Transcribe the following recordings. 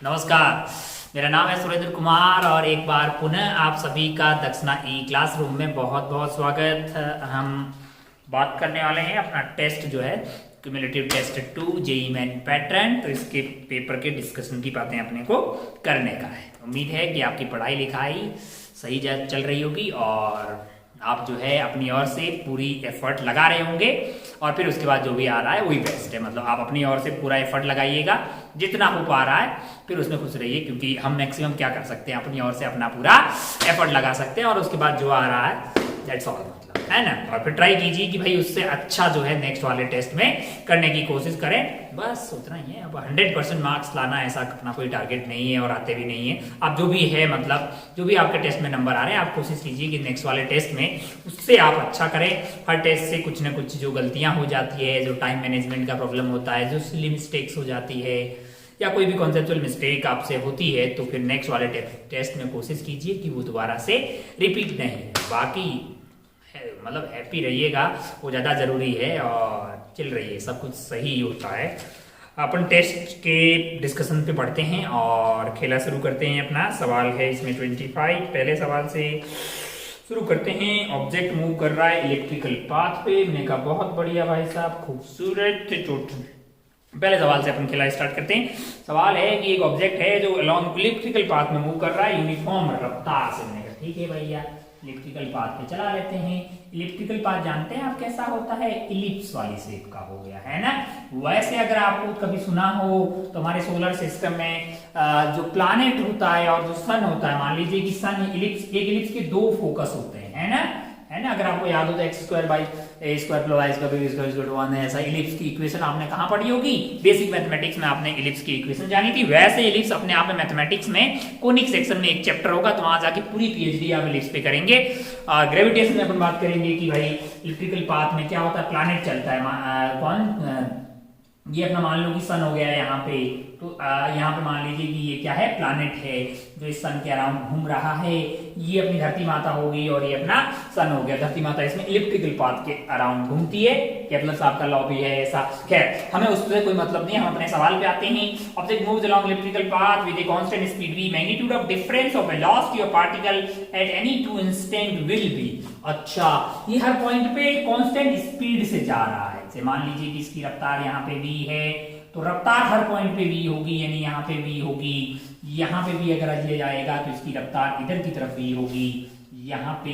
नमस्कार। मेरा नाम है सुरेंद्र कुमार और एक बार पुनः आप सभी का दक्षिणा ई क्लासरूम में बहुत बहुत स्वागत। हम बात करने वाले हैं अपना टेस्ट जो है cumulative test 2 JEE Main pattern. तो इसके पेपर के डिस्कशन की बातें अपने को करने का है। उम्मीद है कि आपकी पढ़ाई लिखाई सही चल रही होगी और आप जो है अपनी ओर से पूरी एफर्ट लगा रहे होंगे और फिर उसके बाद जो भी आ रहा है वही बेस्ट है। मतलब आप अपनी ओर से पूरा एफर्ट लगाइएगा, जितना हो पा रहा है फिर उसमें खुश रहिए, क्योंकि हम मैक्सिमम क्या कर सकते हैं, अपनी ओर से अपना पूरा एफर्ट लगा सकते हैं और उसके बाद जो आ रहा है दैट्स ऑल, मतलब है ना। और फिर ट्राई कीजिए कि भाई उससे अच्छा जो है नेक्स्ट वाले टेस्ट में करने की कोशिश करें, बस उतना ही है। अब 100% मार्क्स लाना ऐसा अपना कोई टारगेट नहीं है और आते भी नहीं है। आप जो भी है, मतलब जो भी आपके टेस्ट में नंबर आ रहे हैं, आप कोशिश कीजिए कि नेक्स्ट वाले टेस्ट में उससे आप अच्छा करें। हर टेस्ट से कुछ ना कुछ जो गलतियां हो जाती है, जो टाइम मैनेजमेंट का प्रॉब्लम होता है, जो सिली मिस्टेक्स हो जाती है या कोई भी कॉन्सेप्चुअल मिस्टेक आपसे होती है, तो फिर नेक्स्ट वाले टेस्ट में कोशिश कीजिए कि वो दोबारा से रिपीट नहीं। बाकी मतलब हैप्पी रहिएगा, वो ज़्यादा ज़रूरी है और चिल रहिए, सब कुछ सही होता है। अपन टेस्ट के डिस्कशन पे पढ़ते हैं और खेला शुरू करते हैं। अपना सवाल है इसमें 25। पहले सवाल से शुरू करते हैं। ऑब्जेक्ट मूव कर रहा है इलेक्ट्रिकल पाथ पे। मैंने कहा बहुत बढ़िया भाई साहब, खूबसूरत। पहले सवाल से अपन खेला स्टार्ट करते हैं। सवाल है कि एक ऑब्जेक्ट है जो अलॉन्ग इलेक्ट्रिकल पाथ में मूव कर रहा है यूनिफॉर्म रफ्तार से। मैंने कहा ठीक है भैया, इलेक्ट्रिकल पाथ पे चला लेते हैं। इलेक्ट्रिकल पाथ जानते हैं आप कैसा होता है, इलिप्स वाली शेप का हो गया है ना। वैसे अगर आपको कभी सुना हो तो हमारे सोलर सिस्टम में जो प्लैनेट होता है और जो सन होता है, मान लीजिए कि सन एक इलिप्स के दो फोकस होते हैं, है ना, है ना। अगर आपको याद हो तो x² by a² plus y² 1 है। ऐसा इलिप्स की इक्वेशन आपने कहां पढ़ी होगी, बेसिक मैथमेटिक्स में आपने इलिप्स की इक्वेशन जानी थी। वैसे इलिप्स अपने आप में मैथमेटिक्स में कोनिक सेक्शन में एक चैप्टर होगा, तो वहां जाके पूरी पीएचडी आप इलिप्स पे करेंगे। ग्रेविटेशन में अपन बात करेंगे कि भाई इलेक्ट्रिकल पाथ में क्या होता है, प्लैनेट चलता है। कौन, ये अपना मान लो कि सन हो गया है यहाँ पे, तो यहाँ पे मान लीजिए कि ये क्या है, प्लैनेट है जो इस सन के अराउंड घूम रहा है। ये अपनी धरती माता होगी और ये अपना सन हो गया। धरती माता इसमें इलिप्टिकल पाथ के अराउंड घूमती है। केपलर साहब का लॉ भी है ऐसा। खैर, हमें उससे कोई मतलब नहीं, हम अपने सवाल पे आते हैं। Object moves along elliptical path with a constant speed v, magnitude of difference of velocity of particle at any two instant will be. अच्छा, ये हर पॉइंट पे कांस्टेंट स्पीड से जा रहा है। जैसे मान लीजिए कि इसकी रफ्तार यहाँ पे v है, तो रफ्तार हर पॉइंट पे v होगी, यानी यहाँ पे v होगी। यहाँ पे भी अगर लिया जाएगा तो इसकी रफ्तार इधर की तरफ v होगी, यहाँ पे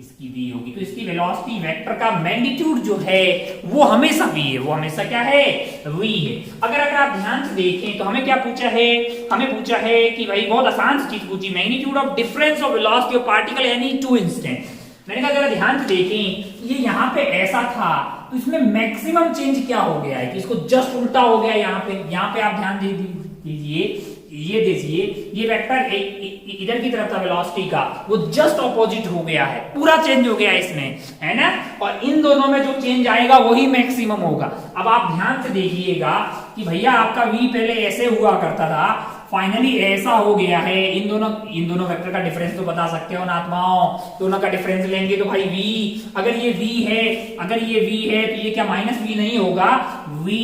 इसकी v होगी। तो इसकी वेलोसिटी वेक्टर का मैग्नीट्यूड जो है वो हमेशा v है, वो हमेशा क्या है, v है। अगर आप ध्यान से देखें तो हमें क्या पूछा है, हमें पूछा है कि भाई बहुत आसान सी चीज पूछी, magnitude of difference of velocity of particle any two instant. मैंने कहा अगर ध्यान से देखें, ये यहाँ पे ऐसा था तो इसमें मैक्सिमम चेंज क्या हो गया है कि इसको जस्ट उल्टा हो गया। यहाँ पे आप ध्यान दीजिए, ये देखिए, ये वेक्टर इधर की तरफ था वेलोसिटी का, वो जस्ट ऑपोजिट हो गया है, पूरा चेंज हो गया इसमें, है ना। और इन दोनों में जो चेंज आएगा वही मैक्सिमम होगा। अब आप ध्यान से देखिएगा कि भैया आपका v पहले ऐसे हुआ करता था, फाइनली ऐसा हो गया है। इन दोनों वेक्टर का डिफरेंस तो बता सकते हो ना आत्माओं, दोनों का डिफरेंस लेंगे तो भाई v, अगर ये v है, अगर ये v है तो ये क्या माइनस v नहीं होगा, v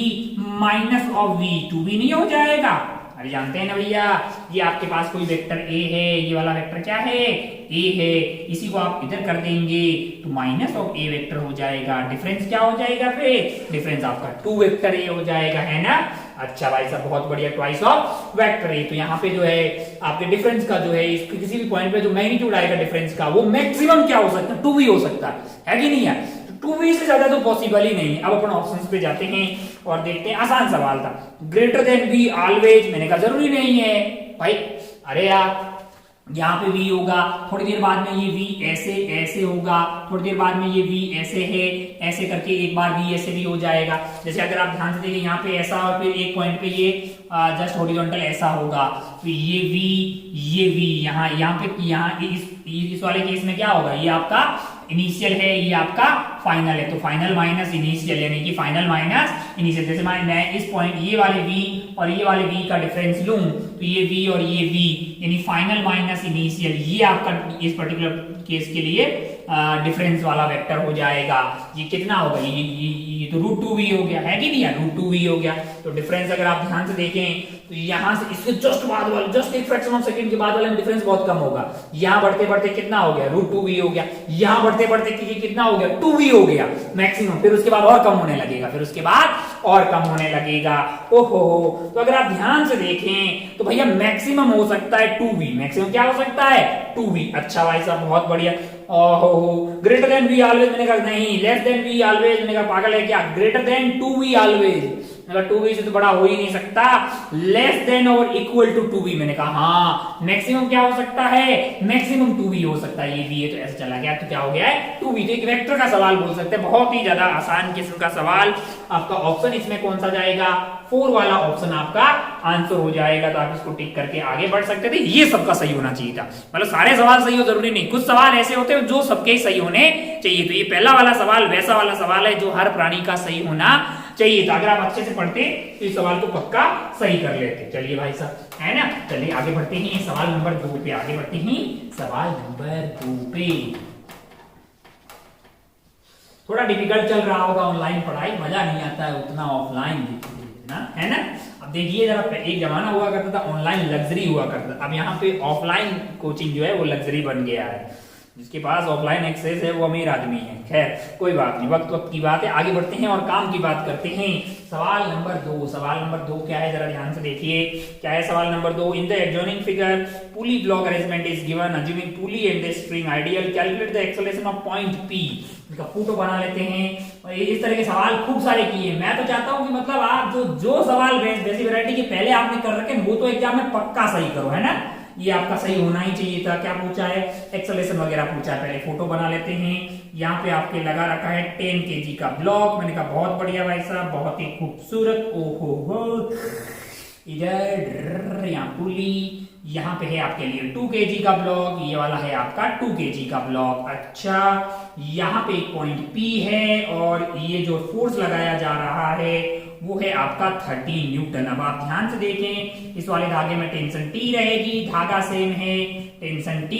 minus of v 2v नहीं हो जाएगा। अरे जानते हैं ना भैया, ये आपके पास कोई वेक्टर a है, ये वाला वेक्टर क्या है, a है, इसी को आप इधर कर देंगे तो माइनस ऑफ a वेक्टर हो जाएगा। डिफरेंस क्या हो जाएगा, फिर डिफरेंस आपका 2 वेक्टर a हो जाएगा, है ना। अच्छा भाई साहब, बहुत बढ़िया, ट्वाइस ऑफ वेक्टर a। तो यहाँ पे जो है आपके डिफरेंस का जो है, इसके किसी भी पॉइंट पे जो मैग्नीट्यूड आएगा डिफरेंस का, वो मैक्सिमम क्या हो सकता है, 2v हो सकता है कि नहीं है। 2v से ज्यादा तो पॉसिबल ही नहीं है। अब अपन ऑप्शंस पे जाते हैं और देखते हैं। आसान सवाल था, ग्रेटर देन v ऑलवेज। मैंने कहा जरूरी नहीं है भाई, अरे यार यहाँ पे v होगा, थोड़ी देर बाद में ये v ऐसे ऐसे होगा, थोड़ी देर बाद में ये v ऐसे है, ऐसे करके एक बार v ऐसे भी हो जाएगा। जैसे अगर आप ध्यान से देखें, यहाँ पे ऐसा और फिर एक पॉइंट पे ये जस्ट हॉरिजॉन्टल ऐसा होगा, तो ये v यहाँ पे यहाँ इस वाले केस में क्या होगा, ये आपका इनिशियल है, ये आपका फाइनल है। तो फाइनल माइनस इनिशियल, यानी कि फाइनल माइनस इनिशियल। जैसे मैं इस पॉइंट ये वाले v और ये वाले v का डिफरेंस लूं तो ये v और ये v यानी फाइनल माइनस इनिशियल, ये आपका इस पर्टिकुलर केस के लिए डिफरेंस वाला वेक्टर हो जाएगा। ये कितना होगा, ये तो √2v हो गया, है कि नहीं, √2v हो गया। तो डिफरेंस अगर आप ध्यान से देखें तो यहाँ से इसके जस्ट बाद वाले, जस्ट एक फ्रैक्शन ऑफ सेकंड के बाद वाले में डिफरेंस बहुत कम होगा। यहाँ बढ़ते बढ़ते कितना हो गया, √2v हो गया। यहाँ बढ़ते बढ़ते कितना हो गया, 2v हो गया मैक्सिमम। फिर उसके बाद और कम होने लगेगा, फिर उसके बाद और कम होने लगेगा। ओहो, तो अगर आप ध्यान से देखें तो भैया मैक्सिमम हो सकता है 2v। मैक्सिमम क्या हो सकता है, 2v। अच्छा भाई साहब, बहुत बढ़िया। ओहो, ग्रेटर देन v ऑलवेज, मैंने कहा नहीं, लेस देन v ऑलवेज, मैंने कहा पागल है क्या, greater than 2v always, 2v से तो बड़ा हो ही नहीं सकता। लेस देन और इक्वल टू 2v, मैंने कहा हाँ। मैक्सिमम क्या हो सकता है, मैक्सिमम 2v हो सकता है। ये v है तो ऐसे चला गया, तो क्या हो गया है 2v। तो एक वेक्टर का सवाल बोल सकते हैं, बहुत ही ज्यादा आसान किस्म का सवाल। आपका ऑप्शन इसमें कौन सा जाएगा, 4 वाला ऑप्शन आपका आंसर हो जाएगा। तो आप इसको टिक करके आगे बढ़ सकते थे। ये सबका सही होना चाहिए था, मतलब सारे सवाल सही हो जरूरी नहीं, कुछ सवाल ऐसे होते हैं जो सबके सही होने चाहिए। तो ये पहला वाला सवाल वैसा वाला सवाल है जो हर प्राणी का सही होना चाहिए था। अगर आप अच्छे से पढ़ते तो इस सवाल को पक्का सही कर लेते। चलिए भाई साहब, है ना, चलिए आगे बढ़ते हैं सवाल नंबर 2 पे, आगे बढ़ते हैं सवाल नंबर 2 पे। थोड़ा डिफिकल्ट चल रहा होगा ऑनलाइन पढ़ाई, मजा नहीं आता है उतना ऑफलाइन ना, है ना। अब देखिए जरा, एक जमाना हुआ करता था ऑनलाइन लग्जरी हुआ करता था, अब यहाँ पे ऑफलाइन कोचिंग जो है वो लग्जरी बन गया है। जिसके पास ऑफलाइन एक्सेस है वो अमीर आदमी है। खैर कोई बात नहीं, वक्त वक्त की बात है। आगे बढ़ते हैं और काम की बात करते हैं। सवाल नंबर 2, सवाल नंबर 2 क्या है, जरा ध्यान से देखिए क्या है सवाल number 2। In the adjoining figure pulley block arrangement is given assuming pulley and the string ideal, calculate the acceleration of point P। इसका फोटो बना लेते हैं। और इस तरह के सवाल खूब सारे किए। मैं तो चाहता हूं कि मतलब आप जो सवाल बेसिक वैरायटी के पहले आपने कर रखे वो तो एग्जाम में पक्का सही करो, है ना। ये आपका सही होना ही चाहिए था। क्या पूछा है, एक्सेलरेशन वगैरह पूछा है। पहले फोटो बना लेते हैं। यहाँ पे आपके लगा रखा है 10 kg का ब्लॉक। मैंने कहा बहुत बढ़िया भाई साहब, बहुत ही खूबसूरत। ओहो हो, इधर यहाँ पुली, यहाँ पे है आपके लिए 2 kg का ब्लॉक, ये वाला है आपका 2 kg का ब्लॉक। अच्छा, यहाँ पे एक पॉइंट P है और ये जो फोर्स लगाया जा रहा है वो है आपका 30 न्यूटन। अब आप ध्यान से देखें, इस वाले धागे में टेंशन T रहेगी, धागा सेम है, टेंशन T,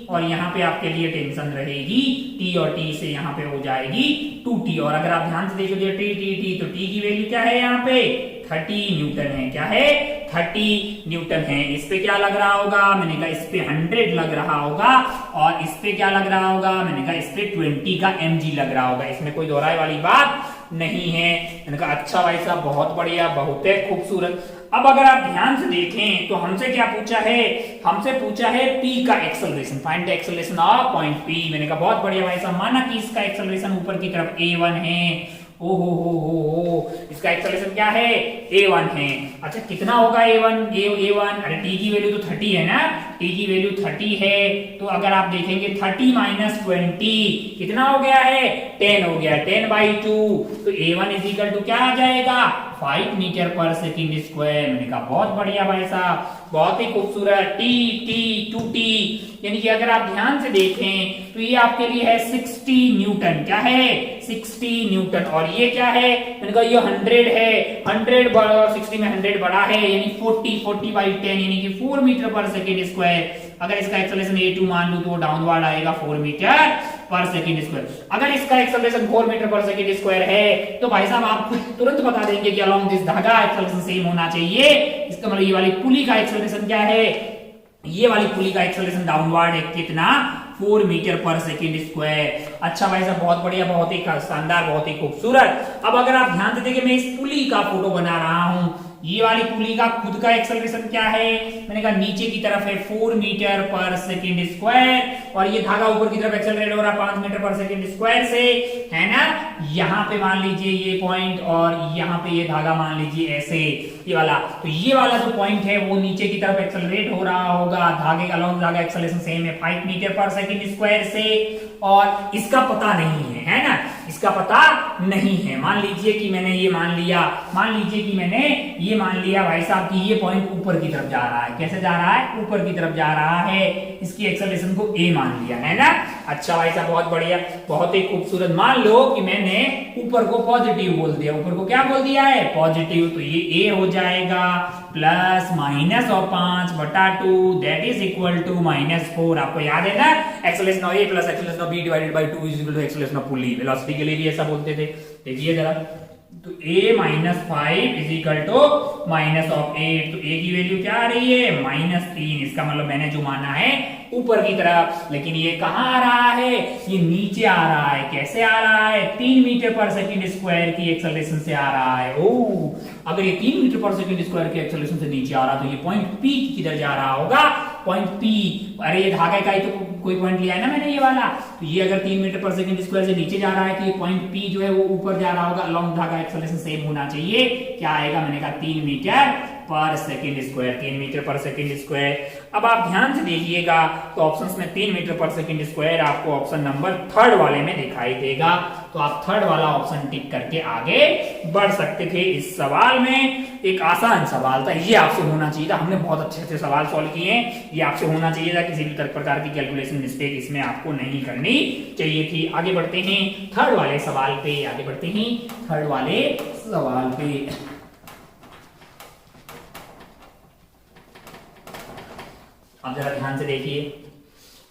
और यहाँ पे आपके लिए टेंशन रहेगी T, और T से यहाँ पे हो जाएगी 2T। और अगर आप ध्यान से देखोगे T तो T की वैल्यू क्या है, यहाँ पे 30 न्यूटन है। क्या है, 30 न्यूटन है। इस पे क्या लग रहा होगा, मैंने कहा इस पे 100 लग रहा होगा, और इस पे क्या लग रहा होगा, मैंने कहा इस पे 20 का mg लग रहा होगा। इसमें कोई दोहराई वाली बात नहीं है। मैंने कहा अच्छा भाई साहब, बहुत बढ़िया, बहुत ही खूबसूरत। अब अगर आप ध्यान से देखें तो हमसे क्या पूछा है, हमसे पूछा है P का acceleration, find the acceleration of point P। मैंने कहा बहुत बढ़िया भाई साहब, माना कि इसका एक्सेलरेशन ऊपर की तरफ a1 है। ओ हो, इसका एक्सेलरेशन क्या है, a1 है। अच्छा कितना होगा a1, अरे t की वैल्यू तो 30 है ना, t की वैल्यू 30 है। तो अगर आप देखेंगे 30 माइनस 20 कितना हो गया है, 10 हो गया, 10/2। तो a1 इज इक्वल टू क्या आ जाएगा, 5 मीटर पर सेकेंड स्क्वायर। मैंने कहा बहुत बढ़िया भाई साहब, बहुत ही खूबसूरत। T 2T, यानी कि अगर आप ध्यान से देखें तो ये आपके लिए है 60 न्यूटन। क्या है, 60 न्यूटन। और ये क्या है, मैंने कहा ये 100 है, 100 और 60 में 100 बड़ा है, यानी 40/10 यानी कि 4 मीटर पर सेकेंड स्क्वायर। अगर इसका एक्सेलरेशन a2 मान लूं तो डाउनवर्ड आएगा 4 मीटर पर सेकेंड स्क्वायर। अगर इसका acceleration 4 metre per second square है तो भाई साहब आप तुरंत बता देंगे कि अलोंग दिस धागा एक्सेलरेशन सेम होना चाहिए। इसका मतलब ये वाली पुली का एक्सेलरेशन क्या है, ये वाली पुली का एक्सेलरेशन डाउनवर्ड है, कितना, 4 मीटर पर सेकेंड स्क्वायर। अच्छा भाई साहब, बहुत बढ़िया, बहुत ही शानदार, बहुत ही खूबसूरत। अब अगर आप ध्यान से देखिए, मैं इस पुली का फोटो बना रहा हूं। ये वाली पुली का खुद का एक्सेलरेशन क्या है, मैंने कहा नीचे की तरफ है 4 मीटर पर सेकेंड स्क्वायर, और ये धागा ऊपर की तरफ एक्सेलरेट हो रहा है 5 मीटर पर सेकेंड स्क्वायर से, है ना। यहाँ पे मान लीजिए ये पॉइंट, और यहाँ पे ये धागा मान लीजिए ऐसे, ये वाला। तो ये वाला जो पॉइंट है वो नीचे की तरफ एक्सेलरेट हो रहा होगा, धागे का लॉन्ग धागा एक्सेलरेशन सेम है 5 मीटर पर सेकेंड स्क्वायर से, और इसका पता नहीं है, है ना, इसका पता नहीं है। मान लीजिए कि मैंने ये मान लिया, मान लीजिए कि मैंने ये मान लिया भाई साहब कि ये पॉइंट ऊपर की तरफ जा रहा है। कैसे जा रहा है? ऊपर की तरफ जा रहा है। इसकी एक्सेलरेशन को a मान लिया है ना। अच्छा भाई साहब बहुत बढ़िया, बहुत ही खूबसूरत। मान लो कि मैंने ऊपर को पॉजिटिव बोल दिया। ऊपर को क्या बोल दिया है? पॉजिटिव। तो ये a हो जाएगा plus minus of 5/2 that is equal to -4। आपको याद है ना, acceleration of a plus acceleration of b divided by 2 is equal to acceleration of pulley. Velocity के लिए भी ऐसा बोलते थे। देखिए जरा, तो a - 5 is equal to minus of 8। तो a की वैल्यू क्या आ रही है? -3। इसका मतलब मैंने जो माना है ऊपर की तरफ, लेकिन ये कहां आ रहा है? ये नीचे आ रहा है। कैसे आ रहा है? 3 मीटर पर सेकंड स्क्वायर की एक्सेलरेशन से आ रहा है। ओह, अगर ये 3 मीटर पर सेकंड स्क्वायर की एक्सेलरेशन से नीचे आ रहा तो ये पॉइंट P किधर जा रहा होगा? Point P। अरे ये धागे का ही तो कोई पॉइंट लिया है ना मैंने, ये वाला। तो ये अगर 3 मीटर पर सेकंड स्क्वायर से नीचे जा रहा है तो ये पॉइंट P जो है वो ऊपर जा रहा होगा। अलोंग धागा एक्सेलरेशन सेम होना चाहिए। क्या आएगा? मैंने कहा 3 मीटर पर सेकंड स्क्वायर। 3 मीटर पर सेकंड स्क्वायर। अब आप ध्यान से देखिएगा तो ऑप्शंस में 3 मीटर पर सेकंड स्क्वायर आपको ऑप्शन नंबर 3 वाले में दिखाई देगा। तो आप 3 वाला ऑप्शन टिक करके आगे बढ़ सकते थे। इस सवाल में एक आसान सवाल था, ये आपसे होना चाहिए था। हमने बहुत अच्छे अच्छे सवाल सॉल्व किए हैं, ये आपसे होना चाहिए था। किसी भी प्रकार की कैलकुलेशन मिस्टेक इसमें आपको नहीं करनी चाहिए थी। आगे बढ़ते हैं 3 वाले सवाल पे। आगे बढ़ते हैं 3 वाले सवाल पे। अब जरा ध्यान से देखिए।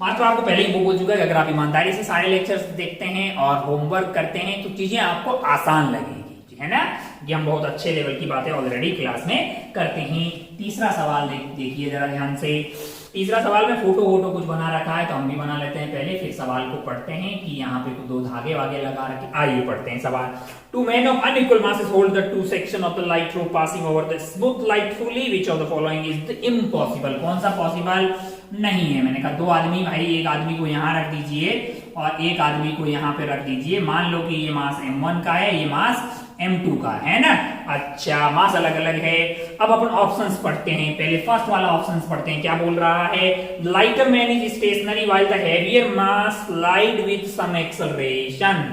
मात्र आपको पहले ही वो बोल चुका है कि अगर आप ईमानदारी से सारे लेक्चर्स देखते हैं और होमवर्क करते हैं तो चीजें आपको आसान लगेगी, है ना। ये हम बहुत अच्छे लेवल की बातें ऑलरेडी क्लास में करते हैं। तीसरा सवाल देखिए जरा ध्यान से। तीसरा सवाल में फोटो वोटो कुछ बना रखा है तो हम भी बना लेते हैं पहले, फिर सवाल को पढ़ते हैं कि यहाँ पे 2 धागे वागे लगा रखे। आइए पढ़ते हैं सवाल। 2 men of unequal masses hold the 2 section of the light rope passing over the smooth light fully. Which of the following is the impossible? कौन सा पॉसिबल नहीं है? मैंने कहा 2 आदमी, भाई एक आदमी को यहाँ रख दीजिए और एक आदमी को यहाँ पे रख दीजिए। मान लो कि ये मास m1 का है, ये मास m2 का है ना। अच्छा, मास अलग अलग है। अब अपन ऑप्शंस पढ़ते हैं। पहले फर्स्ट वाला ऑप्शंस पढ़ते हैं। क्या बोल रहा है? Lighter man is stationary while the heavier mass slide with some acceleration.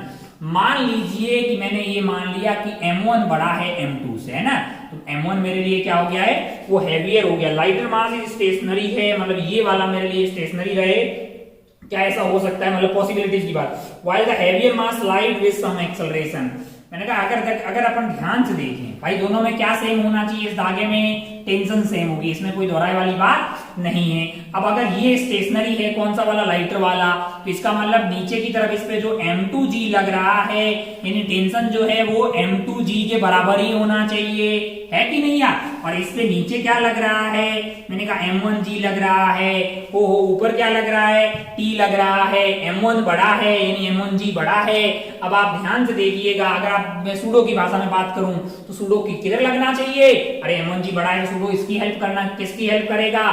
मान लीजिए कि मैंने ये मान लिया कि m1 बड़ा है m2 से, है ना। तो m1 मेरे लिए क्या हो गया है? वो हेवियर हो गया। लाइटर मास इज स्टेशनरी है, मतलब ये वाला मेरे लिए स्टेशनरी रहे। क्या ऐसा हो सकता है? मतलब पॉसिबिलिटीज की बात। While the heavier mass slide with some acceleration. मैंने कहा अगर अपन ध्यान से देखें भाई, दोनों में क्या सेम होना चाहिए? इस धागे में टेंशन सेम होगी, इसमें कोई दोहराई वाली बात नहीं है। अब अगर ये स्टेशनरी है, कौन सा वाला? लाइटर वाला, तो इसका मतलब नीचे की तरफ इस पे जो m2g लग रहा है, यानी टेंशन जो है वो m2g के बराबर ही होना चाहिए, है कि नहीं यार। और इस पे नीचे क्या लग रहा है? मैंने कहा m1g लग रहा है। हो ऊपर क्या लग रहा है? t लग रहा है। m1 बड़ा है यानी m1g बड़ा है। अब आप ध्यान से देखिएगा, अगर आप मैं सूडो की भाषा में बात करूं तो सूडो किधर लगना चाहिए? अरे m1g बड़ा है, सूडो इसकी हेल्प करना, किसकी हेल्प करेगा?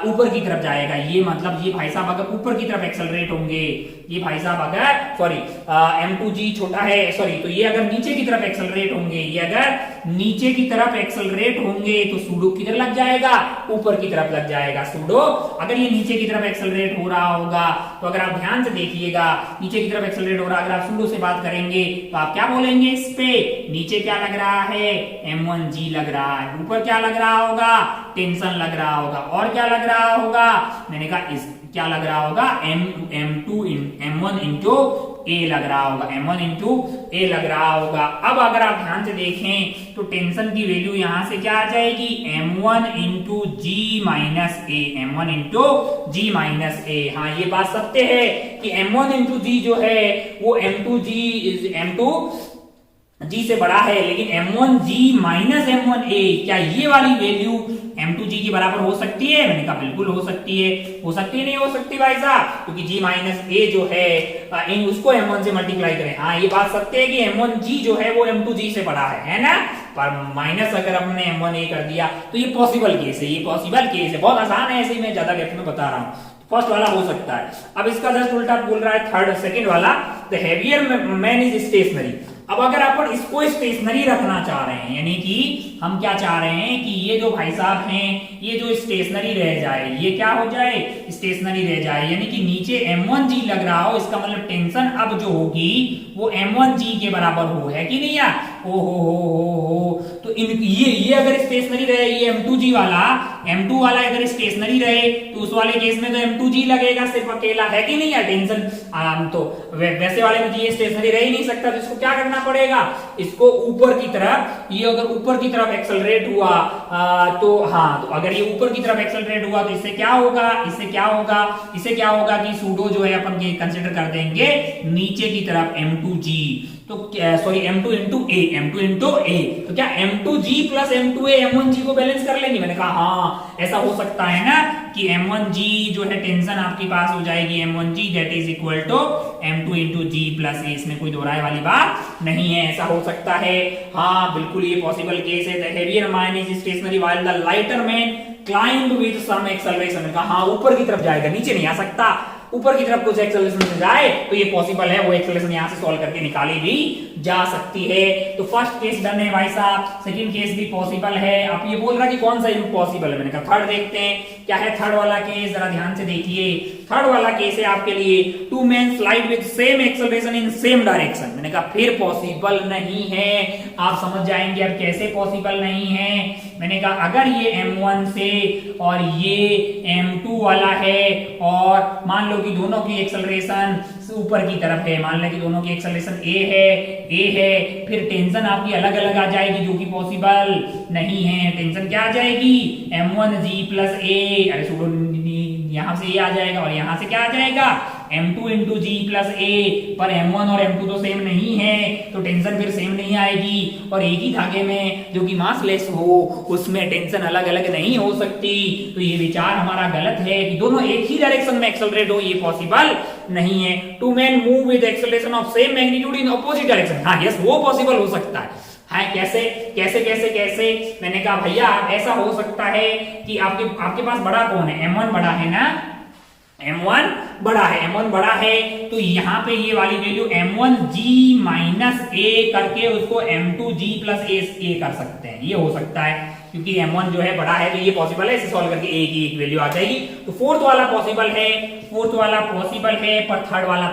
ऊपर की तरफ जाएगा। ये मतलब ये भाई साहब अगर ऊपर की तरफ एक्सेलरेट होंगे, ये भाई साहब अगर सॉरी m2g छोटा है सॉरी, तो ये अगर नीचे की तरफ एक्सेलरेट होंगे, ये अगर नीचे की तरफ एक्सेलरेट होंगे तो सूडो किधर लग जाएगा? ऊपर की तरफ लग जाएगा सूडो। अगर ये नीचे की तरफ एक्सेलरेट हो रहा होगा तो अगर आप ध्यान से देखिएगा, नीचे की तरफ एक्सेलरेट हो रहा है, अगर आप सूडो से बात करेंगे तो आप क्या बोलेंगे? इस पे नीचे क्या लग रहा है? m1g लग रहा है। ऊपर क्या लग रहा होगा? टेंशन लग रहा होगा। और क्या लग रहा होगा? मैंने कहा इस क्या लग रहा होगा? m1 इंटू a लग रहा होगा। m1 इंटू a लग रहा होगा। अब अगर आप ध्यान से देखें तो टेंशन की वैल्यू यहां से क्या आ जाएगी? m1 into g minus a। m1 into g minus a। हाँ, ये बात सत्य है कि m1 इंटू g जो है वो m2g से बड़ा है, लेकिन m1g माइनस m1a, क्या ये वाली वैल्यू m2g के बराबर हो सकती है? मैंने कहा बिल्कुल हो सकती है। हो सकती है नहीं हो सकती भाई साहब? क्योंकि g माइनस a जो है इन उसको m1 से मल्टीप्लाई करें। हाँ, ये बात सत्य है कि m1g जो है वो m2g से बड़ा है ना। पर माइनस अगर हमने m1a कर दिया तो ये पॉसिबल केस है। ये पॉसिबल केस है, बहुत आसान है, ऐसे ही मैं ज्यादा डेप्थ में बता रहा हूँ। फर्स्ट वाला हो सकता है। अब इसका जस्ट उल्टा बोल रहा है सेकंड वाला, the heavier man is stationery. अब अगर अपन इसको स्टेशनरी रखना चाह रहे हैं, यानी कि हम क्या चाह रहे हैं कि ये जो भाई साहब हैं ये जो स्टेशनरी रह जाए, ये क्या हो जाए? स्टेशनरी रह जाए, यानी कि नीचे m1g लग रहा हो। इसका मतलब टेंशन अब जो होगी वो m1g के बराबर हो, है कि नहीं यार? तो ये अगर स्टेशनरी रहे, ये M2G वाला, M2 वाला अगर स्टेशनरी रहे तो उस वाले केस में तो M2G लगेगा सिर्फ अकेला, है कि नहीं है टेंशन। तो वैसे वाले में ये स्टेशनरी रह ही नहीं सकता, तो इसको क्या करना पड़ेगा, इसको ऊपर की तरफ, ये अगर ऊपर की तरफ एक्सेलरेट हुआ तो हाँ, तो अगर ये ऊपर की तरफ एक्सेलरेट हुआ तो इससे क्या होगा, इससे क्या होगा कि सूडो जो है अपन कंसीडर कर देंगे नीचे की तरफ M2G, तो सॉरी M2 into A, तो क्या M2G प्लस M2A M1G को बैलेंस कर लेंगे। मैंने कहा हाँ ऐसा हो सकता है ना कि M1G जो है टेंशन आपके पास हो जाएगी M1G that is equal to M2 into G plus A, इसमें कोई दोहराए वाली बात नहीं है, ऐसा हो सकता है। हाँ बिल्कुल ये पॉसिबल केस है। The heavier man is stationary while the lighter man climb with some acceleration. कहा हाँ ऊपर की तरफ जाएगा, नीचे नहीं आ सकता, ऊपर की तरफ कुछ एक्सेलरेशन से जाए तो ये पॉसिबल है, वो एक्सेलरेशन यहां से सॉल्व करके निकाली भी जा सकती है। तो फर्स्ट केस डन है भाई साहब, सेकंड केस भी पॉसिबल है। आप ये बोल रहा कि कौन सा इम्पॉसिबल है, मैंने कहा थर्ड देखते हैं क्या है थर्ड वाला केस, जरा ध्यान से देखिए। थर्ड वाला केस है आपके लिए two man slide with same acceleration in same direction. मैंने कहा फिर पॉसिबल नहीं है, आप समझ जाएंगे अब कैसे पॉसिबल नहीं है। मैंने कहा अगर ये M1 से और ये M2 वाला है और मान लो कि दोनों की एक्सेलरेशन ऊपर की तरफ है, मान लें कि दोनों की एक्सेलरेशन A है, फिर टेंशन आपकी अलग अलग आ जाएगी जो कि पॉसिबल नहीं है। टेंशन क्या आ जाएगी M1G प्लस A, अरे सुनो यहां से ये आ जाएगा और यहां से क्या आ जाएगा M2 into G plus A, पर M1 और M2 तो सेम नहीं है तो टेंशन फिर सेम नहीं आएगी। और एक ही धागे में जो कि मासलेस हो उसमें टेंशन अलग अलग नहीं हो सकती, तो ये विचार हमारा गलत है कि दोनों एक ही डायरेक्शन में एक्सेलरेट हो, ये पॉसिबल नहीं है। Two man move with acceleration of same magnitude in opposite direction, हाँ यस वो पॉसिबल हो सकता है। हाँ कैसे कैसे कैसे कैसे मैंने कहा भैया ऐसा हो सकता है कि आपके पास बड़ा कौन है, M1 बड़ा है ना, M1 बड़ा है तो यहाँ पे ये वाली वैल्यू M1G माइनस A करके उसको M2G प्लस A कर सकते हैं, ये हो सकता है क्योंकि M1 जो है बड़ा है तो ये पॉसिबल है, इसे सॉल्व करके A की एक वैल्यू आ जाएगी। तो फोर्थ वाला पॉसिबल है पर थर्ड वाला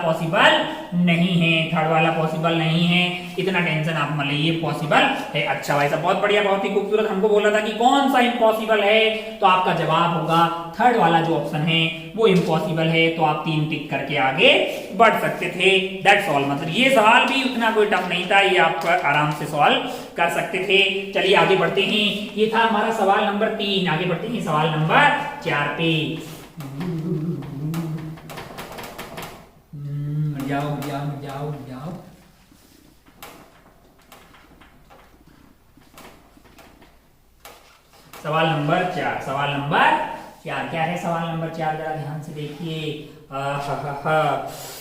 पॉसिबल नहीं है, इतना टेंशन आप मान लीजिए पॉसिबल है। अच्छा भाई साहब बहुत बढ़िया, बहुत ही खूबसूरत। हमको बोला था कि कौन सा इम्पॉसिबल है, तो आपका जवाब होगा थर्ड वाला जो ऑप्शन है वो इम्पॉसिबल है, तो आप 3 टिक करके आगे बढ़ सकते थे। That's all. मतलब ये सवाल भी उतना कोई टफ नहीं था, ये आप आराम से सॉल्व कर सकते थे। चलिए आगे बढ़ते हैं, ये था हमारा सवाल नंबर 3। आगे बढ़ते हैं सवाल नंबर 4 पे। जाओ। सवाल नंबर 4 क्या है सवाल नंबर 4, जरा ध्यान से देखिए।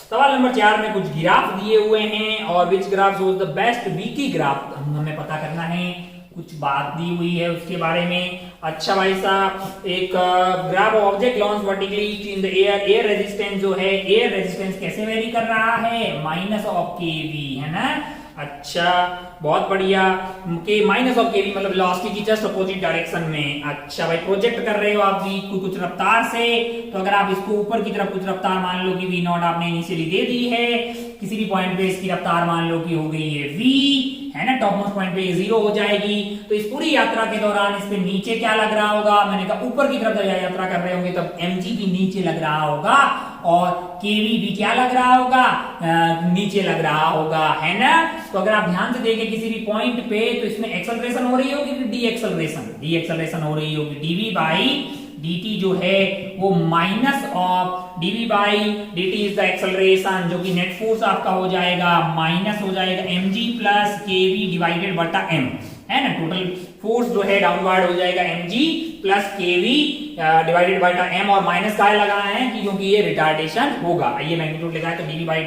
सवाल नंबर 4 में कुछ ग्राफ दिए हुए हैं और which graph shows the best Vicky graph हमें पता करना है, कुछ बात दी हुई है उसके बारे में। अच्छा भाई साहब एक graph object launch vertically in the air resistance जो है, एयर रेजिस्टेंस कैसे वेरी कर रहा है, माइनस ऑफ केवी है ना। अच्छा बहुत बढ़िया, के माइनस ऑफ केवी मतलब वेलोसिटी की जस्ट अपोजिट डायरेक्शन में। अच्छा भाई प्रोजेक्ट कर रहे हो आप भी कुछ रफ्तार से, तो अगर आप इसको ऊपर की तरफ कुछ रफ्तार मान लो कि v0 आपने इनिशियली दे दी है, किसी भी पॉइंट पे इसकी रफ्तार मान लो कि हो गई है v, है ना, टॉप मोस्ट पॉइंट पे ये 0 हो जाएगी। तो इस पूरी यात्रा के दौरान इस पे नीचे क्या लग रहा होगा, मैंने कहा ऊपर की तरफ जब यात्रा कर रहे होंगे तब mg भी नीचे लग रहा होगा और kv भी क्या लग रहा होगा, नीचे लग रहा होगा, है ना। तो अगर आप ध्यान से देखें किसी भी पॉइंट पे तो इसमें एक्सेलरेशन हो रही होगी, डी एक्सेलरेशन हो रही होगी। dv बाई dt जो है वो minus of dv by dt is the acceleration, जो कि नेट फोर्स आपका हो जाएगा माइनस हो जाएगा mg प्लस kv डिवाइडेड बटा m, है ना। टोटल फोर्स जो है डाउनवर्ड हो जाएगा mg plus kv divided by m, और माइनस का लगाया है कि क्योंकि ये रिटार्डेशन होगा, ये मैग्नीट्यूड लगाया तो dv बाई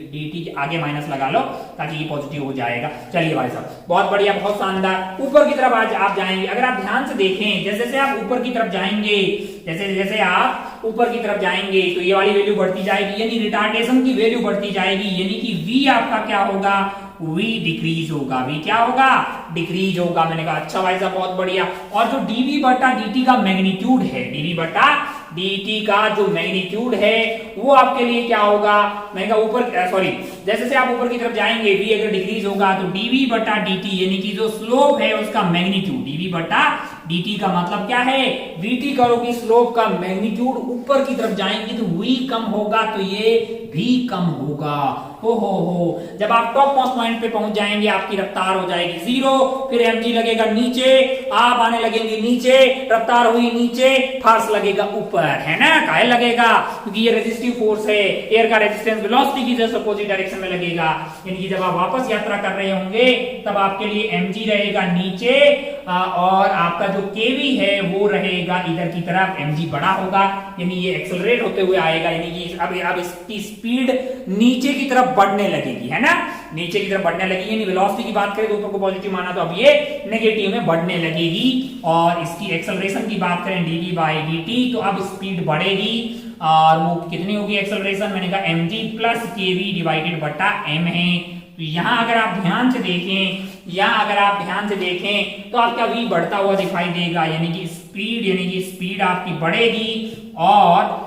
dt के आगे माइनस लगा लो ताकि ये पॉजिटिव हो जाएगा। चलिए भाई साहब बहुत बढ़िया, बहुत शानदार। ऊपर की तरफ आज आप जाएंगे, अगर आप ध्यान से देखें जैसे जैसे आप ऊपर की तरफ जाएंगे, तो ये वाली वैल्यू बढ़ती जाएगी, यानी रिटार्डेशन की वैल्यू बढ़ती जाएगी, यानी कि v आपका क्या होगा, v डिक्रीज होगा, v क्या होगा, डिक्रीज होगा। मैंने कहा अच्छा भाई साहब बहुत बढ़िया। और जो dv बटा dt का मैग्नीट्यूड है, dv बटा dt का जो मैग्नीट्यूड है वो आपके लिए क्या होगा, मैंने कहा ऊपर सॉरी जैसे जैसे आप ऊपर की तरफ जाएंगे v अगर डिक्रीज होगा तो dv बटा dt यानी कि जो स्लोप है उसका मैग्नीट्यूड, dv बटा dt का मतलब क्या है, vt करो की स्लोप का मैग्नीट्यूड ऊपर की तरफ जाएंगे तो v कम होगा तो ये भी कम होगा। हो जब आप टॉप मोस्ट पॉइंट पे पहुंच जाएंगे आपकी रफ्तार हो जाएगी 0, फिर mg लगेगा नीचे, आप आने लगेंगे नीचे, रफ्तार हुई नीचे, फोर्स लगेगा ऊपर, है ना, काहे लगेगा, क्योंकि ये रेजिस्टिव फोर्स है, एयर का रेजिस्टेंस वेलोसिटी की जस्ट अपोजिट डायरेक्शन में लगेगा, यानी कि जब आप वापस यात्रा कर रहे होंगे तब आपके लिए mg रहेगा नीचे और आपका जो kv है वो रहेगा इधर की तरफ, mg बड़ा होगा यानी ये एक्सेलरेट होते हुए आएगा, यानी कि अब इसकी स्पीड नीचे की तरफ बढ़ने लगेगी, है ना, नीचे की तरफ बढ़ने लगेगी, यानी वेलोसिटी की बात करें तो ऊपर को पॉजिटिव माना तो अब ये नेगेटिव में बढ़ने लगेगी, और इसकी एक्सेलरेशन की बात करें dv बाई dt तो अब स्पीड बढ़ेगी और वो कितनी होगी एक्सेलरेशन, मैंने कहा mg प्लस kv डिवाइडेड बटा m है। तो यहाँ अगर आप ध्यान से देखें तो आपका v बढ़ता हुआ दिखाई देगा, यानी कि स्पीड आपकी बढ़ेगी और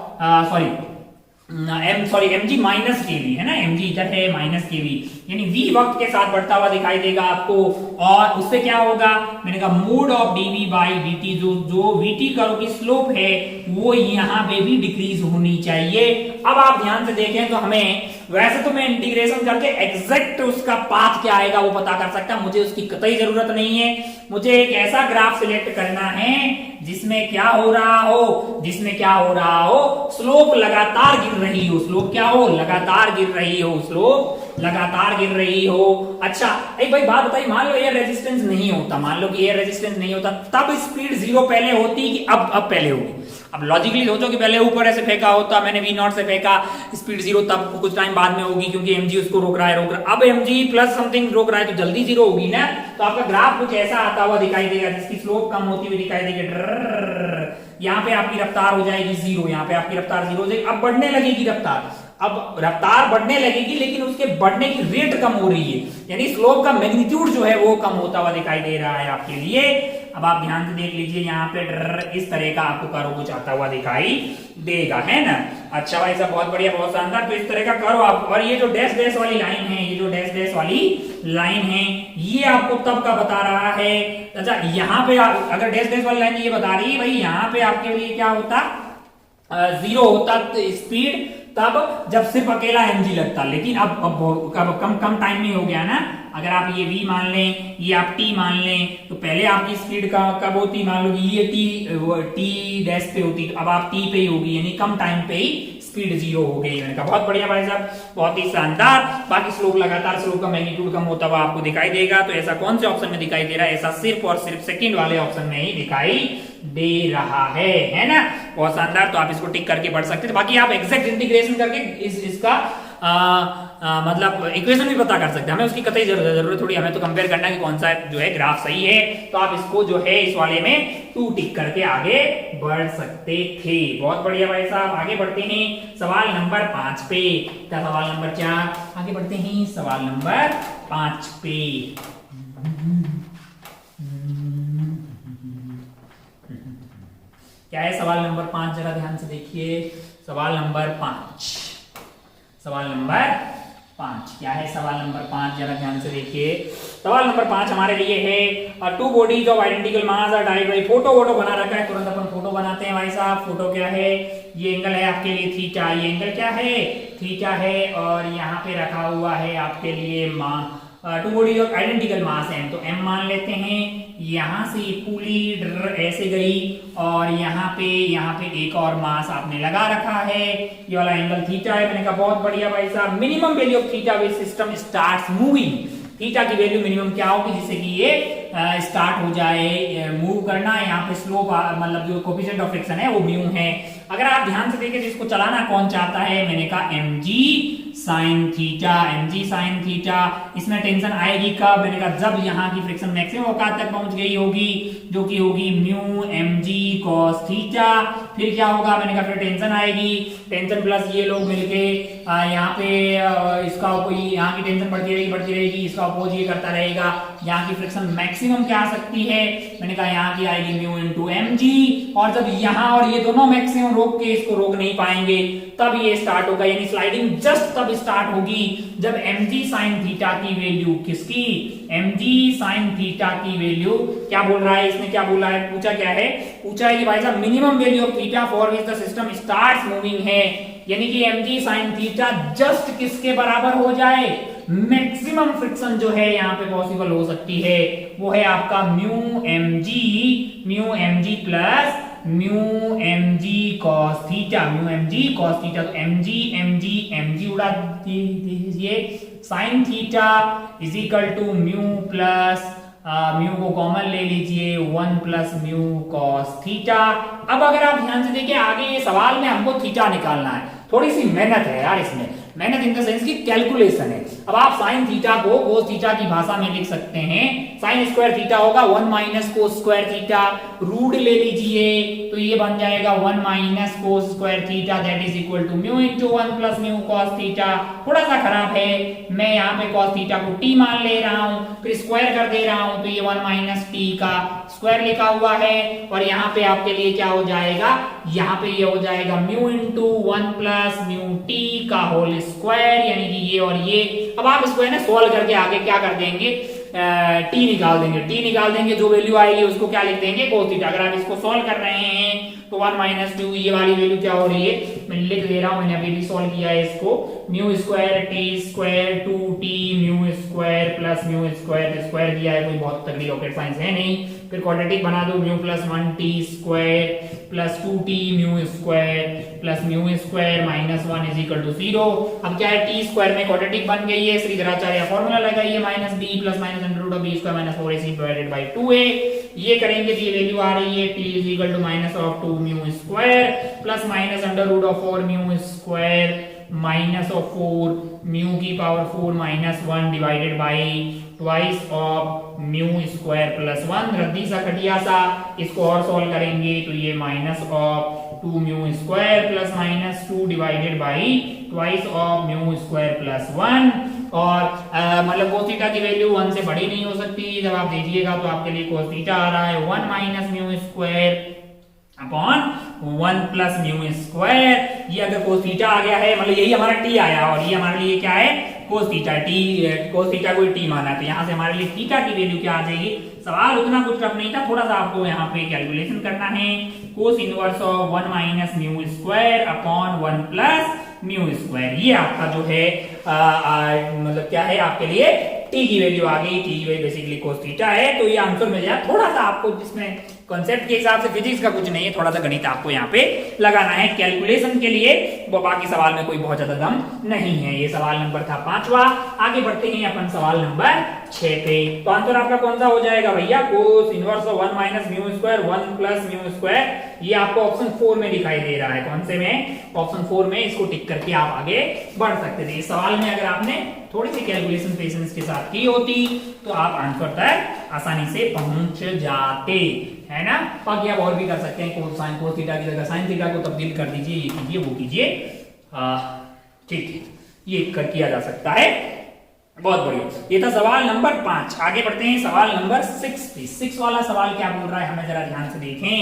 mg माइनस केवी है ना, mg इधर है माइनस केवी, यानी v वक्त के साथ बढ़ता हुआ दिखाई देगा आपको, और उससे क्या होगा, मैंने कहा mode of dv by dt जो vt कर्व की स्लोप है वो यहाँ पे भी डिक्रीज होनी चाहिए। अब आप ध्यान से देखें तो हमें वैसे तो मैं इंटीग्रेशन करके एग्जैक्ट उसका पाथ क्या आएगा वो पता कर सकता, मुझे उसकी कतई जरूरत नहीं है, मुझे एक ऐसा ग्राफ सिलेक्ट करना है जिसमें क्या हो रहा हो, स्लोप लगातार गिर रही हो, स्लोप क्या हो, लगातार गिर रही हो। अच्छा एक भाई बात बताइए, मान लो एयर रेजिस्टेंस नहीं होता, तब स्पीड 0 पहले होती कि अब पहले होगी, अब लॉजिकली सोचो कि पहले ऊपर ऐसे फेंका होता, मैंने v0 से फेंका, स्पीड 0 तब कुछ टाइम बाद में होगी क्योंकि mg उसको रोक रहा है, अब mg प्लस समथिंग रोक रहा है तो जल्दी 0 होगी ना, तो आपका ग्राफ कुछ ऐसा आता हुआ दिखाई देगा जिसकी स्लोप कम होती हुई दिखाई देगी, यहाँ पे आपकी रफ्तार हो जाएगी 0, यहाँ पे आपकी रफ्तार 0 हो जाएगी, अब बढ़ने लगेगी रफ्तार, अब रफ्तार बढ़ने लगेगी लेकिन उसके बढ़ने की रेट कम हो रही है, यानी स्लोप का मैग्नीट्यूड जो है वो कम होता हुआ दिखाई दे रहा है आपके लिए। अब आप ध्यान से देख लीजिए, यहाँ पे इस तरह का आपको कर्व कुछ आता हुआ दिखाई देगा, है ना। अच्छा भाई साहब बहुत बढ़िया, बहुत शानदार। तो इस तरह का कर्व आप, और ये जो डैश डैश वाली लाइन है, ये आपको तब का बता रहा है। अच्छा यहाँ पे अगर डैश डैश वाली लाइन ये बता रही है भाई यहाँ पे आपके लिए क्या होता, 0 होता स्पीड तब जब सिर्फ अकेला mg लगता, लेकिन अब कम टाइम में हो गया ना, अगर आप ये v मान लें, ये आप t मान लें, तो पहले आपकी स्पीड कब होती, मान लो कि ये t डैश पे होती, तो अब आप t पे ही होगी, यानी कम टाइम पे ही स्पीड 0 हो गई। मैंने कहा बहुत बढ़िया भाई साहब, बहुत ही शानदार। बाकी स्लोप लगातार, स्लोप का मैग्नीट्यूड कम होता हुआ आपको दिखाई देगा, तो ऐसा कौन से ऑप्शन में दिखाई दे रहा है, ऐसा सिर्फ और सिर्फ सेकंड वाले ऑप्शन में ही दिखाई दे रहा है ना। बहुत शानदार, तो आप इसको टिक करके पढ़ सकते हैं। बाकी आप एग्जैक्ट इंटीग्रेशन करके इसका मतलब इक्वेशन भी पता कर सकते हैं, हमें उसकी कतई जरूरत थोड़ी, हमें तो कंपेयर करना है कि कौन सा जो है ग्राफ सही है, तो आप इसको जो है इस वाले में 2 टिक करके आगे बढ़ सकते थे। बहुत बढ़िया भाई साहब, आगे बढ़ते हैं सवाल नंबर 5 पे। क्या सवाल नंबर 4, आगे बढ़ते हैं सवाल नंबर 5 पे। क्या है सवाल नंबर 5, जरा ध्यान से देखिए। सवाल नंबर 5 क्या है सवाल नंबर 5, जरा ध्यान से देखिए। सवाल नंबर 5 हमारे लिए है two bodies of identical mass are tied by photo बना रखा है। तुरंत अपन फोटो बनाते हैं भाई साहब। फोटो क्या है, ये एंगल है आपके लिए थीटा, ये एंगल क्या है थीटा है, और यहाँ पे रखा हुआ है आपके लिए to bodies of identical mass m, तो m मान लेते हैं। यहाँ से पुली ऐसे गई और यहाँ पे एक और मास आपने लगा रखा है, ये वाला एंगल थीटा है। मैंने कहा बहुत बढ़िया भाई साहब, minimum value of theta which system starts moving. Theta की वैल्यू मिनिमम क्या होगी जिससे कि ये स्टार्ट हो जाए मूव करना। यहाँ पे स्लोप मतलब जो कोफिशिएंट ऑफ फ्रिक्शन है वो म्यू है। अगर आप ध्यान से देखें जिसको चलाना कौन चाहता है, मैंने कहा mg sin थीटा। इसमें टेंशन आएगी कब, मैंने कहा जब यहाँ की फ्रिक्शन मैक्सिमम औकात तक पहुंच गई होगी, जो कि होगी म्यू mg cos थीटा। फिर क्या होगा, मैंने कहा फिर टेंशन आएगी, टेंशन प्लस ये लोग मिलके यहाँ पे इसका यहाँ की टेंशन बढ़ती रहेगी, इसका अपोज ये करता रहेगा। यहाँ की फ्रिक्शन मैक्सिमम क्या आ सकती है, मैंने कहा यहाँ की आएगी म्यू इंटू एम जी। और जब यहाँ और ये दोनों मैक्सिमम रोक के इसको रोक नहीं पाएंगे तब ये स्टार्ट होगा, यानी स्लाइडिंग जस्ट तब स्टार्ट होगी जब एम जी साइन थीटा की वैल्यू, किसकी, एम जी साइन थीटा की वैल्यू, क्या बोल रहा है इसने, क्या बोला है, पूछा क्या है, पूछा है कि भाई साहब minimum value of theta for which the system starts moving है, यानी कि M G sine theta just किसके बराबर हो जाए, मैक्सिमम फ्रिक्शन जो है यहाँ पे पॉसिबल हो सकती है, वो है आपका mu M G plus mu M G cos theta, mu M G cos theta. तो एम जी उड़ा दीजिए, sine theta is equal to mu plus mu को कॉमन ले लीजिए 1 प्लस म्यू कॉस थीटा। अब अगर आप ध्यान से देखिए आगे ये सवाल में हमको थीटा निकालना है, थोड़ी सी मेहनत है यार इसमें, मेहनत इन द सेंस की कैलकुलेशन है। अब आप साइन थीटा को कोस थीटा की भाषा में लिख सकते हैं, साइन स्क्वायर थीटा होगा 1 minus cos square theta, root ले लीजिए तो ये बन जाएगा 1 minus cos square theta that is equal to mu into 1 plus mu cos theta. थोड़ा सा खराब है, मैं यहाँ पे कॉस थीटा को टी मान ले रहा हूँ, फिर स्क्वायर कर दे रहा हूँ, तो ये 1 माइनस टी का स्क्वायर लिखा हुआ है, और यहाँ पे आपके लिए क्या हो जाएगा, यहाँ पे ये हो जाएगा mu into 1 plus mu T का होल स्क्वायर, यानी कि ये और ये। अब आप इसको है ना सोल्व करके आगे क्या कर देंगे, टी निकाल देंगे, जो वैल्यू आएगी उसको क्या लिख देंगे, कोस थीटा। अगर आप इसको सोल्व कर रहे हैं तो 1 माइनस म्यू, ये वाली वैल्यू क्या हो रही है, मैं लिख दे रहा हूं, मैंने अभी भी सोल्व किया है इसको, mu square T square 2t mu square plus mu square, square दिया है, कोई बहुत तगड़ी रॉकेट साइंस है नहीं, फिर क्वाड्रेटिक बना दो, mu plus 1t square plus 2t mu square plus mu square minus 1 is equal to 0। अब क्या है, टी स्क्वायर में क्वाड्रेटिक बन गई है, श्रीधराचार्य फॉर्मूला लगाइए, minus b plus minus under root of b square minus 4ac divided by 2a। ये करेंगे तो ये वैल्यू आ रही है t is equal to minus of 2 mu square plus minus under root of 4 mu square minus of 4 mu की power 4 minus 1 divided by twice of mu square plus 1, रद्दी सा खटिया सा, इसको और सॉल्व करेंगे तो ये minus of 2 mu square plus minus 2 divided by twice of mu square plus 1। और मतलब कोस थीटा की वैल्यू 1 से बड़ी नहीं हो सकती, जब आप देखिएगा तो आपके लिए कोस थीटा आ रहा है 1 minus mu square upon 1 plus mu square. ये अगर कोस थीटा आ गया है, मतलब यही हमारा टी आया, और ये हमारे लिए क्या है, कोस थीटा, कोस थीटा को टी माना, तो यहाँ से हमारे लिए थीटा की वैल्यू क्या आ जाएगी। सवाल उतना कुछ टफ नहीं था, थोड़ा सा आपको यहाँ पे कैलकुलेशन करना है, cos inverse of 1 minus mu square upon 1 plus mu square, ये आपका जो है मतलब क्या है आपके लिए टी की वैल्यू आ गई, टी की वैल्यू बेसिकली कोस थीटा है। तो ये आंसर मिल जाए, थोड़ा सा आपको जिसमें कॉन्सेप्ट के हिसाब से फिजिक्स का कुछ नहीं है, थोड़ा सा गणित आपको यहाँ पे लगाना है कैलकुलेशन के लिए, वो बाकी सवाल में कोई बहुत ज्यादा दम नहीं है। ये सवाल नंबर था 5वां। आगे बढ़ते हैं अपन सवाल नंबर 6 पे। तो आंसर आपका कौन सा हो जाएगा भैया, cos inverse of 1 minus mu square 1 plus mu square, ये आपको ऑप्शन 4 में दिखाई दे रहा है। कौन से में, ऑप्शन 4 में, इसको टिक करके आप आगे बढ़ सकते थे। इस सवाल में अगर आपने थोड़ी सी कैलकुलेशन पेशेंस के साथ की होती तो आप आंसर तक आसानी से पहुंच जाते, है ना। बाकी आप और भी कर सकते हैं, कोस थीटा की जगह साइन थीटा को तब्दील कर दीजिए, ये कीजिए वो कीजिए, ठीक है, ये किया जा सकता है। बहुत बढ़िया, ये था सवाल नंबर 5। आगे बढ़ते हैं सवाल नंबर 6 पे। 6 वाला सवाल क्या बोल रहा है, हमें जरा ध्यान से देखें।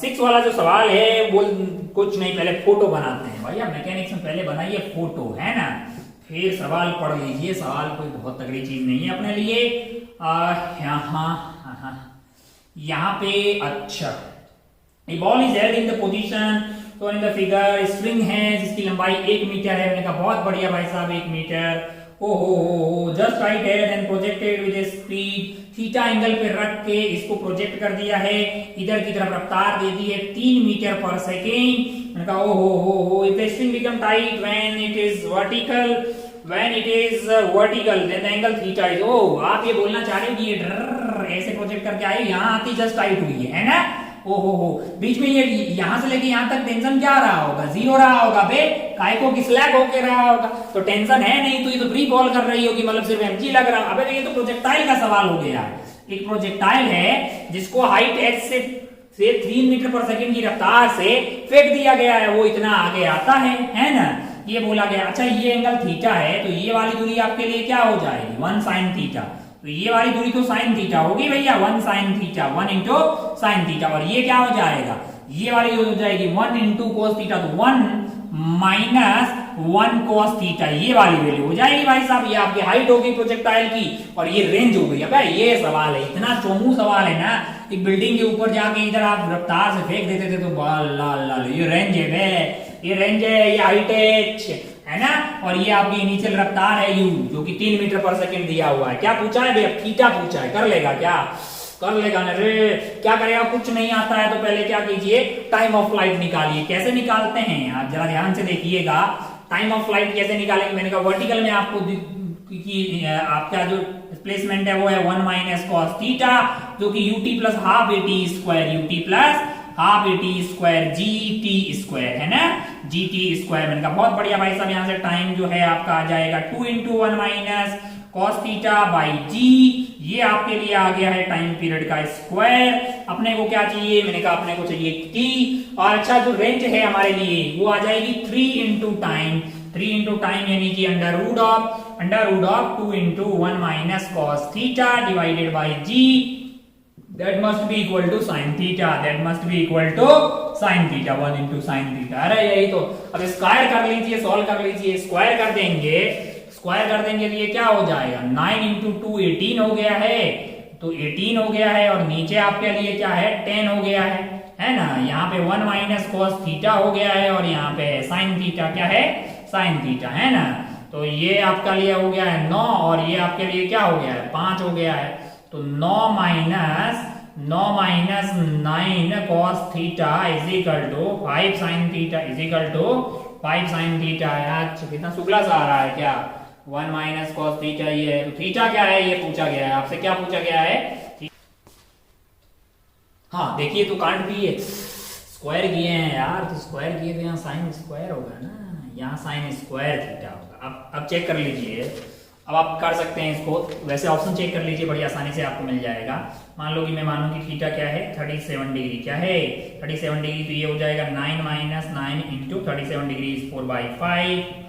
6 वाला जो सवाल है वो कुछ नहीं, पहले फोटो बनाते हैं भैया, मैकेनिक्स में पहले बनाइए फोटो, है ना, फिर सवाल पढ़ लीजिए। सवाल कोई बहुत तगड़ी चीज नहीं है अपने लिए। यहाँ पे अच्छा, a ball is held in the position तो इन द फिगर, स्ट्रिंग है जिसकी लंबाई 1 मीटर है। मैंने कहा बहुत बढ़िया भाई साहब, 1 मीटर, ओ जस्ट राइट है, then projected with speed, theta angle पे रख के इसको प्रोजेक्ट कर दिया है, इधर की तरफ रफ्तार दे दी है 3 मीटर पर सेकेंड। मैंने कहा oh if the string become tight when it is vertical, when it is vertical then the angle theta is, आप ये बोलना चाह रहे हो कि ये ऐसे प्रोजेक्ट करके आए, यहाँ आती जस्ट टाइट हुई है ना, बीच में ये यहां से लेके यहां तक टेंशन क्या रहा होगा, 0 रहा होगा बे, काय को स्लैग होके रहा होगा, तो टेंशन है नहीं, तो ये तो फ्री फॉल कर रही होगी, मतलब सिर्फ mg लग रहा। अबे ये तो प्रोजेक्टाइल का सवाल हो गया। एक प्रोजेक्टाइल है जिसको हाइट h से से 3 मीटर पर सेकंड की रफ्तार से फेंक दिया गया है, वो इतना आगे आता है ना, ये बोला गया। अच्छा ये एंगल थीटा है, तो ये वाली दूरी आपके लिए क्या हो जाएगी 1 sin थीटा, तो ये वाली दूरी तो sin थीटा होगी भैया, 1 sin theta 1 into sin theta, और ये क्या हो जाएगा, ये वाली हो जाएगी 1 इंटू cos थीटा, तो 1 माइनस 1 cos थीटा, ये वाली वैल्यू हो जाएगी भाई साहब। ये आपकी हाइट होगी प्रोजेक्टाइल की और ये रेंज हो गई। अब ये सवाल है, इतना चोमू सवाल है ना, एक बिल्डिंग के ऊपर जाके इधर आप रफ्तार से फेंक देते थे तो लाल ये रेंज है बे, ये रेंज है, ये हाइट है ना, और ये आपकी इनिशियल रफ्तार है u, जो कि 3 मीटर पर सेकंड दिया हुआ है। क्या पूछा है भैया, थीटा पूछा है, कर लेगा क्या, कर लेगा ना रे, क्या करेगा, कुछ नहीं आता है तो पहले क्या कीजिए, टाइम ऑफ फ्लाइट निकालिए। कैसे निकालते हैं आप जरा ध्यान से देखिएगा, टाइम ऑफ फ्लाइट कैसे निकालेंगे। मैंने कहा वर्टिकल में आपको कि आपका जो डिस्प्लेसमेंट है वो है 1 माइनस कॉस थीटा, जो कि ut plus half eighty square, ut plus half eighty square G T square है ना, जी टी स्क्वायर। मैंने कहा बहुत बढ़िया भाई साहब, यहाँ से टाइम जो है आपका आ जाएगा 2 into 1 minus cos theta by g, ये आपके लिए आ गया है टाइम पीरियड का स्क्वायर। अपने को क्या चाहिए, मैंने कहा अपने को चाहिए t, और अच्छा जो रेंज है हमारे लिए वो आ जाएगी 3 इंटू टाइम, 3 इंटू टाइम यानी कि under root of 2 into 1 minus cos theta divided by g, that must be equal to sin theta, that must be equal to sin theta, 1 into sin theta। अरे यही तो, अब square कर लीजिए, solve कर लीजिए, स्क्वायर कर देंगे तो ये क्या हो जाएगा, 9 इंटू 2 18 हो गया है, तो 18 हो गया है, और नीचे आपके लिए क्या है 10 हो गया है ना, यहाँ पे 1 माइनस cos थीटा हो गया है, और यहाँ पे sin थीटा क्या है, sin थीटा है ना, तो ये आपका लिए हो गया है 9, और ये आपके लिए क्या हो गया है 5 हो गया है, तो 9 minus 9 cos theta is equal to 5 sin theta is equal to 5 sin theta. यार कितना शुक्ला सा आ रहा है क्या, 1 माइनस cos थीटा ये है, तो थीटा क्या है ये पूछा गया है आपसे, क्या पूछा गया है, हाँ देखिए तो कांट भी है, स्क्वायर किए हैं यार, तो स्क्वायर किए तो यहाँ साइन स्क्वायर होगा ना, यहाँ साइन स्क्वायर थीटा होगा। अब चेक कर लीजिए, अब आप कर सकते हैं इसको, वैसे ऑप्शन चेक कर लीजिए, बड़ी आसानी से आपको मिल जाएगा। मान लो कि मैं मानूं कि थीटा क्या है 37 डिग्री, क्या है 37 डिग्री, तो ये हो जाएगा 9 माइनस 9 इंटू 37 डिग्री इज 4/5,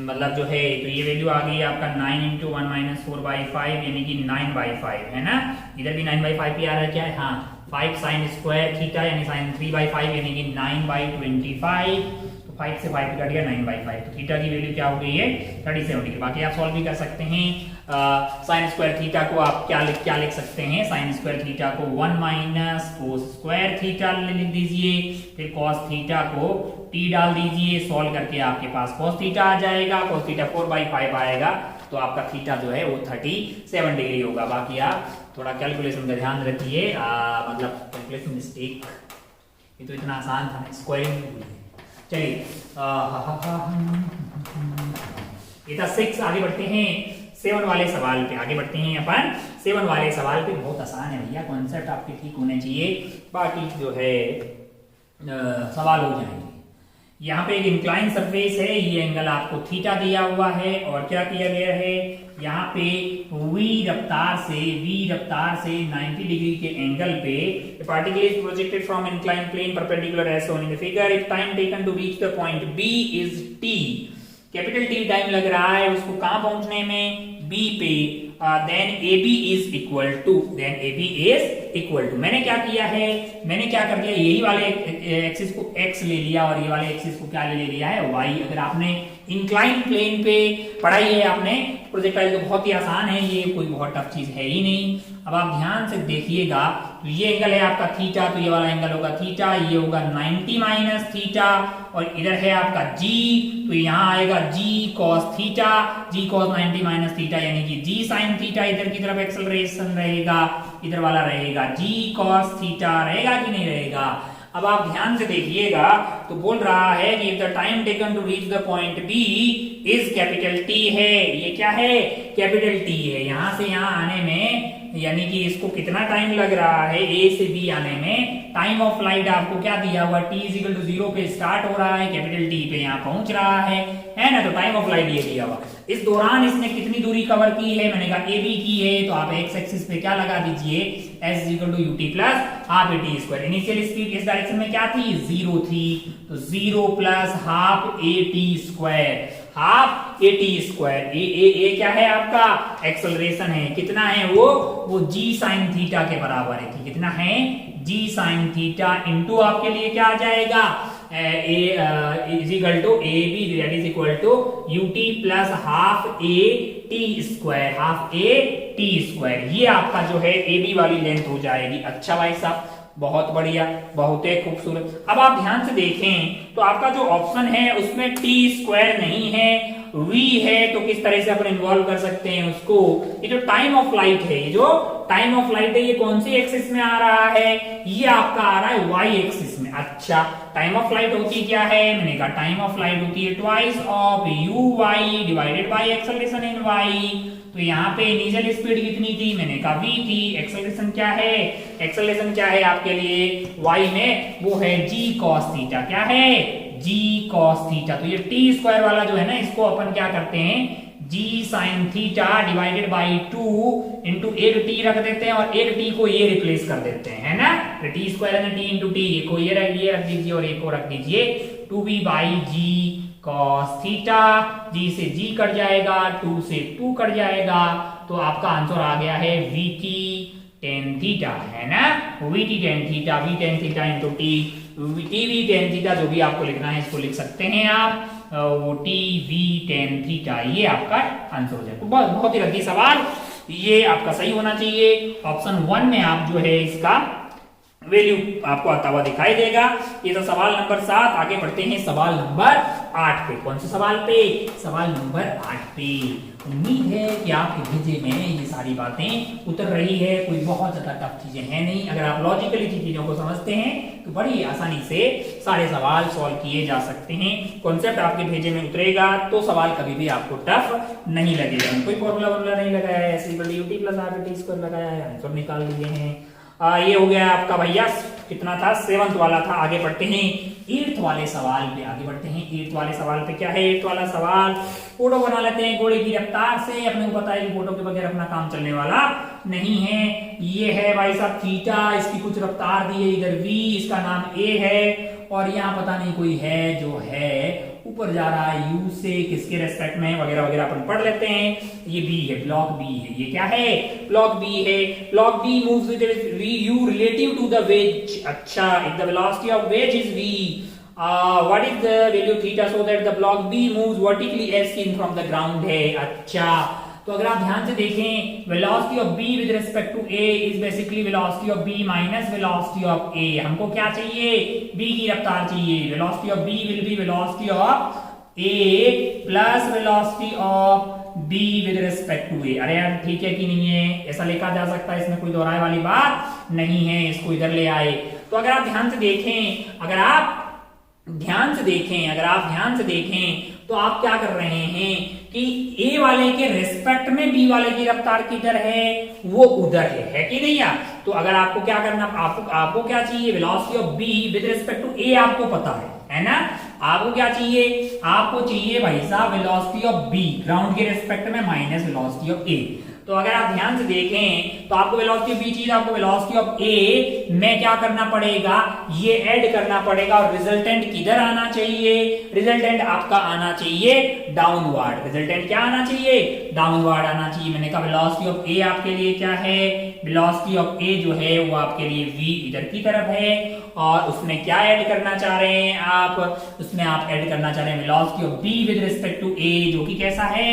मतलब जो है तो ये वैल्यू आ गई आपका 9 इंटू 1 माइनस 4/5 यानी कि 9/5 है ना, इधर भी 9/5 ही आ रहा है, क्या है हाँ 5 साइन स्क्वायर थीटा यानी साइन 3/5 यानी कि 9/25, 5 से 5 कट गया 9/5, तो थीटा की वैल्यू क्या हो गई है 37 डिग्री। बाकी आप सॉल्व भी कर सकते हैं, साइन स्क्वायर थीटा को आप क्या लिख सकते हैं, साइन स्क्वायर थीटा को 1 माइनस कोस स्क्वायर थीटा लिख दीजिए, फिर कॉस थीटा को t डाल दीजिए, सॉल्व करके आपके पास कॉस थीटा आ जाएगा, कॉस थीटा 4/5 आएगा, तो आपका थीटा जो है वो 37 डिग्री होगा। बाकी आप थोड़ा कैलकुलेशन का ध्यान रखिए, मतलब कैलकुलेशन मिस्टेक, ये तो इतना आसान था, स्क्वायरिंग। चलिए ये था 6, आगे बढ़ते हैं 7 वाले सवाल पे, आगे बढ़ते हैं अपन 7 वाले सवाल पे। बहुत आसान है भैया, कॉन्सेप्ट आपके ठीक होने चाहिए, बाकी जो है सवाल हो जाएंगे। यहाँ पे एक इंक्लाइन सरफेस है, ये एंगल आपको थीटा दिया हुआ है, और क्या किया गया है यहाँ पे v रफ्तार से 90 डिग्री के एंगल पे particle is projected from incline plane perpendicular as shown in the figure, if time taken to reach the point b is t, capital T time लग रहा है उसको कहां पहुंचने में, b पे, then AB is equal to, मैंने क्या किया है, मैंने क्या कर दिया, यही वाले एक्सिस को x ले लिया और ये वाले एक्सिस को क्या ले लिया है y। अगर आपने इंक्लाइन प्लेन पे पढ़ाई है आपने प्रोजेक्टाइल, तो बहुत ही आसान है, ये कोई बहुत टफ चीज है ही नहीं। अब आप ध्यान से देखिएगा, तो ये एंगल है आपका थीटा, तो ये वाला एंगल होगा थीटा, ये होगा 90 माइनस थीटा, और इधर है आपका g, तो यहाँ आएगा g cos theta, g cos 90 minus theta यानी कि g sin थीटा, इधर की तरफ एक्सेलरेशन रहेगा, इधर वाला रहेगा g cos थीटा, रहेगा कि नहीं रहेगा। अब आप ध्यान से देखिएगा, तो बोल रहा है कि if the time taken to reach the point B is capital T है, ये क्या है कैपिटल T है, यहां से यहां आने में यानी कि इसको कितना टाइम लग रहा है A से B आने में, टाइम ऑफ फ्लाइट आपको क्या दिया हुआ, t इज इक्वल टू 0 पे स्टार्ट हो रहा है, कैपिटल T पे यहाँ पहुंच रहा है ना, तो टाइम ऑफ फ्लाइट ये दिया हुआ। इस दौरान इसने कितनी दूरी कवर की है, मैंने कहा AB की है, तो आप x एक्सिस पे क्या लगा दीजिए s is equal to ut plus half a t square. Initial speed इस डायरेक्शन में क्या थी, 0 थी, तो 0 plus half a t square, half a t square. A क्या है आपका, एक्सेलरेशन है, कितना है वो जी साइन थीटा के बराबर है। कितना है, जी साइन थीटा इंटू आपके लिए क्या आ जाएगा, a is equal to ab, that is equal to ut plus half a t square, half a t square। ये आपका जो है ab वाली लेंथ हो जाएगी। अच्छा भाई साहब, बहुत बढ़िया, बहुत ही खूबसूरत। अब आप ध्यान से देखें तो आपका जो ऑप्शन है उसमें टी स्क्वायर नहीं है, वी है, तो किस तरह से अपन इन्वॉल्व कर सकते हैं उसको। ये जो टाइम ऑफ लाइट है, ये जो टाइम ऑफ लाइट है, ये कौन सी एक्सिस में आ रहा है, ये आपका आ रहा है वाई एक्सिस में। अच्छा, टाइम ऑफ लाइट होती क्या है, मैंने कहा टाइम ऑफ लाइट होती है twice of u y divided by acceleration in y. तो यहाँ पे इनिशियल स्पीड कितनी थी, मैंने कहा v थी। एक्सेलरेशन क्या है, एक्सेलरेशन क्या है आपके लिए y में, वो है g cos थीटा। क्या है, g cos थीटा। तो ये t स्क्वायर वाला जो है ना, इसको अपन क्या करते हैं, g sin theta divided by 2 into एक t रख देते हैं और एक t को ये रिप्लेस कर देते हैं, है ना। तो t स्क्वायर है ना, t इंटू टी, को ये रख दीजिए और एक को रख दीजिए 2b by g cos theta. g से g कट जाएगा, 2 से 2 कट जाएगा, तो आपका आंसर आ गया है vt tan थीटा, है ना। vt tan theta, v tan theta into T, tv tan theta, जो भी आपको लिखना है इसको लिख सकते हैं आप, वो tv tan थीटा, ये आपका आंसर हो जाएगा। बहुत ही रद्दी सवाल, ये आपका सही होना चाहिए। ऑप्शन 1 में आप जो है इसका वैल्यू आपको आता हुआ दिखाई देगा। ये तो सवाल नंबर 7। आगे बढ़ते हैं सवाल नंबर 8 पे। कौन से सवाल पे, सवाल नंबर 8 पे। उम्मीद है कि आपके भेजे में ये सारी बातें उतर रही है, कोई बहुत ज्यादा टफ चीजें हैं नहीं। अगर आप लॉजिकली चीजों को समझते हैं तो बड़ी आसानी से सारे सवाल सॉल्व किए जा सकते हैं। कॉन्सेप्ट आपके भेजे में उतरेगा तो सवाल कभी भी आपको टफ नहीं लगेगा। कोई फॉर्मूला नहीं लगाया है, ऐसे UT plus R T square लगाया है, आंसर निकाल लिए हैं। ये हो गया आपका भैया, कितना था, 7th वाला था। आगे बढ़ते हैं 8th वाले सवाल पे। आगे बढ़ते हैं 8th वाले सवाल पे। क्या है 8th वाला सवाल, फोटो बना लेते हैं घोड़े की रफ्तार से। अपने को पता है कि फोटो के बगैर अपना काम चलने वाला नहीं है। ये है भाई साहब थीटा, इसकी कुछ रफ्तार दी है, इधर v, इसका नाम a है, और यहाँ पता नहीं कोई है जो है ऊपर जा रहा है u से, किसके रेस्पेक्ट में वगैरह वगैरह अपन पढ़ लेते हैं। ये b है, ब्लॉक b है। ये क्या है, ब्लॉक b है। Block b moves with u relative to the wedge. अच्छा, if the velocity of wedge is v, what is the value theta so that the block b moves vertically as seen from the ground है। अच्छा, तो अगर आप ध्यान से देखें, velocity of b with respect to a is basically velocity of b minus velocity of a। हमको क्या चाहिए, b की रफ्तार चाहिए। Velocity of b will be velocity of a plus velocity of b with respect to a। अरे यार ठीक है कि नहीं है, ऐसा लिखा जा सकता है, इसमें कोई दोहराए वाली बात नहीं है। इसको इधर ले आए तो अगर आप ध्यान से देखें, अगर आप ध्यान से देखें तो आप क्या कर रहे हैं कि A वाले के रिस्पेक्ट में B वाले की रफ्तार किधर है, वो उधर है कि नहीं यार। तो अगर आपको क्या करना, आपको क्या चाहिए, velocity of B with respect to A आपको पता है ना। आपको क्या चाहिए, आपको चाहिए भाई साहब वेलोसिटी ऑफ B ग्राउंड के रिस्पेक्ट में माइनस वेलोसिटी ऑफ A। तो अगर आप ध्यान से देखें तो आपको वेलोसिटी ऑफ b चाहिए, आपको वेलोसिटी ऑफ a में क्या करना पड़ेगा, ये ऐड करना पड़ेगा, और रिजल्टेंट किधर आना चाहिए, रिजल्टेंट आपका आना चाहिए डाउनवर्ड। रिजल्टेंट क्या आना चाहिए, डाउनवर्ड आना चाहिए। मैंने कहा वेलोसिटी ऑफ a आपके लिए क्या है, वेलोसिटी ऑफ a जो है वो आपके लिए v इधर की तरफ है, और उसमें क्या ऐड करना चाह रहे हैं आप, उसमें आप ऐड करना चाह रहे हैं velocity of b with respect to a, जो कि कैसा है,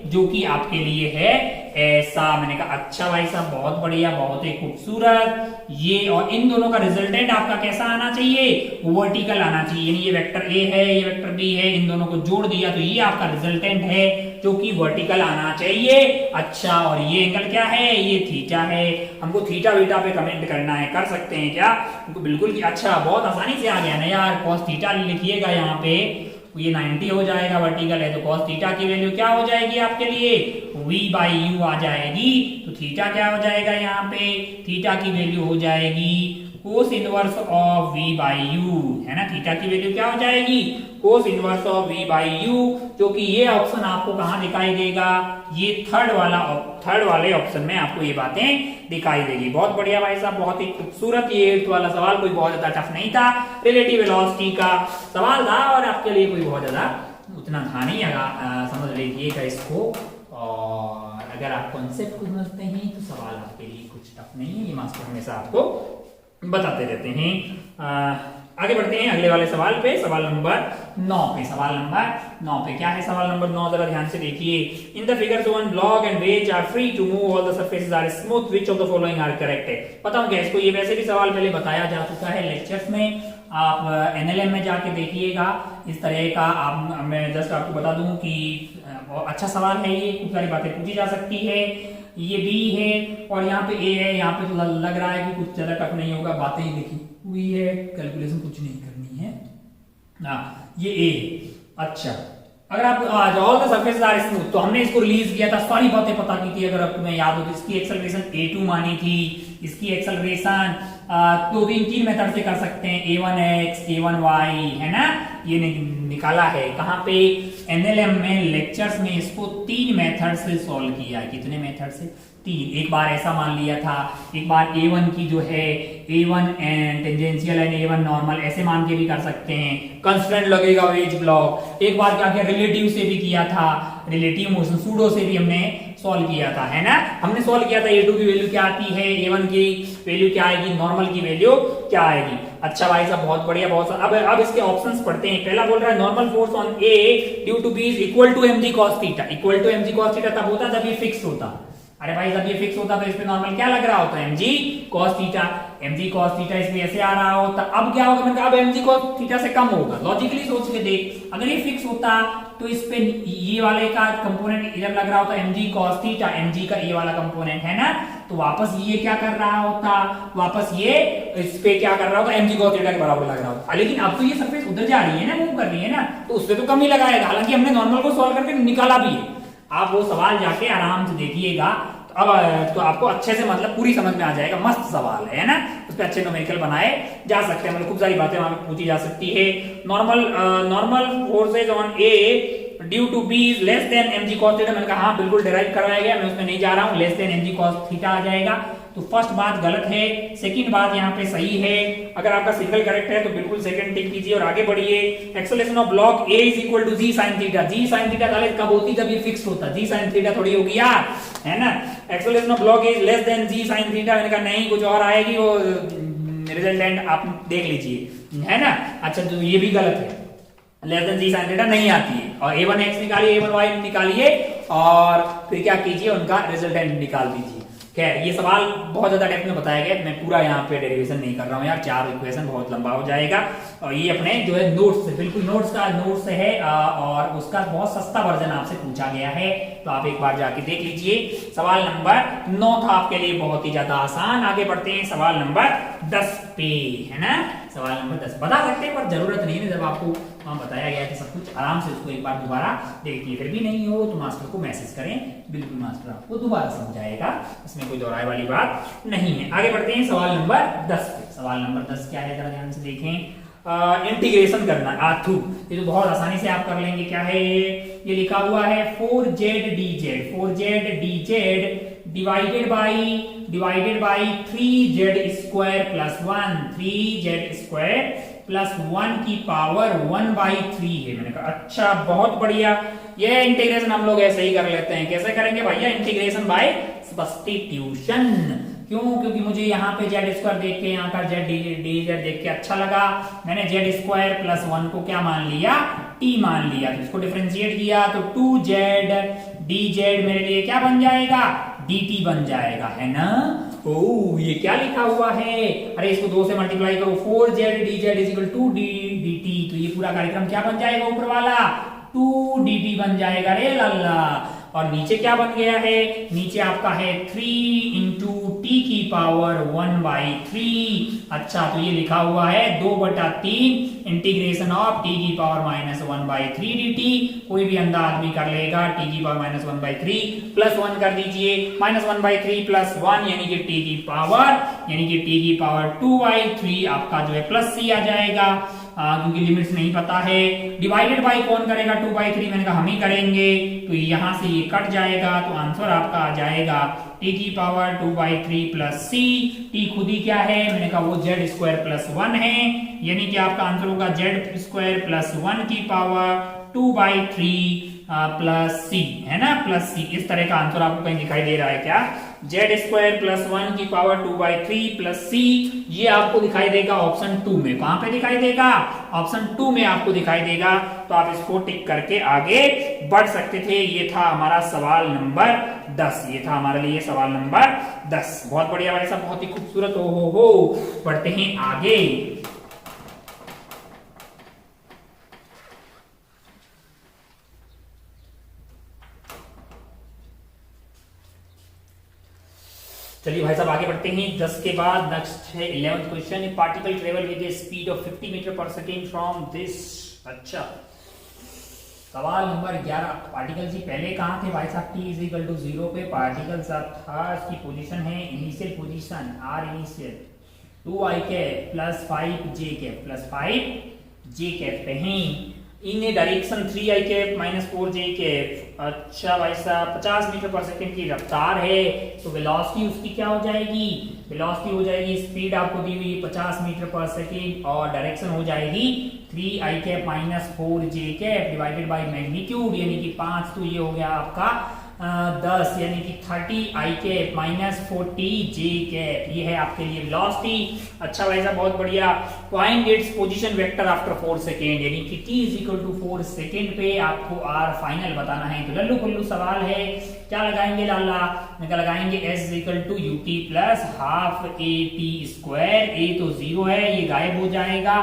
जो कि आपके लिए है ऐसा। मैंने कहा अच्छा भाई साहब, बहुत बढ़िया, बहुत ही खूबसूरत। ये और इन दोनों का रिजल्टेंट आपका कैसा आना चाहिए, वर्टिकल आना चाहिए। यानी ये वेक्टर a है, ये वेक्टर b है, इन दोनों को जोड़ दिया तो ये आपका रिजल्टेंट है जो कि वर्टिकल आना चाहिए। अच्छा, और ये एंगल क्या है, ये थीटा है। हमको थीटा वीटा पे कमेंट करना है, कर सकते हैं क्या, हमको बिल्कुल। अच्छा, बहुत आसानी से आ गया ना यार। कॉस थीटा लिखिएगा यहाँ पे, ये 90 हो जाएगा, वर्टिकल है तो कॉस थीटा की वैल्यू क्या हो जाएगी आपके लिए, v बाई यू आ जाएगी। तो थीटा क्या हो जाएगा, यहाँ पे थीटा की वैल्यू हो जाएगी cos inverse of v by you, है ना। थीटा की वैल्यू क्या हो जाएगी, cos inverse of v by you, जो कि ये ऑप्शन आपको कहां दिखाई देगा, ये थर्ड वाले ऑप्शन में आपको ये बातें दिखाई देगी। बहुत बढ़िया भाई साहब, बहुत ही खूबसूरत ये 8th वाला सवाल, कोई बहुत ज्यादा टफ नहीं था, रिलेटिव वेलोसिटी का सवाल था और आपके लिए कोई बहुत ज्यादा उतना था नहीं, समझ लीजिएगा इसको। और अगर आप कॉन्सेप्ट को समझते हैं तो सवाल आपके लिए कुछ टफ नहीं है, ये मास्टर हमेशा आपको बताते रहते हैं। आगे बढ़ते हैं अगले वाले सवाल पे, सवाल नंबर 9 पे। सवाल नंबर 9 पे क्या है, सवाल नंबर 9 जरा ध्यान से देखिए। In the figure one block and wedge are free to move, all the surfaces are smooth, which of the following are correct है। बताऊं क्या इसको, ये वैसे भी सवाल पहले बताया जा चुका है लेक्चर्स में, आप एनएलएम में जाके देखिएगा इस तरह का। मैं जस्ट आपको बता दूं कि अच्छा सवाल है ये, खूब सारी बातें पूछी जा सकती है। ये बी है और यहाँ पे ए है, यहाँ पे तो लग रहा है कि कुछ ज्यादा टफ नहीं होगा, बातें ही देखी हुई है, कैलकुलेशन कुछ नहीं करनी है ना। ये ए, अच्छा अगर आप all the surfaces are smooth, तो हमने इसको रिलीज किया था, सारी बातें पता की थी, अगर तुम्हें याद हो तो इसकी एक्सेलरेशन a2 मानी थी, इसकी एक्सेलरेशन तो तीन मेथड से कर सकते हैं, a1x a1y, है ना, ये निकाला है कहां पे, एनएलएम में लेक्चर्स में इसको 3 मेथड से सॉल्व किया है। कितने मेथड से, 3। एक बार ऐसा मान लिया था, एक बार a1 की जो है a1 and tangential and a1 normal ऐसे मान के भी कर सकते हैं, कंस्टेंट लगेगा वेज ब्लॉक। एक बार क्या किया, रिलेटिव से भी किया था, रिलेटिव मोशन सूडो से भी हमने सॉल्व किया था, है ना। हमने सॉल्व किया था a2 की वैल्यू क्या आती है, a1 की वैल्यू क्या आएगी, नॉर्मल की वैल्यू क्या आएगी। अच्छा भाई साहब बहुत बढ़िया, बहुत अब इसके ऑप्शंस पढ़ते हैं। पहला बोल रहा है normal force on A due to B is equal to mg cos theta, equal to mg cos theta तब होता जब ये फिक्स होता। अरे भाई जब ये फिक्स होता तो इस पे नॉर्मल क्या लग रहा होता, mg cos theta, mg cos theta इस पे ऐसे आ रहा होता, अब क्या होगा, मैंने कहा अब mg cos थीटा से कम होगा। लॉजिकली सोच के देख, अगर ये फिक्स होता तो इस पे ये वाले का कंपोनेंट इधर लग रहा होता mg cos थीटा, mg का ये वाला कंपोनेंट है ना, तो वापस ये क्या कर रहा होता, वापस ये इस पे क्या कर रहा होता, mg cos थीटा के बराबर लग रहा होता। लेकिन अब तो ये सरफेस उधर जा रही है ना, मूव कर रही है ना, तो उससे तो कम ही लगाएगा। हालांकि हमने नॉर्मल को सॉल्व करके निकाला भी है, आप वो सवाल जाके आराम से देखिएगा, अब तो आपको अच्छे से मतलब पूरी समझ में आ जाएगा। मस्त सवाल है ना, उस पर अच्छे न्यूमेरिकल बनाए जा सकते हैं, मतलब खूब सारी बातें वहां पे पूछी जा सकती है। Normal forces on A due to B is less than mg cos theta, मैंने कहा हाँ बिल्कुल डिराइव करवाया गया, मैं उसमें नहीं जा रहा हूं, less than mg cos theta आ जाएगा। तो फर्स्ट बात गलत है, सेकंड बात यहाँ पे सही है। अगर आपका सिंगल करेक्ट है तो बिल्कुल सेकंड टिक कीजिए और आगे बढ़िए। Acceleration of block A is equal to g sine theta, g sine theta कब होती, जब ये फिक्स होता, जी साइन थीटा थोड़ी होगी यार, है ना। Acceleration of block is less than g sine theta, मैंने कहा नहीं कुछ और आएगी, वो रिजल्टेंट आप देख लीजिए, है ना। अच्छा तो ये भी गलत है, less than g sine theta नहीं आती है। और a1x निकालिए, a1y निकालिए और फिर क्या कीजिए, उनका रिजल्टेंट निकाल दीजिए। खैर ये सवाल बहुत ज्यादा डेप्थ में बताया गया, मैं पूरा यहाँ पे डेरिवेशन नहीं कर रहा हूँ यार, 4 इक्वेशन बहुत लंबा हो जाएगा। और ये अपने जो है नोट्स से, बिल्कुल नोट्स से है, और उसका बहुत सस्ता वर्जन आपसे पूछा गया है, तो आप एक बार जाके देख लीजिए। सवाल नंबर 9 था आपके लिए बहुत ही ज्यादा आसान। आगे बढ़ते हैं सवाल नंबर 10 पे, है ना। सवाल नंबर 10 बता सकते हैं पर जरूरत नहीं है, जब आपको वहां बताया गया कि सब कुछ आराम से उसको एक बार दोबारा देखिए, फिर भी नहीं हो तो मास्टर को मैसेज करें, बिल्कुल मास्टर आपको दोबारा समझाएगा, इसमें कोई दोहराए वाली बात नहीं है। आगे बढ़ते हैं सवाल नंबर 10 पे। सवाल नंबर 10 क्या है, जरा ध्यान से देखें। इंटीग्रेशन करना आथू, ये तो बहुत आसानी से आप कर लेंगे। क्या है ये लिखा हुआ है 4z dz divided by 3z square plus 1, 3z square plus 1 की पावर 1/3 है। मैंने कहा अच्छा बहुत बढ़िया, ये इंटीग्रेशन हम लोग ऐसे ही कर लेते हैं। कैसे करेंगे भैया, इंटीग्रेशन बाय सब्स्टिट्यूशन। क्यों, क्योंकि मुझे यहाँ पे जेड स्क्वायर देख के, यहाँ का जेड dz देख के अच्छा लगा, मैंने जेड स्क्वायर प्लस 1 को क्या मान लिया, t मान लिया, तो इसको डिफरेंशिएट किया तो 2z dz मेरे लिए क्या बन जाएगा, dt बन जाएगा, है ना। ओह ये क्या लिखा हुआ है, अरे इसको 2 से मल्टीप्लाई करो, 4z dz is equal to dt, तो ये पूरा कार्यक्रम क्या बन जाएगा, ऊपर वाला 2dt बन जाएगा रे लल्ला। और नीचे क्या बन गया है, नीचे आपका है 3 इंटू टी की पावर 1/3। अच्छा तो ये लिखा हुआ है 2/3 इंटीग्रेशन ऑफ टी की पावर -1/3 dt। कोई भी अंधा आदमी कर लेगा, टी की पावर -1/3 प्लस 1 कर दीजिए, -1/3 प्लस 1 यानी कि टी की पावर 2/3 आपका जो है प्लस सी आ जाएगा, क्योंकि लिमिट्स नहीं पता है। डिवाइडेड बाय कौन करेगा 2/3, मैंने कहा हम ही करेंगे, तो यहां से ये कट जाएगा, तो आंसर आपका आ जाएगा टी की पावर 2/3 प्लस सी। टी खुद ही क्या है, मैंने कहा वो z² प्लस 1 है, यानी कि आपका आंसर होगा z² प्लस 1 की पावर 2/3 प्लस सी, है ना, प्लस सी। इस तरह का आंसर आपको कहीं दिखाई दे रहा है क्या, z² प्लस 1 की पावर 2/3 प्लस सी। ये आपको दिखाई देगा ऑप्शन 2 में। कहां पे दिखाई देगा, ऑप्शन 2 में आपको दिखाई देगा, तो आप इसको टिक करके आगे बढ़ सकते थे। ये था हमारा सवाल नंबर 10, ये था हमारे लिए सवाल नंबर 10। बहुत बढ़िया भाई साहब, बहुत ही खूबसूरत। हो बढ़ते हैं आगे। चलिए भाई साहब आगे बढ़ते हैं। 10 के बाद नेक्स्ट है 11th question. A particle travel with a speed of 50 metre per second from this. अच्छा सवाल नंबर 11। पार्टिकल जी पहले कहां थे भाई साहब, t इज इक्वल टू 0 पे पार्टिकल साहब था, इसकी पोजीशन है initial position r initial 2i cap plus 5j cap plus 5j cap पे हैं in a direction 3i cap minus 4j cap. अच्छा भाई साहब 50 मीटर पर सेकंड की रफ्तार है, तो वेलोसिटी उसकी क्या हो जाएगी, वेलोसिटी हो जाएगी, स्पीड आपको दी हुई 50 मीटर पर सेकंड और डायरेक्शन हो जाएगी 3i cap minus 4j cap divided by magnitude, यानी कि 5, तो ये हो गया आपका 10 यानी कि 30i cap minus 40j cap. ये है आपके लिए वेलोसिटी। अच्छा भाई साहब बहुत बढ़िया। Find its position vector after 4 second, यानी कि t is equal to 4 second पे आपको r फाइनल बताना है। तो लल्लू पल्लू सवाल है, क्या लगाएंगे लाला, मैं लगाएंगे s is equal to ut plus half at square. a तो 0 है, ये गायब हो जाएगा।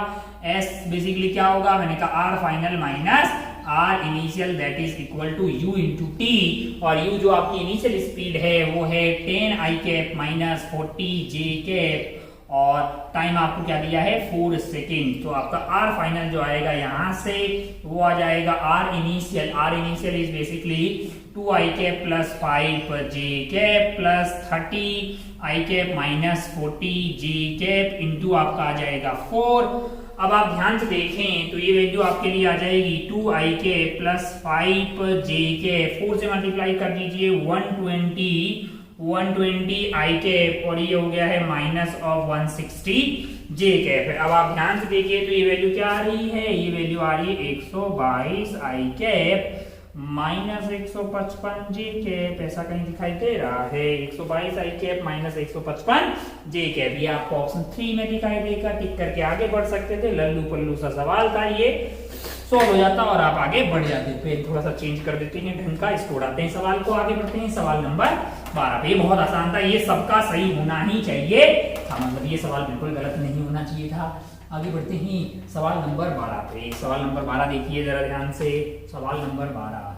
s बेसिकली क्या होगा, मैंने कहा r final minus r initial that is equal to u into t, और u जो आपकी इनिशियल स्पीड है वो है 10i cap minus 40j cap, और टाइम आपको क्या दिया है 4 सेकेंड। तो आपका r फाइनल जो आएगा यहां से वो आ जाएगा r initial is basically 2i cap plus 5j cap plus 30i cap minus 40j cap into आपका आ जाएगा 4। अब आप ध्यान से देखें तो ये वैल्यू आपके लिए आ जाएगी 2i के प्लस 5j के, 4 से मल्टीप्लाई कर दीजिए 120i के, और ये हो गया है माइनस ऑफ 160j के। अब आप ध्यान से देखिए तो ये वैल्यू क्या आ रही है, ये वैल्यू आ रही है 122i cap minus 155j cap. ऐसा कहीं दिखाई दे रहा है 122i cap minus 155j cap. ये आपको ऑप्शन 3 में दिखाई देगा। टिक करके आगे बढ़ सकते थे, लल्लू पल्लू सा सवाल था, ये सॉल्व हो जाता और आप आगे बढ़ जाते। तो थोड़ा सा चेंज कर देते हैं ढंग का, इसको उड़ाते हैं सवाल को, आगे बढ़ते हैं सवाल नंबर 12। ये बहुत आसान था, ये सबका सही होना ही चाहिए, मतलब ये सवाल बिल्कुल गलत नहीं होना चाहिए था। आगे बढ़ते हैं सवाल नंबर 12 पे। सवाल नंबर 12 देखिए जरा ध्यान से। सवाल नंबर 12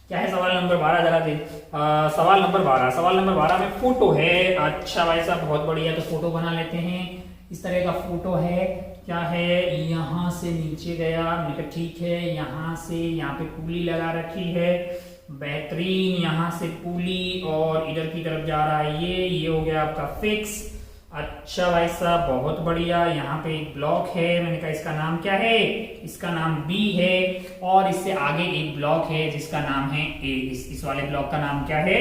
क्या है, सवाल नंबर 12 जरा दे। सवाल नंबर 12 में फोटो है। अच्छा भाई साहब बहुत बढ़िया, तो फोटो बना लेते हैं। इस तरह का फोटो है, क्या है, यहाँ से नीचे गया, मैंने कहा ठीक है, यहाँ से यहाँ पे पुली लगा रखी है, बेहतरीन, यहाँ से पुली और इधर की तरफ जा रहा है ये हो गया आपका फिक्स। अच्छा भाई साहब बहुत बढ़िया। यहाँ पे एक ब्लॉक है, मैंने कहा इसका नाम क्या है, इसका नाम B है, और इससे आगे एक ब्लॉक है जिसका नाम है A। इस वाले ब्लॉक का नाम क्या है,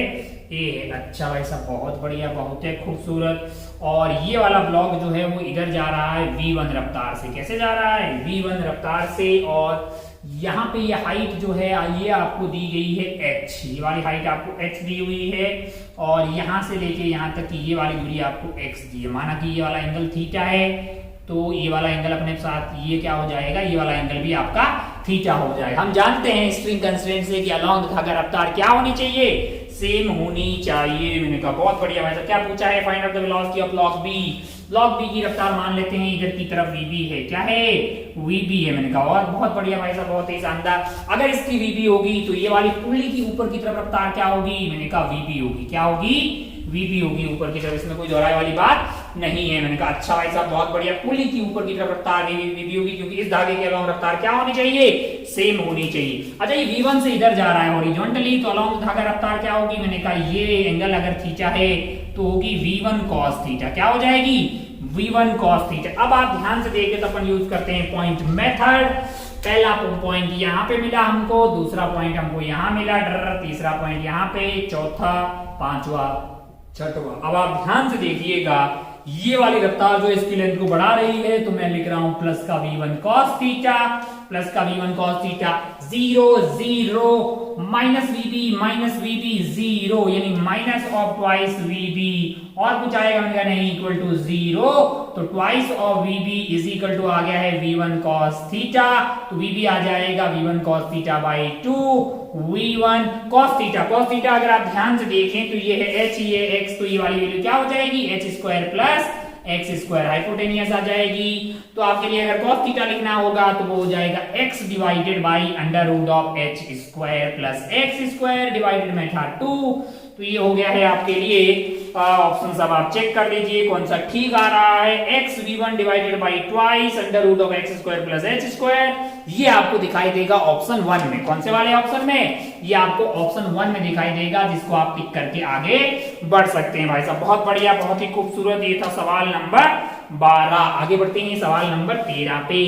A है। अच्छा भाई साहब बहुत बढ़िया, बहुत है खूबसूरत। और ये वाला ब्लॉक जो है वो इधर जा रहा है v1 रफ्तार से। कैसे जा रहा है, v1 रफ्तार से। और यहाँ पे ये हाइट जो है ये आपको दी गई है h, ये वाली हाइट आपको h दी हुई है, और यहाँ से लेके यहाँ तक की ये वाली दूरी आपको x दी है। माना कि ये वाला एंगल थीटा है, तो ये वाला एंगल अपने साथ ये क्या हो जाएगा, ये वाला एंगल भी आपका थीटा हो जाएगा। हम जानते हैं स्ट्रिंग कंस्ट्रेंट से कि अलोंग तथा रफ्तार क्या होनी चाहिए, सेम होनी चाहिए। मैंने कहा बहुत बढ़िया भाई साहब। क्या पूछा है, find out the velocity of block B. Block B की रफ्तार मान लेते हैं इधर की तरफ वीबी है, क्या है वीबी है मैंने कहा, और बहुत बढ़िया भाई साहब, बहुत ही शानदार। अगर इसकी वीबी होगी तो ये वाली पुल्ली की ऊपर की तरफ रफ्तार क्या होगी, मैंने कहा वीबी होगी, क्या होगी वीबी होगी ऊपर की तरफ, इसमें कोई दोहराए वाली बात नहीं है। मैंने कहा अच्छा भाई साहब बहुत बढ़िया, पुल्ली की ऊपर की तरफ रफ्तार वीबी होगी, क्योंकि इस धागे के अलोंग रफ्तार क्या होनी चाहिए, सेम होनी चाहिए। अच्छा ये V1 से इधर जा रहा है हॉरिजॉन्टली, तो अलोंग धागा रफ्तार क्या होगी, मैंने कहा ये एंगल अगर थीटा है तो होगी V1 cos थीटा, क्या हो जाएगी V1 cos थीटा। अब आप ध्यान से देखिए तो अपन यूज करते हैं पॉइंट मेथड। पहला पॉइंट यहाँ पे मिला हमको, दूसरा पॉइंट हमको यहाँ मिला, तीसरा पॉइंट यहाँ पे, चौथा, पांचवा, छठवा। अब आप ध्यान से देखिएगा ये वाली रफ्तार जो इसकी लेंथ को बढ़ा रही है, तो मैं लिख रहा हूं प्लस का V1 cos थीटा, प्लस का V1 cos theta, 0 0 minus VB 0, यानी माइनस ऑफ ट्वाइस VB, और कुछ आएगा मैंने कहा नहीं, इक्वल टू 0, तो twice of VB is equal to आ गया है V1 cos थीटा, तो VB आ जाएगा V1 cos theta by 2 V1 cos theta. cos theta अगर आप ध्यान से देखें तो ये है h, ये x, तो ये वाली वैल्यू क्या हो जाएगी h square plus x square, hypotenuse आ जाएगी। तो आपके लिए अगर cos थीटा लिखना होगा तो वो हो जाएगा x divided by under root of h square plus x square divided में था 2। तो ये हो गया है आपके लिए ऑप्शन, सब आप चेक कर लीजिए कौन सा ठीक आ रहा है। x v1 divided by twice under root of x square plus h square, ये आपको दिखाई देगा ऑप्शन 1 में। कौन से वाले ऑप्शन में, ये आपको ऑप्शन 1 में दिखाई देगा, जिसको आप टिक करके आगे बढ़ सकते हैं भाई साहब। बहुत बढ़िया, बहुत ही खूबसूरत, ये था सवाल नंबर 12। आगे बढ़ते हैं सवाल नंबर 13 पे।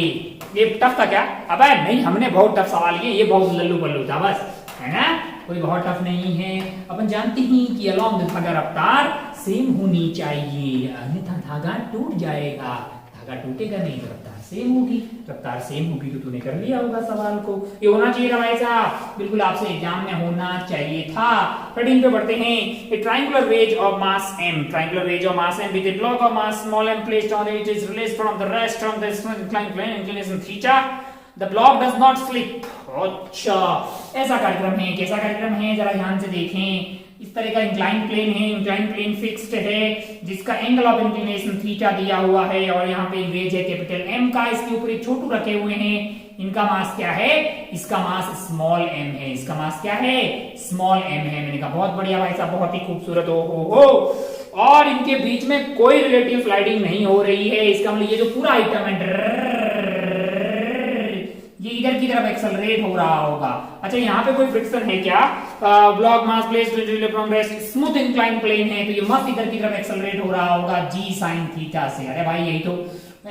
ये टफ था क्या, अब नहीं, हमने बहुत टफ सवाल किए, ये बहुत लल्लू पल्लू था बस, है ना, कोई बहुत टफ नहीं है। अपन जानते हैं कि अलोंग द धागा रफ्तार सेम होनी चाहिए, अन्यथा धागा टूट जाएगा, धागा टूटेगा नहीं तो रफ्तार सेम होगी, रफ्तार सेम होगी तो तूने कर लिया होगा सवाल को, ये होना चाहिए था भाई साहब, बिल्कुल आपसे एग्जाम में होना चाहिए था। 13 पे बढ़ते हैं। A triangular wedge of mass m, triangular wedge of mass m with a block of mass small m placed on it is released from the rest from the inclined plane inclination theta, the block does not slip। अच्छा ऐसा कार्यक्रम है, कैसा कार्यक्रम है जरा ध्यान से देखें। इस तरह का इंक्लाइन प्लेन है, इंक्लाइन प्लेन फिक्स्ड है, जिसका एंगल ऑफ इंक्लिनेशन थीटा दिया हुआ है, और यहाँ पे वेज है कैपिटल M का, इसके ऊपर एक छोटू रखे हुए हैं, इनका मास क्या है, इसका मास स्मॉल m है, इसका मास क्या है स्मॉल m है। मैंने कहा बहुत बढ़िया भाई साहब, बहुत ही खूबसूरत हो, और इनके बीच में कोई रिलेटिव स्लाइडिंग नहीं हो रही है, इसका मतलब ये जो पूरा आइटम है ये इधर की तरफ एक्सेलरेट हो रहा होगा। अच्छा यहाँ पे कोई फ्रिक्शन है क्या, block mass placed from rest smooth incline plane है, तो ये मस्त इधर की तरफ एक्सेलरेट हो रहा होगा g sin थीटा से। अरे भाई यही तो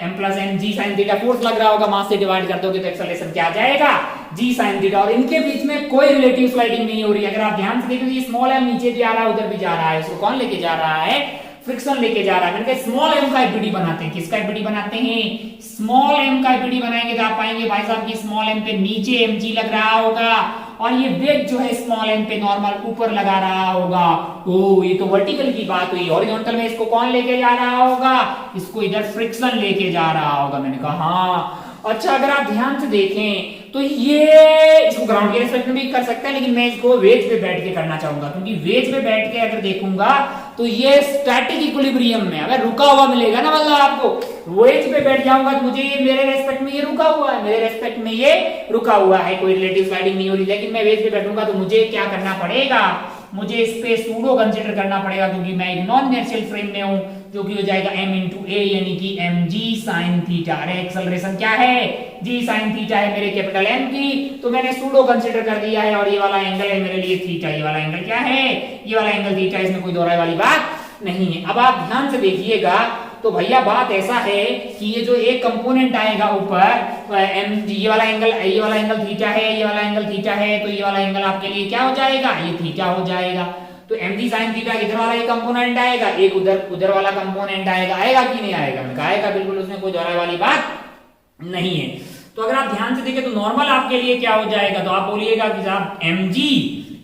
m plus n g sin theta force लग रहा होगा, मास से डिवाइड कर दोगे तो एक्सेलरेशन क्या आ जाएगा g sin थीटा, और इनके बीच में कोई रिलेटिव स्लाइडिंग नहीं हो रही है। अगर आप ध्यान से देखो ये स्मॉल m नीचे भी आ रहा है, उधर भी जा रहा है, उसको कौन लेके जा रहा है, फ्रिक्शन लेके जा रहा है। मैंने कहा स्मॉल m का एफबीडी बनाते हैं, किसका एफबीडी बनाते हैं, स्मॉल m का एफबीडी बनाएंगे तो आप पाएंगे भाई साहब की स्मॉल m पे नीचे mg लग रहा होगा, और ये वेग जो है स्मॉल m पे नॉर्मल ऊपर लगा रहा होगा। ओ ये तो वर्टिकल की बात हुई, हॉरिजॉन्टल में इसको कौन लेके जा रहा होगा, इसको इधर फ्रिक्शन लेके जा रहा होगा। मैंने कहा हाँ। अच्छा अगर आप ध्यान से देखें तो ये इसको ग्राउंड के रेस्पेक्ट में भी कर सकते हैं, लेकिन मैं इसको वेज पे बैठ के करना चाहूंगा, क्योंकि वेज पे बैठ के अगर देखूंगा तो ये स्टैटिक इक्विलिब्रियम में अगर रुका हुआ मिलेगा ना, मतलब आपको वेज पे बैठ जाऊंगा तो मुझे ये मेरे रेस्पेक्ट में ये रुका हुआ है, मेरे रेस्पेक्ट में ये रुका हुआ है, कोई रिलेटिव स्लाइडिंग नहीं हो रही। लेकिन मैं वेज पे बैठूंगा तो मुझे क्या करना पड़ेगा, मुझे इस पे सूडो कंसीडर करना पड़ेगा, क्योंकि मैं एक नॉन नेचुरल फ्रेम में हूं, जो कि हो जाएगा m into a यानी कि mg sin थीटा। अरे एक्सेलरेशन क्या है, g sin थीटा है मेरे कैपिटल M की, तो मैंने सूडो कंसीडर कर दिया है, और ये वाला एंगल है मेरे लिए थीटा, ये वाला एंगल क्या है, ये वाला एंगल थीटा, इसमें कोई दोहराई वाली बात नहीं है। अब आप ध्यान से देखिएगा तो भैया बात ऐसा है कि ये जो एक कंपोनेंट आएगा ऊपर ये वाला एंगल थीटा है, ये वाला एंगल थीटा है, तो ये वाला एंगल आपके लिए क्या हो जाएगा, ये थीटा हो जाएगा। तो mg sin थीटा इधर वाला एक कंपोनेंट आएगा, एक उधर वाला कंपोनेंट आएगा कि नहीं आएगा, मैंने कहा आएगा, बिल्कुल उसमें कोई दोहराई वाली बात नहीं है। तो अगर आप ध्यान से देखें तो नॉर्मल आपके लिए क्या हो जाएगा, तो आप बोलिएगा कि साहब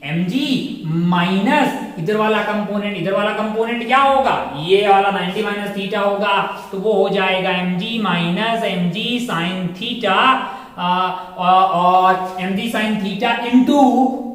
mg माइनस इधर वाला कंपोनेंट क्या होगा, ये वाला 90 माइनस थीटा होगा, तो वो हो जाएगा mg minus mg sin theta और mg sin theta into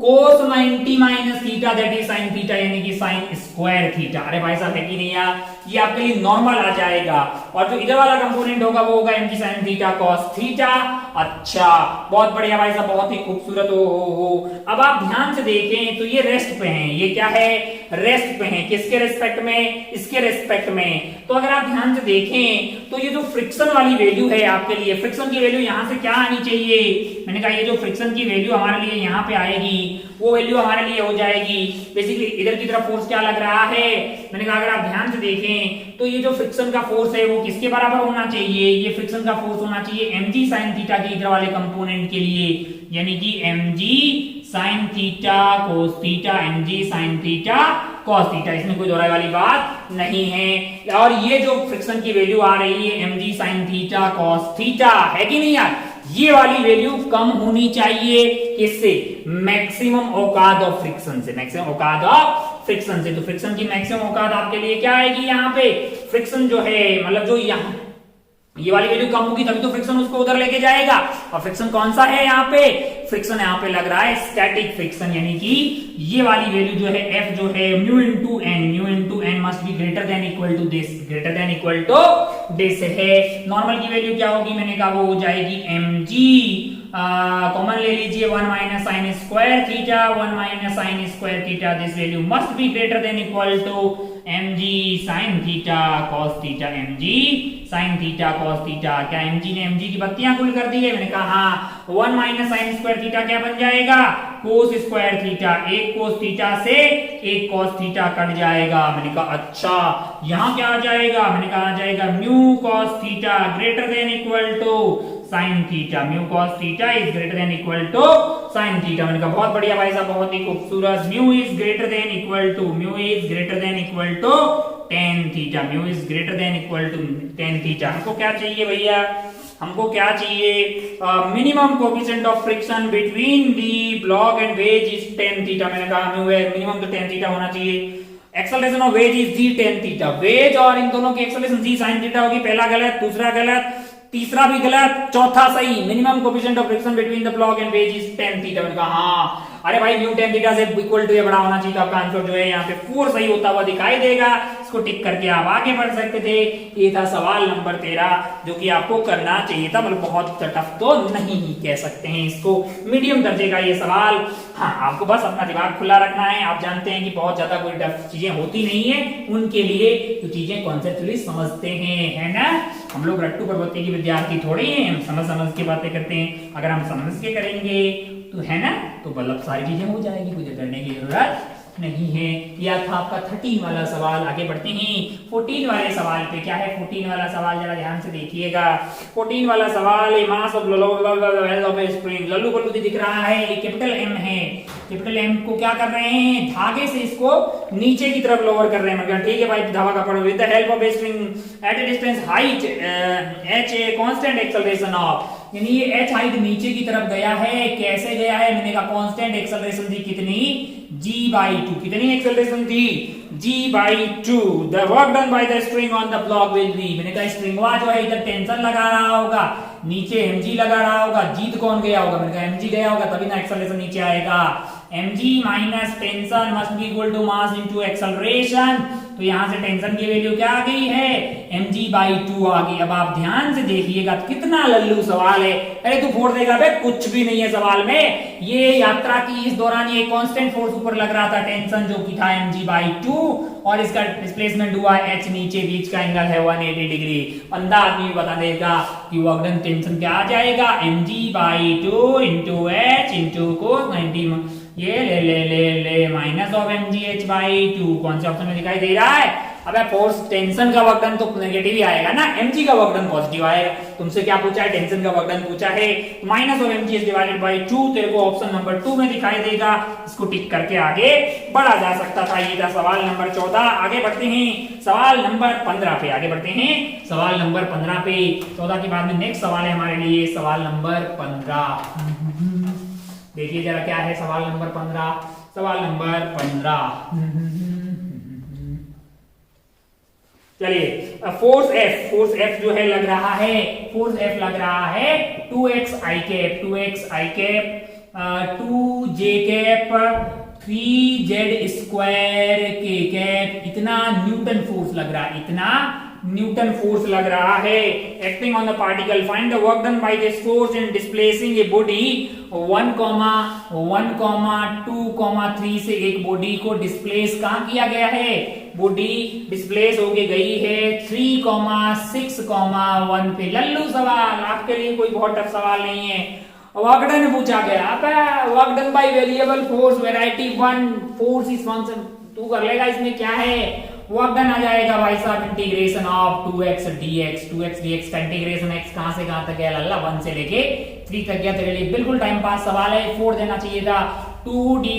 cos 90 minus theta that is sin theta, यानी कि sin स्क्वायर थीटा। अरे भाई साहब है कि नहीं यार, ये आपके लिए नॉर्मल आ जाएगा। और जो इधर वाला कंपोनेंट होगा वो होगा mg sin theta cos theta. अच्छा बहुत बढ़िया भाई साहब, बहुत ही खूबसूरत। हो अब आप ध्यान से देखें तो ये रेस्ट पे हैं, ये क्या है, रेस्ट पे हैं। किसके रेस्पेक्ट में, इसके रेस्पेक्ट में। तो अगर आप ध्यान से देखें तो ये जो फ्रिक्शन वाली वैल्यू है आपके लिए, फ्रिक्शन की वैल्यू यहां से क्या आनी चाहिए, मैंने कहा ये जो फ्रिक्शन की वैल्यू हमारे लिए यहाँ पे आएगी वो वैल्यू हमारे लिए हो जाएगी बेसिकली इधर की तरफ फोर्स क्या लग रहा है। मैंने कहा अगर आप ध्यान से देखें तो ये जो फ्रिक्शन का फोर्स है वो किसके बराबर होना चाहिए, ये फ्रिक्शन का फोर्स होना चाहिए mg sin थीटा के इधर वाले कंपोनेंट के लिए, यानी कि mg sin theta cos theta, mg sin theta cos theta. इसमें कोई दोहराई वाली बात नहीं है। और ये जो फ्रिक्शन की वैल्यू आ रही है mg sin theta cos theta, है कि नहीं यार, ये वाली वैल्यू कम होनी चाहिए किससे, मैक्सिमम औकात ऑफ फ्रिक्शन से, मैक्सिमम औकात ऑफ फ्रिक्शन से। तो फ्रिक्शन की मैक्सिमम औकात आपके लिए क्या आएगी, यहाँ पे फ्रिक्शन जो है मतलब जो यहाँ ये वाली वैल्यू कम होगी तभी तो फ्रिक्शन उसको उधर लेके जाएगा। और फ्रिक्शन कौन सा है यहाँ पे, फ्रिक्शन यहाँ पे लग रहा है स्टैटिक फ्रिक्शन, यानी कि ये वाली वैल्यू जो है F जो है mu into n must be greater than equal to this, greater than equal to this है। नॉर्मल की वैल्यू क्या होगी, मैंने कहा वो हो जाएगी mg, कॉमन ले लीजिए 1 minus sine square theta, 1 minus sine square theta, this value must be greater than equal to mg sin theta cos theta, mg sin theta cos theta. क्या mg ने mg की बत्तियां कुल कर दी है, मैंने कहा हाँ। 1 माइनस साइन स्क्वायर थीटा क्या बन जाएगा, cos स्क्वायर थीटा, एक cos थीटा से एक cos थीटा कट जाएगा। मैंने कहा अच्छा यहां क्या आ जाएगा, मैंने कहा आ जाएगा mu cos theta greater than equal to sine theta, mu cos theta is greater than equal to sine theta. मैंने कहा बहुत बढ़िया भाई साहब, बहुत ही खूबसूरत। Mu is greater than equal to, mu is greater than equal to tan theta, mu is greater than equal to tan theta. हमको क्या चाहिए भैया, हमको क्या चाहिए, minimum coefficient of friction between the block and wedge is tan theta. मैंने कहा mu है मिनिमम तो tan थीटा होना चाहिए। Acceleration of wedge is g tan theta, wedge और इन दोनों की एक्सेलरेशन g sin थीटा होगी। पहला गलत, दूसरा गलत, तीसरा भी गलत, चौथा सही। Minimum coefficient of friction between the block and wedge is tan theta. मैंने कहा हाँ, अरे भाई म्यू tan थीटा से इक्वल टू ये बड़ा होना चाहिए। तो आपका आंसर जो है यहाँ पे 4 सही होता हुआ दिखाई देगा। इसको टिक करके आप आगे बढ़ सकते थे। ये था सवाल नंबर 13 जो कि आपको करना चाहिए था, मतलब बहुत टफ तो नहीं कह सकते हैं इसको, मीडियम दर्जे का ये सवाल। हाँ आपको बस अपना दिमाग खुला रखना है। आप जानते हैं कि बहुत ज्यादा कोई टफ चीजें होती नहीं है, उनके लिए तो चीजें कॉन्सेप्चुअली समझते हैं, है ना। हम लोग रट्टू प्रवृत्ति के विद्यार्थी थोड़े हैं, हम समझ के बातें करते हैं। अगर हम समझ के करेंगे तो है ना, तो मतलब सारी चीजें हो जाएगी, कुछ करने की जरूरत नहीं है। यह था आपका 13 वाला सवाल। आगे बढ़ते हैं 14 वाले सवाल पे। क्या है 14 वाला सवाल, जरा ध्यान से देखिएगा। 14 वाला सवाल है मास ऑफ स्प्रिंग। लल्लू बल्लू दिख रहा है, ये कैपिटल M है। कैपिटल M को क्या कर रहे हैं, धागे से इसको नीचे की तरफ लोअर कर रहे हैं। मतलब ठीक है भाई, धागा का पढ़ो। With the help of a spring at a distance height h a constant acceleration of, यानी ये h हाइट नीचे की तरफ गया है। कैसे गया है, मैंने कहा कांस्टेंट एक्सेलरेशन थी कितनी, g/2। कितनी एक्सेलरेशन थी, g/2। The work done by the spring on the block will be, मैंने कहा स्प्रिंगवा जो है इधर टेंशन लगा रहा होगा, नीचे mg लगा रहा होगा। जीत कौन गया होगा, मैंने कहा mg गया होगा, तभी ना एक्सेलरेशन नीचे आएगा। mg minus tension must be equal to mass into acceleration. तो यहां से टेंशन की वैल्यू क्या आ गई है, mg/2 आ गई। अब आप ध्यान से देखिएगा कितना लल्लू सवाल है। अरे तू फोड़ देगा बे, कुछ भी नहीं है सवाल में। ये यात्रा की इस दौरान ये कांस्टेंट फोर्स ऊपर लग रहा था, टेंशन जो की था mg/2, और इसका डिस्प्लेसमेंट हुआ h नीचे, बीच का एंगल है 180 डिग्री। अंधा आदमी भी बता देगा कि वर्क डन टेंशन क्या आ जाएगा, mg/2 into h into cos 90, ये ले माइनस ऑफ mgh/2। कौन से ऑप्शन में दिखाई दे रहा है, अबे फोर्स टेंशन का वर्क डन तो नेगेटिव ही आएगा ना, mg का वर्क डन पॉजिटिव आएगा। तुमसे क्या पूछा है, टेंशन का वर्क डन पूछा है, माइनस ऑफ mgh/2 तेरे को ऑप्शन नंबर 2 में दिखाई देगा। इसको टिक करके आगे बढ़ा जा सकता था। ये था सवाल नंबर 14। आगे बढ़ते हैं सवाल नंबर 15 पे। आगे बढ़ते हैं सवाल नंबर 15 पे। 14 के बाद में नेक्स्ट सवाल है हमारे लिए सवाल नंबर 15। देखिए जरा क्या है सवाल नंबर 15। सवाल नंबर 15, चलिए फोर्स F जो है लग रहा है, फोर्स F लग रहा है 2x i cap 2j cap 3z² के कैप इतना न्यूटन फोर्स लग रहा है, इतना न्यूटन फोर्स लग रहा है acting on the particle. Find the work done by this force in displacing a body 1, 2, 3 से एक बॉडी को डिस्प्लेस कहां किया गया है, बॉडी डिस्प्लेस होके गई है 3, 6, 1 पे। लल्लू सवाल, आपके लिए कोई बहुत टफ सवाल नहीं है। वर्क डन पूछा गया, work done by variable force variety 1 force is function, तू कर लेगा। इसमें क्या है, वर्क डन आ जाएगा भाई साहब integration of 2x dx, 2x dx का इंटीग्रेशन x कहां से कहां तक गया लल्ला, 1 से लेके 3 तक गया। तेरे लिए बिल्कुल टाइम पास सवाल है, 4 देना चाहिए था। 2 dy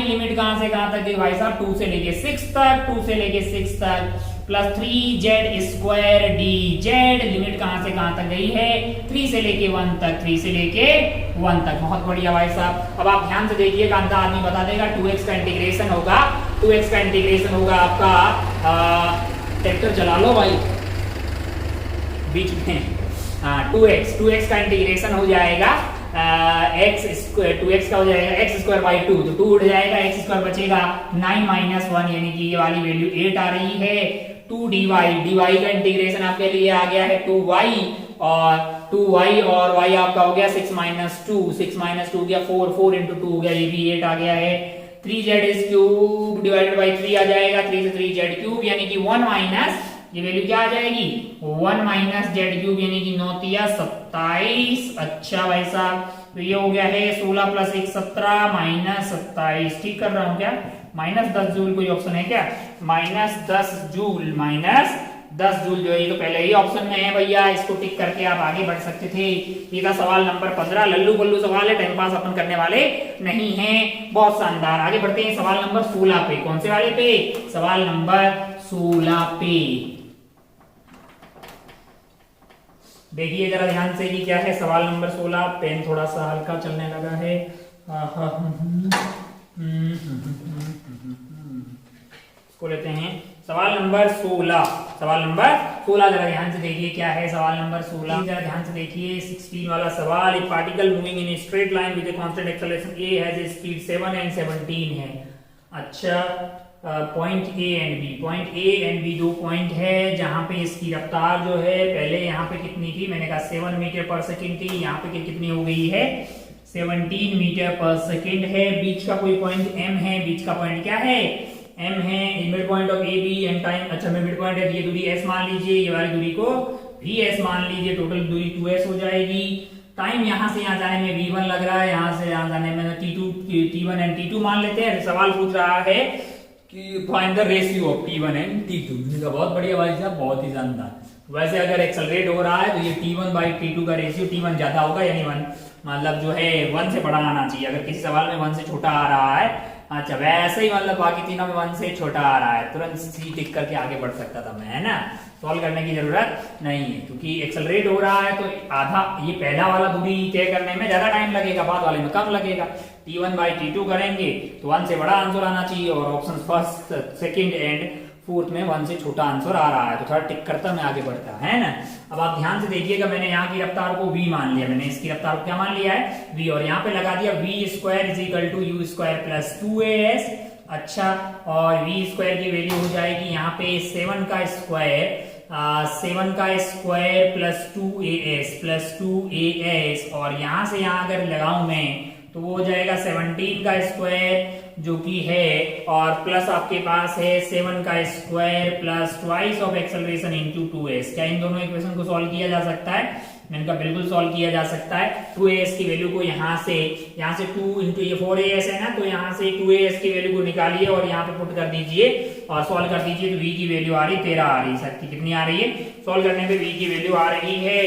लिमिट कहां से कहां तक गई भाई साहब, 2 से लेके 6 तक, 2 से लेके 6 तक, प्लस 3z² dz लिमिट कहां से कहां तक गई है, 3 से लेके 1 तक, 3 से लेके 1 तक। बहुत बढ़िया भाई साहब। अब आप ध्यान से देखिएगा, अंधा आदमी बता देगा 2x का इंटीग्रेशन होगा, 2x का इंटीग्रेशन होगा आपका, ट्रैक्टर चला लो भाई बीच में, 2x का इंटीग्रेशन हो जाएगा x² का हो जाएगा x²/2, तो 2 उठ जाएगा, x² बचेगा 9 - 1 यानी कि ये वाली वैल्यू 8 आ रही है। 2 dy का इंटीग्रेशन आपके लिए आ गया है 2y और 2y और y आपका हो गया 6 - 2, 6 - 2 गया 4, 4 × 2 हो गया, ये भी 8 आ गया है। 3z³ डिवाइडेड बाई 3 आ जाएगा, 3 से 3z³ यानी कि 1 माइनस, ये वैल्यू क्या आ जाएगी 1 - z³ यानी कि 9 तिया 27। अच्छा भाई साहब, तो ये हो गया है 16 + 1 17 - 27, ठीक कर रहा हूं क्या, -10 जूल कोई ऑप्शन है क्या, -10 जूल, -10 जूल जो है ये तो पहले ही ऑप्शन में है भैया, इसको टिक करके आप आगे बढ़ सकते थे। ये था सवाल नंबर 15, लल्लू बल्लू सवाल है, टाइम पास अपन करने वाले नहीं है। बहुत शानदार, आगे बढ़ते हैं सवाल नंबर 16 पे। कौन से वाले पे, सवाल नंबर 16 पे। देखिए जरा ध्यान से कि क्या है सवाल नंबर 16। पेन थोड़ा सा हल्का चलने लगा है। इसको लेते हैं सवाल नंबर 16। सवाल नंबर 16 जरा ध्यान से देखिए क्या है सवाल नंबर 16, जरा ध्यान से देखिए 16 वाला सवाल। एक particle moving in a straight line with A constant acceleration a has a speed 7 and 17 है। अच्छा, पॉइंट ए एंड बी दो पॉइंट है जहां पे इसकी रफ्तार जो है पहले यहाँ पे कितनी थी, मैंने कहा 7 मीटर/सेकंड थी, यहाँ पे कितनी हो गई है 17 मीटर/सेकंड है। बीच का कोई पॉइंट m है, बीच का पॉइंट क्या है m है, mid point of A B and time, अच्छा मिड पॉइंट है, ये दूरी s मान लीजिए, ये वाली दूरी को भी s मान लीजिए, टोटल दूरी 2s हो जाएगी। टाइम यहाँ से यहाँ जाने में v1 लग रहा है, यहाँ से यहाँ जाने में t1 एंड t2 मान लेते हैं। सवाल पूछ रहा है कि find the ratio of t1 and t2। बहुत बढ़िया भाई साहब, बहुत ही शानदार। वैसे अगर एक्सेलरेट हो रहा है तो ये t1/t2 का रेशियो t1 ज्यादा होगा, यानी 1 मतलब जो है 1 से बड़ा आना चाहिए। अगर किसी सवाल में 1 से छोटा आ रहा है, अच्छा वैसे ही मतलब बाकी तीनों में 1 से छोटा आ रहा है, तुरंत सी टिक करके आगे बढ़ सकता था मैं, है ना, सॉल्व करने की जरूरत नहीं है क्योंकि एक्सेलरेट हो रहा है तो आधा, ये पहला वाला दूरी तय करने में ज्यादा टाइम लगेगा, बाद वाले में कम लगेगा। t1/t2 करेंगे तो 1 से बड़ा आंसर आना चाहिए और option first, second and fourth में 1 से छोटा आंसर आ रहा है, तो थोड़ा टिक करता मैं आगे बढ़ता है ना। अब आप ध्यान से देखिएगा, मैंने यहाँ की रफ्तार को v मान लिया, मैंने इसकी रफ्तार को क्या मान लिया है v, और यहाँ पे लगा दिया v² = u² + 2as। अच्छा, और v² की वैल्यू हो जाएगी यहाँ पे 7 का स्क्वायर प्लस 2as और यहाँ से यहाँ अगर लगाऊं मैं तो वो हो जाएगा 17 का स्क्वायर जो कि है, और प्लस आपके पास है 7 का square plus twice of acceleration into 2s। क्या इन दोनों इक्वेशन को सॉल्व किया जा सकता है? मैंने कहा बिल्कुल सॉल्व किया जा सकता है। 2as की वैल्यू को यहाँ से 2 इंटू ये 4as है ना, तो यहाँ से 2as की वैल्यू को निकालिए और यहाँ पे पुट कर दीजिए और सॉल्व कर दीजिए, तो v की वैल्यू आ रही 13 आ रही है। कितनी आ रही है? सॉल्व करने पे v की वैल्यू आ रही है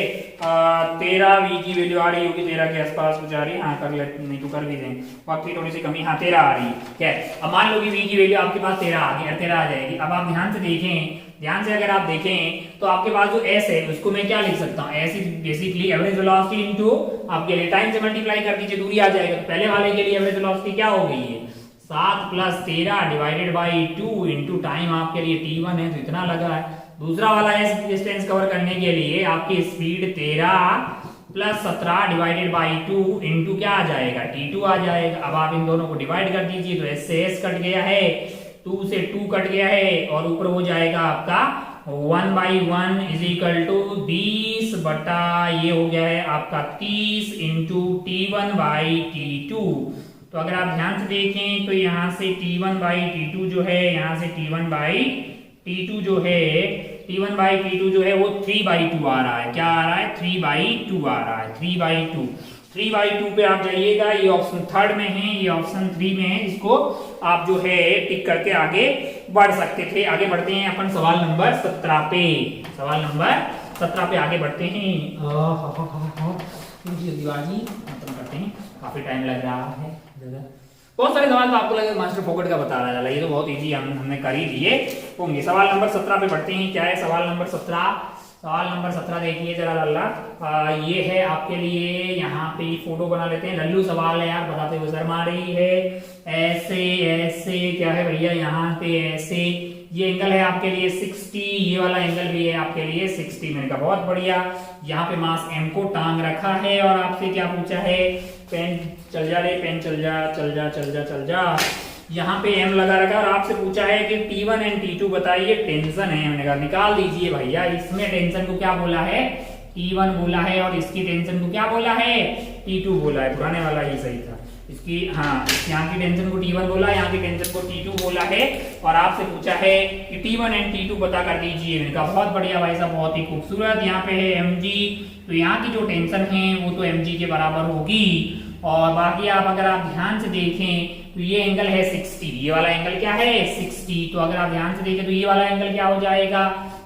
13, v की वैल्यू आ रही होगी 13 के आसपास कुछ आ रही है। हाँ कर ले, नहीं तो कर भी दें, वक्त की थोड़ी सी कमी। हाँ 13 आ रही है। क्या है, अब मान लो कि v की वैल्यू आपके पास 13 आ गई, 13 आ जाएगी। अब आप ध्यान से देखें, ध्यान से अगर आप देखें तो आपके पास जो s है उसको मैं क्या लिख सकता हूँ, s is basically average velocity into आपके लिए टाइम से मल्टीप्लाई कर दीजिए, दूरी आ जाएगा। तो पहले वाले के लिए एवरेज वेलोसिटी क्या हो गई है 7 + 13 डिवाइडेड बाई 2 इंटू टाइम आपके लिए t1 है तो इतना लगा है। दूसरा वाला s डिस्टेंस कवर करने के लिए आपकी speed 13 plus 17 divided by 2 into क्या आ जाएगा, T2 आ जाएगा। अब आप इन दोनों को डिवाइड कर दीजिए, तो S से S कट गया है, 2 से 2 कट गया है, और ऊपर हो जाएगा आपका 1/1 इज इक्वल टू 20 बटा ये हो गया है आपका 30 इंटू T1/T2। तो अगर आप ध्यान से देखें तो यहाँ से T1/T2 जो है, यहाँ से T1/T2 जो है, T1/T2 जो है वो 3/2 आ रहा है। क्या आ रहा है, 3/2 आ रहा है, 3/2। 3/2 पे आप जाइएगा, ये ऑप्शन थर्ड में है, ये ऑप्शन 3 में है, इसको आप जो है टिक करके आगे बढ़ सकते थे। आगे बढ़ते हैं अपन सवाल नंबर 17 पे, सवाल नंबर 17 पे आगे बढ़ते हैं। जल्दीबाजी खत्म करते हैं, काफी टाइम लग रहा है। बहुत सारे सवाल तो आपको लगे मास्टर फोकट का बता रहा है, ये तो बहुत इजी हमने कर ही लिए होंगे। सवाल नंबर 17 पे बढ़ते हैं। क्या है सवाल नंबर 17? सवाल नंबर 17 देखिए जरा लल्ला, ये है आपके लिए, यहाँ पे फोटो बना लेते हैं। लल्लू सवाल है यार, बताते हुए शर्म आ रही है। ऐसे ऐसे क्या है भैया, यहाँ पे ऐसे, ये एंगल है आपके लिए 60, ये वाला एंगल भी है आपके लिए 60। मैंने कहा बहुत बढ़िया। यहाँ पे मास M को टांग रखा है, और आपसे क्या पूछा है, पेन चल जा रे, पेन चल जा चल जा चल जा चल जा। यहाँ पे M लगा रखा है, और आपसे पूछा है कि T1 एंड T2 बताइए। टेंशन है, मैंने कहा निकाल दीजिए भैया। इसमें टेंशन को क्या बोला है, T1 बोला है, और इसकी टेंशन को क्या बोला है, T2 बोला है। पुराने वाला ही सही था इसकी, हाँ यहाँ की टेंशन को T1 बोला, यहाँ की टेंशन को T2 बोला है, और आपसे पूछा है कि T1 एंड T2 पता कर दीजिए। मैंने कहा बहुत बढ़िया भाई साहब, बहुत ही खूबसूरत। यहाँ पे है mg, तो यहाँ की जो टेंशन है वो तो mg के बराबर होगी। और बाकी आप अगर आप ध्यान से देखें तो ये एंगल है 60, ये वाला एंगल क्या है 60। तो अगर आप ध्यान से देखें तो ये वाला एंगल क्या हो जाएगा,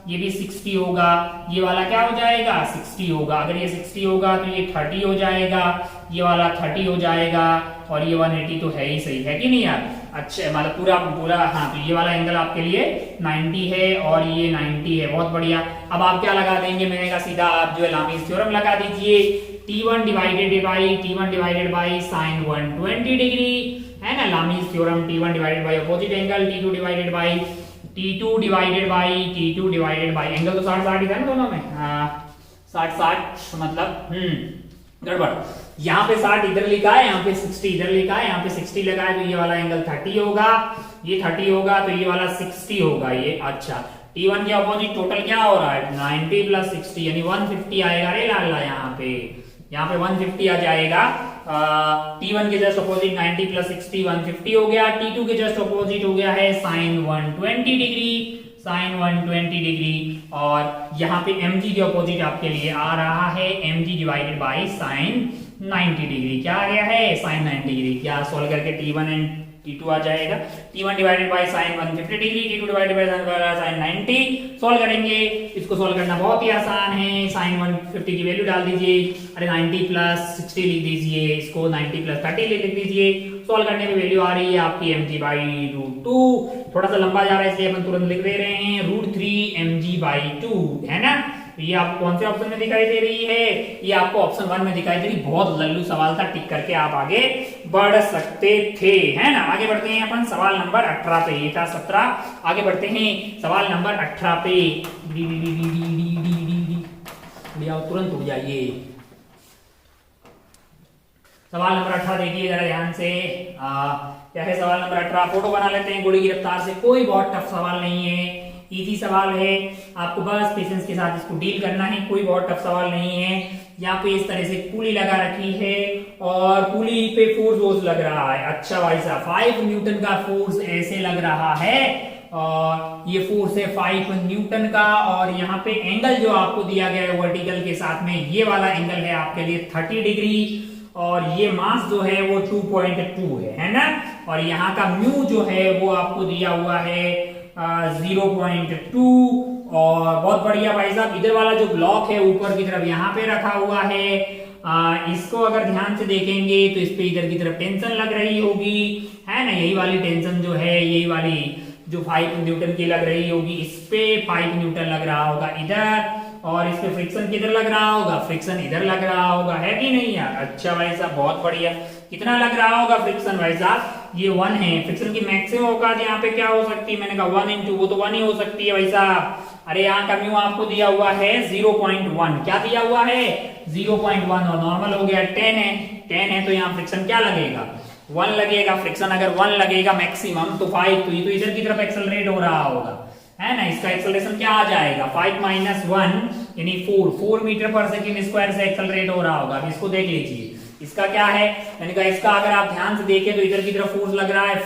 ये भी 60 होगा, ये वाला क्या हो जाएगा 60 होगा। अगर ये 60 होगा तो ये 30 हो जाएगा, ये वाला 30 हो जाएगा, और ये 180 तो है ही सही, है कि नहीं यार। अच्छा मतलब पूरा पूरा, हाँ तो ये वाला एंगल आपके लिए 90 है, और ये 90 है, बहुत बढ़िया। अब आप क्या लगा देंगे, मैंने कहा सीधा आप जो है लामीज थ्योरम लगा दीजिए। T1 divided by sine 120 degree, है ना, Lami's theorem. T1 divided by opposite angle, T2 divided by angle तो 60 ही था ना दोनों में, 60 मतलब गड़बड़। यहाँ पे 60 इधर लिखा है, यहाँ पे 60 इधर लिखा है, यहाँ पे 60 लगा है, तो ये वाला एंगल 30 होगा, ये 30 होगा, तो ये वाला 60 होगा ये। अच्छा T1 के अपोजिट टोटल क्या हो रहा है 90 प्लस 60 यानी 150 आएगा रे लाला। यहाँ पे 150 आ जाएगा। T1 के जस्ट अपोजिट 90 प्लस 60 150 हो गया। T2 के जस्ट अपोजिट हो गया है साइन 120 डिग्री, साइन 120 डिग्री। और यहाँ पे mg के अपोजिट आपके लिए आ रहा है mg divided by sine 90 degree. क्या आ गया है साइन 90 डिग्री। क्या सोल्व करके T1 एंड T2 आ जाएगा। T1 divided by sine 150 degree, T2 divided by sine 90। Solve करेंगे, इसको सोल्व करना बहुत ही आसान है। साइन 150 की वैल्यू डाल दीजिए, अरे 90 प्लस 60 लिख दीजिए, इसको 90 प्लस 30 लिख दीजिए। सोल्व करने में वैल्यू आ रही है आपकी mg/√2। थोड़ा सा लंबा जा रहा है इसलिए अपन तुरंत लिख दे रहे हैं, √3 mg/2, है ना। ये आपको कौन से ऑप्शन में दिखाई दे रही है, ये आपको ऑप्शन 1 में दिखाई दे रही। बहुत लल्लू सवाल था, टिक करके आप आगे बढ़ सकते थे, है ना। आगे बढ़ते हैं अपन सवाल नंबर 18 पे, ये था 17, आगे बढ़ते हैं सवाल नंबर 18 पे। तुरंत उठ जाइए। सवाल नंबर 18 देखिए जरा ध्यान से। क्या है सवाल नंबर 18, फोटो बना लेते हैं गुड़ी की रफ्तार से। कोई बहुत टफ सवाल नहीं है, इजी सवाल है, आपको बस पेशेंस के साथ इसको डील करना है। कोई बहुत टफ सवाल नहीं है। यहाँ पे इस तरह से पुली लगा रखी है, और पुली पे फोर्स लग रहा है। अच्छा भाई साहब 5 न्यूटन का फोर्स ऐसे लग रहा है, और ये फोर्स है 5 न्यूटन का। और यहाँ पे एंगल जो आपको दिया गया है वर्टिकल के साथ में, ये वाला एंगल है आपके लिए 30 डिग्री, और ये मास जो है वो 2.2 है ना। और यहाँ का म्यू जो है वो आपको दिया हुआ है 0.2। और बहुत बढ़िया भाई साहब, इधर वाला जो ब्लॉक है ऊपर की तरफ यहाँ पे रखा हुआ है। इसको अगर ध्यान से देखेंगे तो इस पे इधर की तरफ टेंशन लग रही होगी, है ना। यही वाली टेंशन जो है, यही वाली जो 5 न्यूटन की लग रही होगी, इस पे 5 न्यूटन लग रहा होगा इधर, और इस पे फ्रिक्शन किधर लग रहा होगा, फ्रिक्शन इधर लग रहा होगा, है कि नहीं यार। अच्छा भाई साहब बहुत बढ़िया। कितना लग रहा होगा फ्रिक्शन भाई साहब, ये 1 है। फ्रिक्शन की मैक्सिमम औकात यहाँ पे क्या हो सकती है, मैंने कहा 1 × वो तो 1 ही हो सकती है भाई साहब। अरे यहाँ का म्यू आपको दिया हुआ है 0.1, क्या दिया हुआ है 0.1, और नॉर्मल हो गया 10 है तो यहाँ फ्रिक्शन क्या लगेगा 1 लगेगा। फ्रिक्शन अगर 1 लगेगा मैक्सिमम तो 5, तो ये तो इधर की तरफ एक्सेलरेट हो रहा होगा, है ना। इसका एक्सेलरेशन क्या आ जाएगा 5 - 1 यानी 4 मीटर पर सेकेंड स्क्वायर से एक्सेलरेट हो रहा होगा। अब इसको देख लीजिए, इसका क्या है, मैंने कहा इसका अगर आप ध्यान से देखें तो इधर की तरफ फोर्स लग रहा है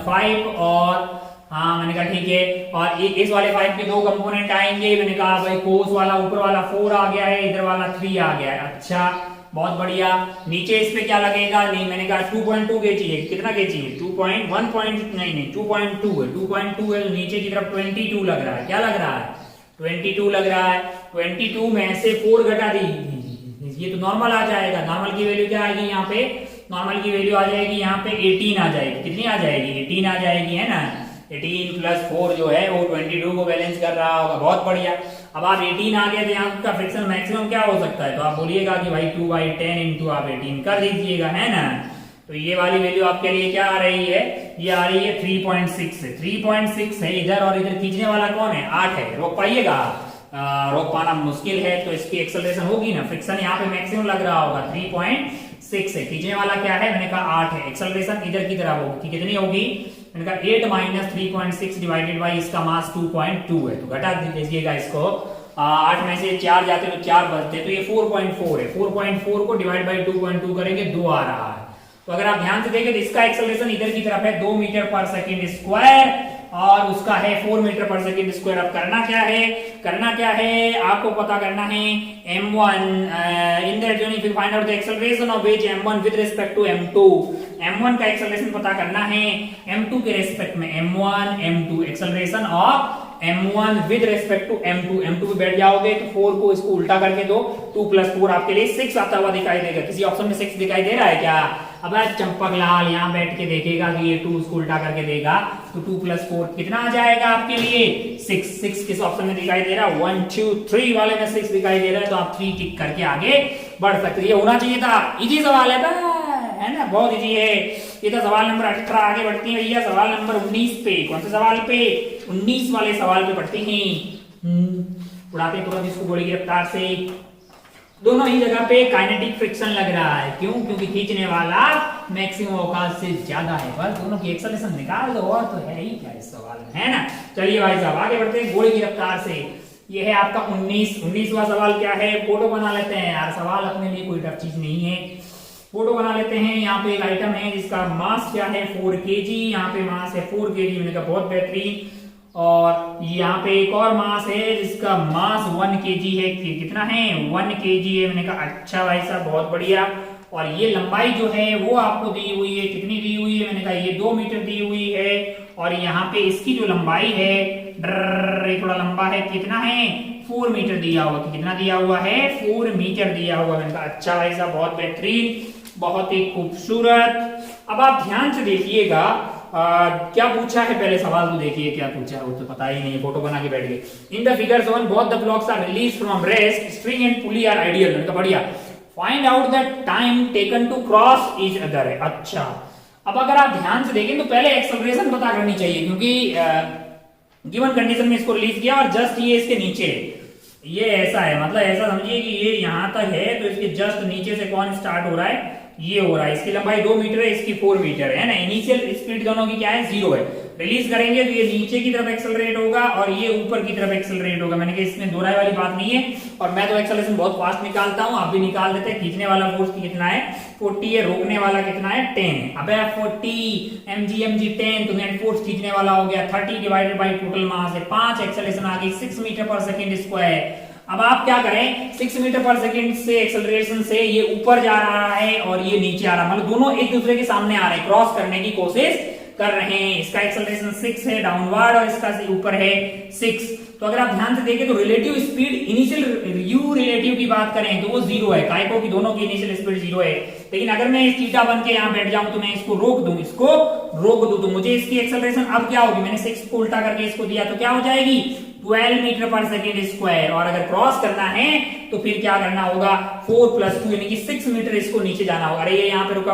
5 और हाँ मैंने कहा ठीक है, और इस वाले 5 के 2 कंपोनेंट आएंगे। मैंने कहा भाई कोस वाला ऊपर वाला 4 आ गया है, इधर वाला 3 आ गया है। अच्छा बहुत बढ़िया। नीचे इस पे क्या लगेगा, नहीं मैंने कहा 2.2 केजी है, कितना केजी है 2.1 नहीं 2.2 है, 2.2 है। नीचे की तरफ 22 लग रहा है, क्या लग रहा है 22 लग रहा है। 22 में से 4 घटा दी, ये तो नॉर्मल आ जाएगा। नॉर्मल की वैल्यू क्या आएगी यहाँ पे, नॉर्मल की वैल्यू आ जाएगी यहाँ पे 18 आ जाएगी। कितनी आ जाएगी 18 आ जाएगी, है ना। 18 + 4 जो है वो 22 को बैलेंस कर रहा होगा, बहुत बढ़िया। अब आप 18 आ गए तो यहाँ का फ्रिक्शन मैक्सिमम क्या हो सकता है, तो आप बोलिएगा कि भाई 2/10 इंटू आप 18 कर दीजिएगा, है ना। तो ये वाली वैल्यू आपके लिए क्या आ रही है, ये आ रही है 3.6 है, 3.6 है इधर, और इधर खींचने वाला कौन है 8 है। रोक पाइएगा, रोक पाना मुश्किल है तो इसकी एक्सेलरेशन होगी ना, फ्रिक्शन यहाँ पे मैक्सिमम लग रहा होगा 3.6 है। खींचने वाला क्या है, मैंने कहा 8 है। एक्सेलरेशन इधर की तरफ होगी, कितनी होगी, मैंने कहा 8 - 3.6 डिवाइडेड बाई इसका मास 2.2 है, तो घटा दीजिएगा इसको। 8 में से 4 जाते तो 4 बचते, तो ये 4.4 है। 4.4 को डिवाइड बाई 2.2 करेंगे 2 आ रहा है। तो अगर आप ध्यान से देखें तो इसका एक्सेलरेशन इधर की तरफ है 2 मीटर पर सेकेंड स्क्वायर, और उसका है 4 मीटर पर सेकेंड स्क्वायर। अब करना क्या है, आपको पता करना है m1 इन दैट जर्नी फिर find out the acceleration of which m1 with respect to m2। m1 का एक्सेलरेशन पता करना है m2 के रिस्पेक्ट में, m1 m2 acceleration of m1 with respect to m2 पे बैठ जाओगे तो 4 को इसको उल्टा करके दो, 2 + 4 आपके लिए 6 आता हुआ दिखाई देगा। किसी ऑप्शन में 6 दिखाई दे रहा है क्या, अब चंपक लाल यहाँ बैठ के देखेगा कि ये 2 उसको उल्टा करके देगा तो 2 + 4 कितना आ जाएगा आपके लिए 6 किस ऑप्शन में दिखाई दे रहा है 1 2 3 वाले में 6 दिखाई दे रहा है, तो आप 3 टिक करके आगे बढ़ सकते। ये होना चाहिए था, इजी सवाल है ना, बहुत इजी है। ये तो सवाल नंबर 18 आगे बढ़ती है भैया, सवाल नंबर 19 पे, कौन से सवाल पे 19 वाले सवाल पे बढ़ते हैं। उड़ाते तुरंत इसको गोली की रफ्तार से। दोनों ही जगह पे काइनेटिक फ्रिक्शन लग रहा है, क्यों, क्योंकि खींचने वाला मैक्सिमम औकात से ज्यादा है। बस दोनों की एक्सेलरेशन निकाल दो और तो है ही क्या इस सवाल में, है ना। चलिए भाई साहब आगे बढ़ते हैं गोली की रफ्तार से। ये है आपका 19वां सवाल। क्या है, फोटो बना लेते हैं यार, सवाल अपने लिए कोई टफ चीज नहीं है। फोटो बना लेते हैं। यहाँ पे एक आइटम है जिसका मास क्या है 4 kg, यहाँ पे मास है 4 kg, मैंने कहा बहुत बेहतरीन। और यहाँ पे एक और मास है जिसका मास 1 kg है, कितना है 1 kg है, मैंने कहा अच्छा भाई साहब बहुत बढ़िया। और ये लंबाई जो है वो आपको दी हुई है, कितनी दी हुई है, मैंने कहा ये 2 मीटर दी हुई है। और यहाँ पे इसकी जो लंबाई है थोड़ा लंबा है, कितना है 4 मीटर दिया हुआ, कितना दिया हुआ है 4 मीटर दिया हुआ। मैंने कहा अच्छा भाई साहब बहुत बेहतरीन, बहुत ही खूबसूरत। अब आप ध्यान से देखिएगा क्या पूछा है, पहले सवाल तो देखिए क्या पूछा है, वो तो पता ही नहीं है, फोटो बना के बैठ गए। In the figure 7 both the blocks are release from rest, string and pulley are ideal. मैंने कहा बढ़िया। Find out the time taken to cross each other है। अच्छा अब अगर आप ध्यान से देखें तो पहले एक्सेलरेशन पता करनी चाहिए, क्योंकि गिवन कंडीशन में इसको रिलीज किया और जस्ट ये इसके नीचे, ये ऐसा है, मतलब ऐसा समझिए कि ये यहां तक है तो इसके जस्ट नीचे से कौन स्टार्ट हो रहा है, ये हो रहा है। इसकी लंबाई 2 मीटर है, इसकी 4 मीटर है ना। इनिशियल स्पीड दोनों की क्या है 0 है। रिलीज करेंगे तो ये नीचे की तरफ एक्सेलरेट होगा और ये ऊपर की तरफ एक्सेलरेट होगा। मैंने कहा इसमें दो राय वाली बात नहीं है, और मैं तो एक्सेलरेशन बहुत फास्ट निकालता हूं, आप भी निकाल देते हैं। खींचने वाला फोर्स कितना है 40 है, रोकने वाला कितना है 10 है। अब 40 mg 10 तो नेट फोर्स खींचने वाला हो गया 30 डिवाइडेड बाई टोटल मास है 5, एक्सेलरेशन आ गई 6 मीटर पर सेकेंड स्क्वायर। अब आप क्या करें 6 मीटर पर सेकेंड से एक्सेलरेशन से ये ऊपर जा रहा है और ये नीचे आ रहा है, मतलब दोनों एक दूसरे के सामने आ रहे हैं, क्रॉस करने की कोशिश कर रहे हैं। इसका एक्सेलरेशन 6 है डाउनवर्ड और इसका ऊपर है 6। तो अगर आप ध्यान से देखें तो relative speed initial you relative की बात करें तो वो 0 है, काय को कि दोनों की इनिशियल स्पीड 0 है। लेकिन अगर मैं इस थीटा बन के यहाँ बैठ जाऊं तो मैं इसको रोक दूं तो मुझे इसकी एक्सेलरेशन अब क्या होगी, मैंने 6 को उल्टा करके इसको दिया तो क्या हो जाएगी 12 मीटर पर सेकेंड स्क्वायर। और अगर क्रॉस करना है तो फिर क्या करना होगा 4 + 2 यानी कि 6 मीटर इसको नीचे जाना होगा। अरे ये यहाँ पे रुका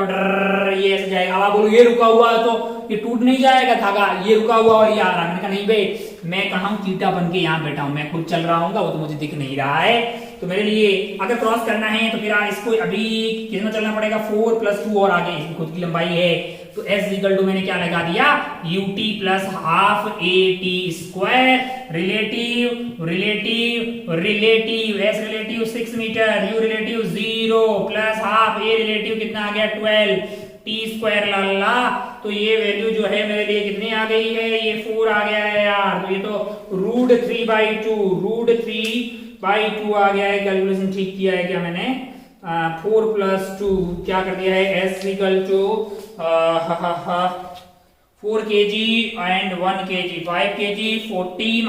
ये ऐसे जाएगा। अब आप बोलो ये रुका हुआ है तो ये टूट नहीं जाएगा धागा, ये रुका हुआ और ये आ रहा है। मैंने कहा नहीं भाई मैं कहा हूं थीटा बन के यहाँ बैठा हूं, मैं खुद चल रहा हूँ, वो तो मुझे दिख नहीं रहा है। तो मेरे लिए अगर क्रॉस करना है तो फिर इसको अभी कितना चलना पड़ेगा, 4 + 2 और आगे इसकी खुद की लंबाई है। तो s = मैंने क्या लगा दिया, ut + ½ at² relative relative relative, s relative 6 metre, u relative 0 + ½ a relative कितना आ गया 12 t² लाला। तो ये वैल्यू जो है मेरे लिए कितनी आ गई है, ये 4 आ गया है यार। तो ये तो √3/2 आ गया है। कैलकुलेशन ठीक किया है क्या मैंने, 4 + 2 क्या कर दिया है, s = 4 kg and 1 kg 5 kg 40 -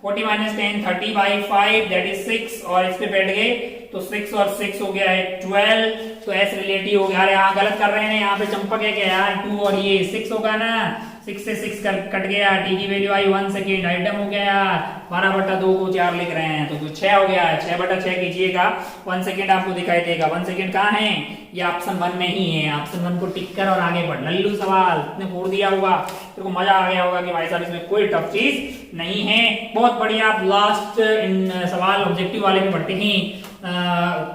10 30/5 that is 6 और इस पे बैठ गए तो 6 और 6 हो गया है 12। तो s रिलेटिव हो गया। अरे यहाँ गलत कर रहे हैं, यहाँ पे चंपक है क्या यार, 2 और ये 6 होगा ना, 6 से 6 कट गया, t की वैल्यू आई 1 सेकेंड, आइटम हो गया यार 12/2 को 4 लिख रहे हैं तो 6 हो गया, 6/6 कीजिएगा 1 सेकेंड आपको दिखाई देगा। 1 सेकेंड कहाँ है, ये ऑप्शन 1 में ही है। ऑप्शन 1 को टिक कर और आगे बढ़। लल्लू सवाल इतने फोड़ दिया होगा, तेरे को मजा आ गया होगा कि भाई साहब इसमें कोई टफ चीज नहीं है। बहुत बढ़िया। आप लास्ट इन सवाल ऑब्जेक्टिव वाले में बढ़ते हैं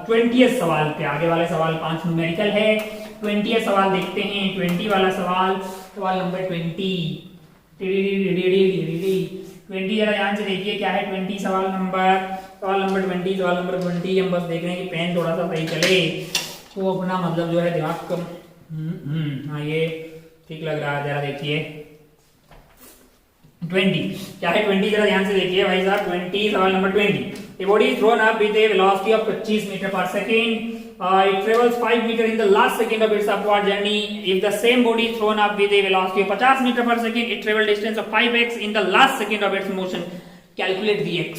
20th सवाल पे। आगे वाले सवाल 5 न्यूमेरिकल है, 20th सवाल देखते हैं। 20 वाला सवाल, सवाल नंबर 20 जरा ध्यान से देखिए क्या है 20 सवाल नंबर 20 हम बस देख रहे हैं कि पेन थोड़ा सा सही चले तो अपना मतलब जो है दिमाग कम। हाँ ये ठीक लग रहा है, जरा देखिए 20 क्या है 20 जरा ध्यान से देखिए भाई साहब। 20 सवाल number 20। A body is thrown up with a velocity of 25 meter per second. It travels 5 meter in the last second of its upward journey. If the same body is thrown up with a velocity of 50 meter per second, it travels distance of 5x in the last second of its motion. Calculate vx.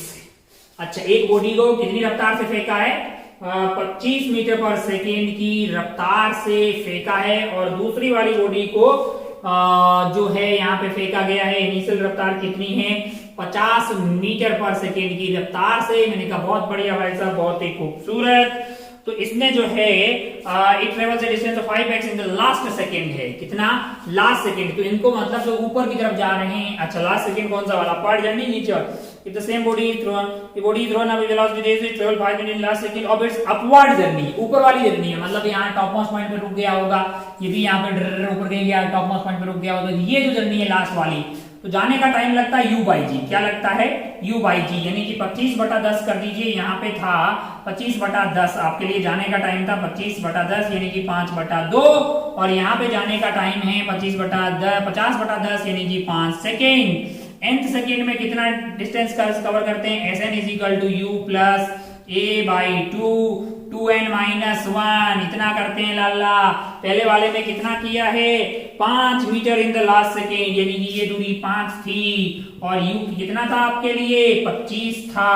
अच्छा, एक body को कितनी रफ्तार से फेंका है, 25 metre per second की रफ्तार से फेंका है, और दूसरी वाली बॉडी को जो है यहाँ पे फेंका गया है, इनिशियल रफ्तार कितनी है 50 मीटर पर सेकेंड की रफ्तार से। मैंने कहा बहुत बढ़िया भाई साहब, बहुत ही खूबसूरत। तो इसने जो है it travels distance of 5x in the last second है, कितना लास्ट सेकेंड। तो इनको मतलब जो ऊपर की तरफ जा रहे हैं। अच्छा, लास्ट सेकेंड कौन सा वाला, अपवर्ड जर्नी नीचे। If the same body is thrown, the body is thrown up with velocity is 12 5 in last second of its upward journey, ऊपर वाली जर्नी है, मतलब यहाँ टॉप मोस्ट पॉइंट पे रुक गया होगा, ये भी यहाँ पे ऊपर गया टॉप मोस्ट पॉइंट पे रुक गया होगा। ये जो जर्नी है लास्ट वाली, तो जाने का टाइम लगता है u/g। क्या लगता है u/g, यानी कि 25/10 कर दीजिए। यहाँ पे था 25/10, आपके लिए जाने का टाइम था 25/10 यानी कि 5/2, और यहाँ पे जाने का टाइम है 50/10 यानी कि 5 सेकेंड। nth सेकेंड में कितना डिस्टेंस कवर करते हैं, Sn = u + a/2 2n-1 इतना करते हैं लाला। पहले वाले में कितना किया है 5 metre in the last second, यानी कि ये दूरी 5 थी, और u कितना था आपके लिए 25 था।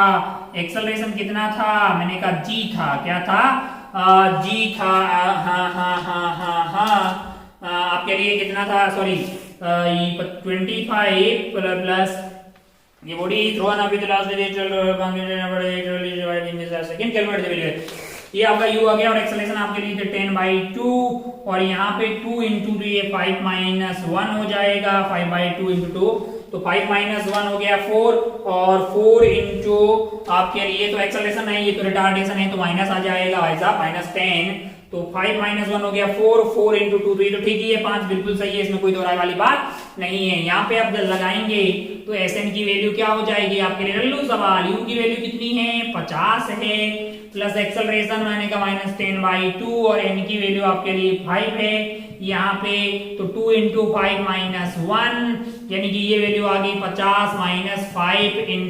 एक्सेलरेशन कितना था, मैंने कहा g था, क्या था g था। हाँ आपके लिए कितना था, सॉरी 25 प्लस ये body throne up with last second calculate the value. ये आपका u आ गया, और एक्सेलरेशन आपके लिए 10/2, और यहाँ पे 2 × ये 5 - 1 हो जाएगा, 5/2 × 2 तो 5 - 1 हो गया 4, और 4 × आपके लिए तो एक्सेलरेशन है, ये तो रिटार्डेशन है तो माइनस आ जाएगा भाई साहब, -10। तो 5 - 1 हो गया 4 × 2 तो ये तो ठीक ही है, 5 बिल्कुल सही है, इसमें कोई दोहराई वाली बात नहीं है। यहाँ पे आप जब लगाएंगे तो Sn की वैल्यू क्या हो जाएगी आपके लिए लल्लू सवाल, u की वैल्यू कितनी है 50 है, प्लस एक्सेलरेशन मैंने कहा -10/2, और n की वैल्यू आपके लिए 5 है यहाँ पे, तो 2 × 5 - 1 यानी कि ये वैल्यू आ गई 50 - 5 × 5 - 1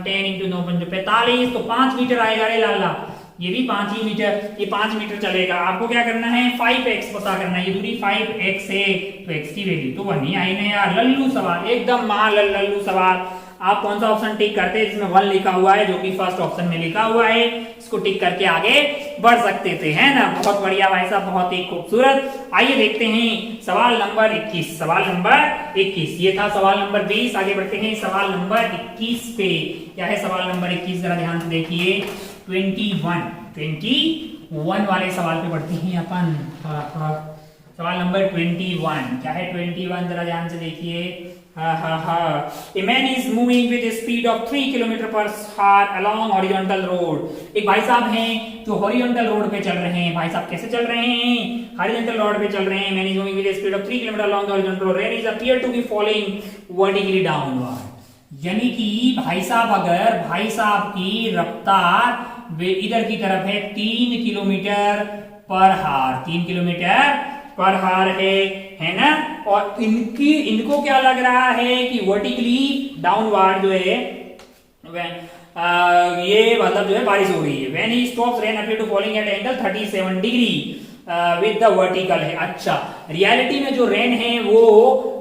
10 × 9 45, तो 5 मीटर आएगा रे लाला, ये भी 5 ही मीटर, ये 5 मीटर चलेगा। आपको क्या करना है 5x पता करना है, ये दूरी 5x है, तो x की वैल्यू तो 1 ही आई ना यार। लल्लू सवाल, एकदम लल्लू सवाल। आप कौन सा ऑप्शन टिक करते हैं जिसमें 1 लिखा हुआ है, जो कि फर्स्ट ऑप्शन में लिखा हुआ है, इसको टिक करके आगे बढ़ सकते थे, है ना। बहुत बढ़िया भाई साहब, बहुत ही खूबसूरत। आइए देखते हैं सवाल नंबर 21। सवाल नंबर 21 ये था सवाल नंबर 20। आगे बढ़ते हैं सवाल नंबर 21 पे। क्या है सवाल नंबर 21, जरा ध्यान से देखिए। 21 वाले सवाल पे बढ़ते हैं अपन। सवाल नंबर 21, क्या है 21, जरा ध्यान से देखिए। A man is moving with a speed of 3 kilometre per hour along horizontal road। एक भाई साहब हैं जो हॉरिजॉन्टल रोड पे चल रहे हैं। भाई साहब कैसे चल रहे हैं? हॉरिजॉन्टल रोड पे चल रहे हैं। Man is moving with a speed of 3 kilometre along the horizontal road। Rain is appear to be falling vertically downward। यानी कि भाई साहब की रफ्तार इधर की तरफ है 3 kilometre per hour, 3 kilometre per hour है ना। और इनको क्या लग रहा है कि वर्टिकली डाउनवर्ड जो है ये मतलब जो है बारिश हो रही है। When he stops rain appear to falling at angle 37 degree with the vertical है। अच्छा, रियलिटी में जो रेन है वो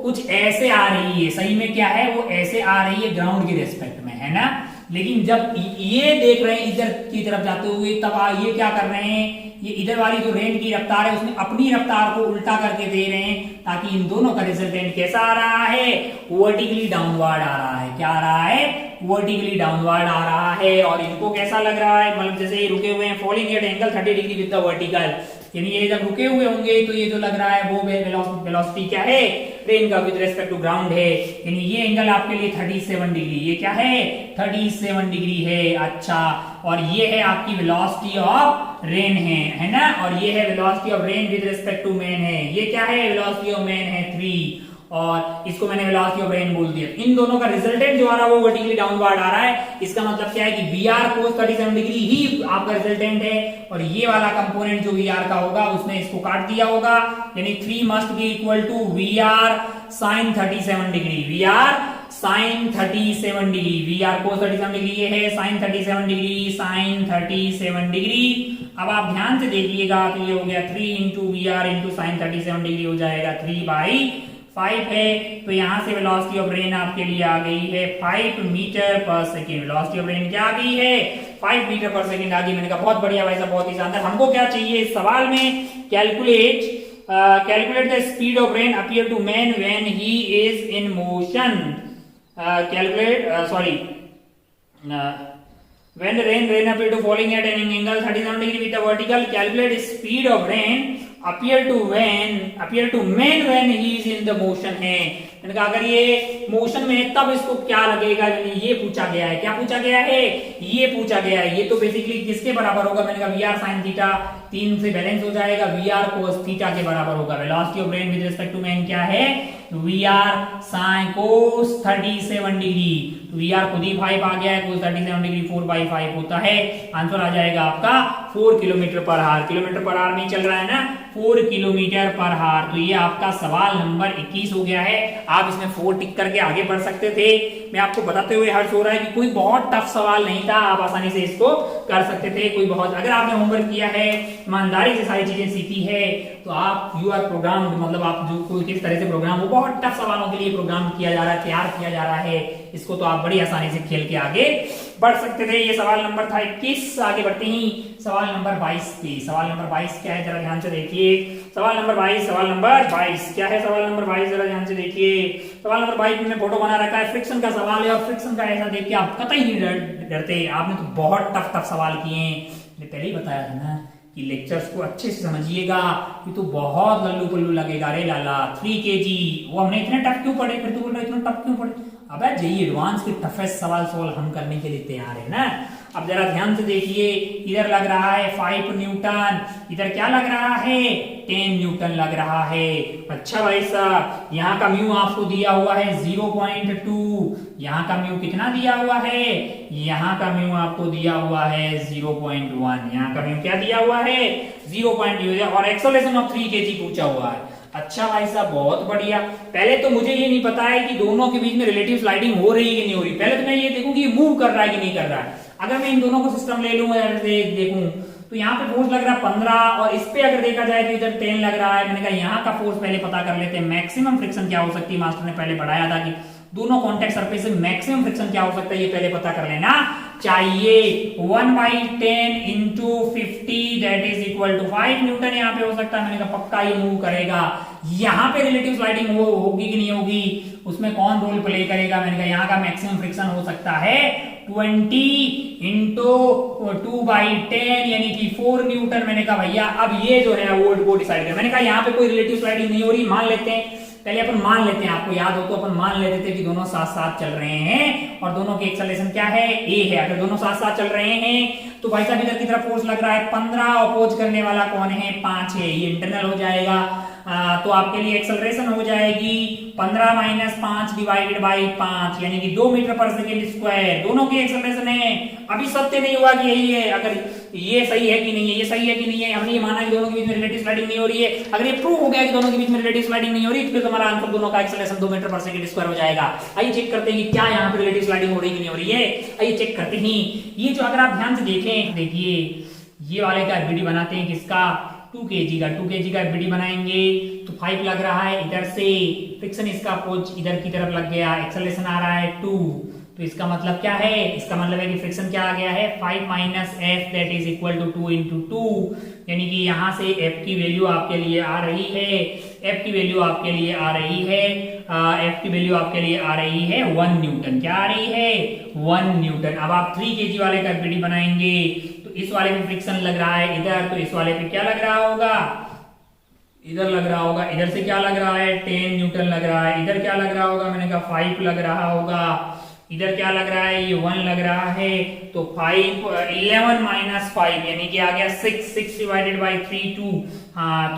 कुछ ऐसे आ रही है, सही में क्या है वो ऐसे आ रही है ग्राउंड की रेस्पेक्ट में, है ना। लेकिन जब ये देख रहे हैं इधर की तरफ जाते हुए, तब ये क्या कर रहे हैं, ये इधर वाली जो रेन की रफ्तार है उसमें अपनी रफ्तार को उल्टा करके दे रहे हैं, ताकि इन दोनों का रिजल्टेंट कैसा आ रहा है, वर्टिकली डाउनवर्ड आ रहा है। क्या आ रहा है? वर्टिकली डाउनवर्ड आ रहा है। और इनको कैसा लग रहा है, मतलब जैसे ये रुके हुए हैं falling at angle 30 degree with the vertical, यानी ये जब रुके हुए होंगे तो ये जो लग रहा है वो वेलोसिटी क्या है, ट्रेन का विद रेस्पेक्ट टू ग्राउंड है। यानी ये एंगल आपके लिए 37 डिग्री, ये क्या है 37 डिग्री है। अच्छा, और ये है आपकी वेलोसिटी ऑफ रेन है ना। और ये है velocity of rain with respect to man है। ये क्या है, वेलोसिटी ऑफ मैन है 3, और इसको मैंने वेलोसिटी ऑफ रेन बोल दिया। इन दोनों का रिजल्टेंट जो आ रहा है वो वर्टिकली डाउनवर्ड आ रहा है। इसका मतलब क्या है कि VR cos 37 डिग्री ही आपका रिजल्टेंट है, और ये वाला कंपोनेंट जो VR का होगा उसने इसको काट दिया होगा। यानी 3 must be equal to VR sin 37 degree, VR sin 37 degree, VR cos 37 degree ये है, sin 37 डिग्री, sin 37 डिग्री। अब आप ध्यान से देखिएगा तो ये हो गया 3 into VR into sin 37 degree हो जाएगा 3/5 है। तो यहां से वेलोसिटी ऑफ रेन आपके लिए आ गई है 5 metre per second. Velocity of rain क्या आ गई है, 5 मीटर पर सेकेंड आ गई। मैंने कहा बहुत बढ़िया भाई साहब, बहुत ही शानदार। हमको क्या चाहिए इस सवाल में, calculate the speed of rain appear to man when he is in motion. When the rain appear to falling at an angle 37 degree with the vertical, calculate speed of rain appear to man when he is in the motion है। मैंने कहा अगर ये motion में है तब इसको क्या लगेगा, ये पूछा गया है। क्या पूछा गया है, ये पूछा गया है। ये तो बेसिकली किसके बराबर होगा, मैंने कहा VR sin थीटा 3 से बैलेंस हो जाएगा, VR cos थीटा के बराबर होगा। Velocity of rain with respect to man क्या है, VR sin cos 37 डिग्री। तो VR खुद ही 5 आ गया है, cos 37 डिग्री 4/5 होता है। आंसर आ जाएगा आपका 4 kilometre per hour. Kilometre per hour में चल रहा है ना, 4 किलोमीटर पर आवर। तो ये आपका सवाल नंबर 21 हो गया है। आप इसमें 4 टिक करके आगे बढ़ सकते थे। मैं आपको बताते हुए हर्ष हो रहा है कि कोई बहुत टफ सवाल नहीं था, आप आसानी से इसको कर सकते थे। कोई बहुत, अगर आपने होमवर्क किया है, ईमानदारी से सारी चीजें सीखी है, तो आप यू आर प्रोग्राम, मतलब आप जो कोई किस तरह से प्रोग्राम हो, बहुत टफ सवालों के लिए प्रोग्राम किया जा रहा है, तैयार किया जा रहा है। इसको तो आप बड़ी आसानी से खेल के आगे बढ़ सकते थे। ये सवाल नंबर था 21। आगे बढ़ते ही सवाल नंबर 22 पे। सवाल नंबर 22 क्या है, जरा ध्यान से देखिए। सवाल नंबर 22 क्या है, सवाल नंबर 22 जरा ध्यान से देखिए। सवाल नंबर 22 में फोटो बना रखा है, फ्रिक्शन का सवाल है। और फ्रिक्शन का ऐसा देख के आप कतई नहीं डरते। आपने तो बहुत टफ सवाल किए हैं। मैंने पहले ही बताया था ना कि लेक्चर्स को अच्छे से समझिएगा, ये तो बहुत लल्लू पल्लू लगेगा। अरे लाला 3 kg, वो हमने इतने टफ क्यों पढ़े, फिर तो बोल रहे इतना टफ क्यों पढ़े। अबे जेईई एडवांस के टफेस्ट सवाल हम करने के लिए तैयार है ना। अब जरा ध्यान से देखिए, इधर लग रहा है 5 न्यूटन, इधर क्या लग रहा है 10 न्यूटन लग रहा है। अच्छा भाई साहब, यहाँ का म्यू आपको दिया हुआ है 0.2, यहाँ का म्यू कितना दिया हुआ है, यहाँ का म्यू आपको दिया हुआ है 0.1, यहाँ का म्यू क्या दिया हुआ है 0.2, और एक्सेलरेशन ऑफ 3 kg पूछा हुआ है। अच्छा भाई साहब बहुत बढ़िया। पहले तो मुझे ये नहीं पता है कि दोनों के बीच में रिलेटिव स्लाइडिंग हो रही है कि नहीं हो रही। पहले तो मैं ये देखूं कि ये मूव कर रहा है कि नहीं कर रहा है। अगर मैं इन दोनों को सिस्टम ले लूं, देखूं तो यहाँ पे फोर्स लग रहा है 15, और इस पे अगर देखा जाए तो इधर 10 लग रहा है। मैंने कहा यहाँ का फोर्स पहले पता कर लेते हैं। मैक्सिमम फ्रिक्शन क्या हो सकती है, मास्टर ने पहले पढ़ाया था कि दोनों कॉन्टेक्ट सरफेस से मैक्सिमम फ्रिक्शन क्या हो सकता है, ये पहले पता कर लेना चाहिए। 1/10 into 50 that is equal to 5 newton यहाँ पे हो सकता है। मैंने कहा पक्का ये मूव करेगा। यहाँ पे रिलेटिव स्लाइडिंग होगी कि नहीं होगी, उसमें कौन रोल प्ले करेगा। मैंने कहा यहाँ का मैक्सिमम फ्रिक्शन हो सकता है 20 इंटू 2/10 यानी कि 4 न्यूटन। मैंने कहा भैया अब ये जो है वो डिसाइड कर। मैंने कहा यहाँ पे कोई रिलेटिव स्लाइडिंग नहीं हो रही, मान लेते हैं, पहले अपन मान लेते हैं, आपको याद हो तो अपन मान लेते थे कि दोनों साथ साथ चल रहे हैं और दोनों की एक्सेलरेशन क्या है, ए है। अगर दोनों साथ साथ चल रहे हैं तो भाई साहब इधर की तरफ फोर्स लग रहा है 15, अपोज करने वाला कौन है, 5 है, ये इंटरनल हो जाएगा। तो आपके लिए एक्सेलरेशन हो जाएगी 15 - 5 डिवाइडेड बाई 5 यानी कि 2 मीटर पर सेकेंड स्क्वायर। दोनों की एक्सेलरेशन है। अभी सत्य नहीं हुआ कि यही है, अगर ये सही है कि नहीं है, ये सही है कि नहीं है, हमने ये माना कि दोनों के बीच में रिलेटिव स्लाइडिंग नहीं हो रही है। अगर ये प्रूव हो गया कि दोनों के बीच में रिलेटिव स्लाइडिंग नहीं हो रही, तो हमारा आंसर दोनों का acceleration 2 metre per second square हो जाएगा। आइए चेक करते हैं कि क्या यहाँ पे रिलेटिव स्लाइडिंग हो रही कि नहीं हो रही है। आइए चेक करते हैं। ये जो अगर आप ध्यान से देखें, देखिए ये वाले का एफबीडी बनाते हैं किसका, 2 kg का, 2 kg का एफबीडी बनाएंगे तो 5 लग रहा है इधर से, फ्रिक्शन इसका अपोज इधर की तरफ लग गया, एक्सेलरेशन आ रहा है 2। तो इसका मतलब क्या है, इसका मतलब है कि फ्रिक्शन क्या आ गया है 5 - f that is equal to 2 × 2 यानी कि यहां से f की वैल्यू आपके लिए आ रही है, f की वैल्यू आपके लिए आ रही है, f की वैल्यू आपके लिए आ रही है 1 न्यूटन। क्या आ रही है, 1 न्यूटन। अब आप 3 kg वाले का एफबीडी बनाएंगे तो इस वाले में फ्रिक्शन लग रहा है इधर, तो इस वाले पे क्या लग रहा होगा, इधर लग रहा होगा, इधर से क्या लग रहा है 10 न्यूटन लग रहा है, इधर क्या लग रहा होगा, मैंने कहा 5 लग रहा होगा, इधर क्या लग रहा है, ये 1 लग रहा है। तो 11 - 5 यानी कि आ गया 6 डिवाइडेड बाई 3 2। हाँ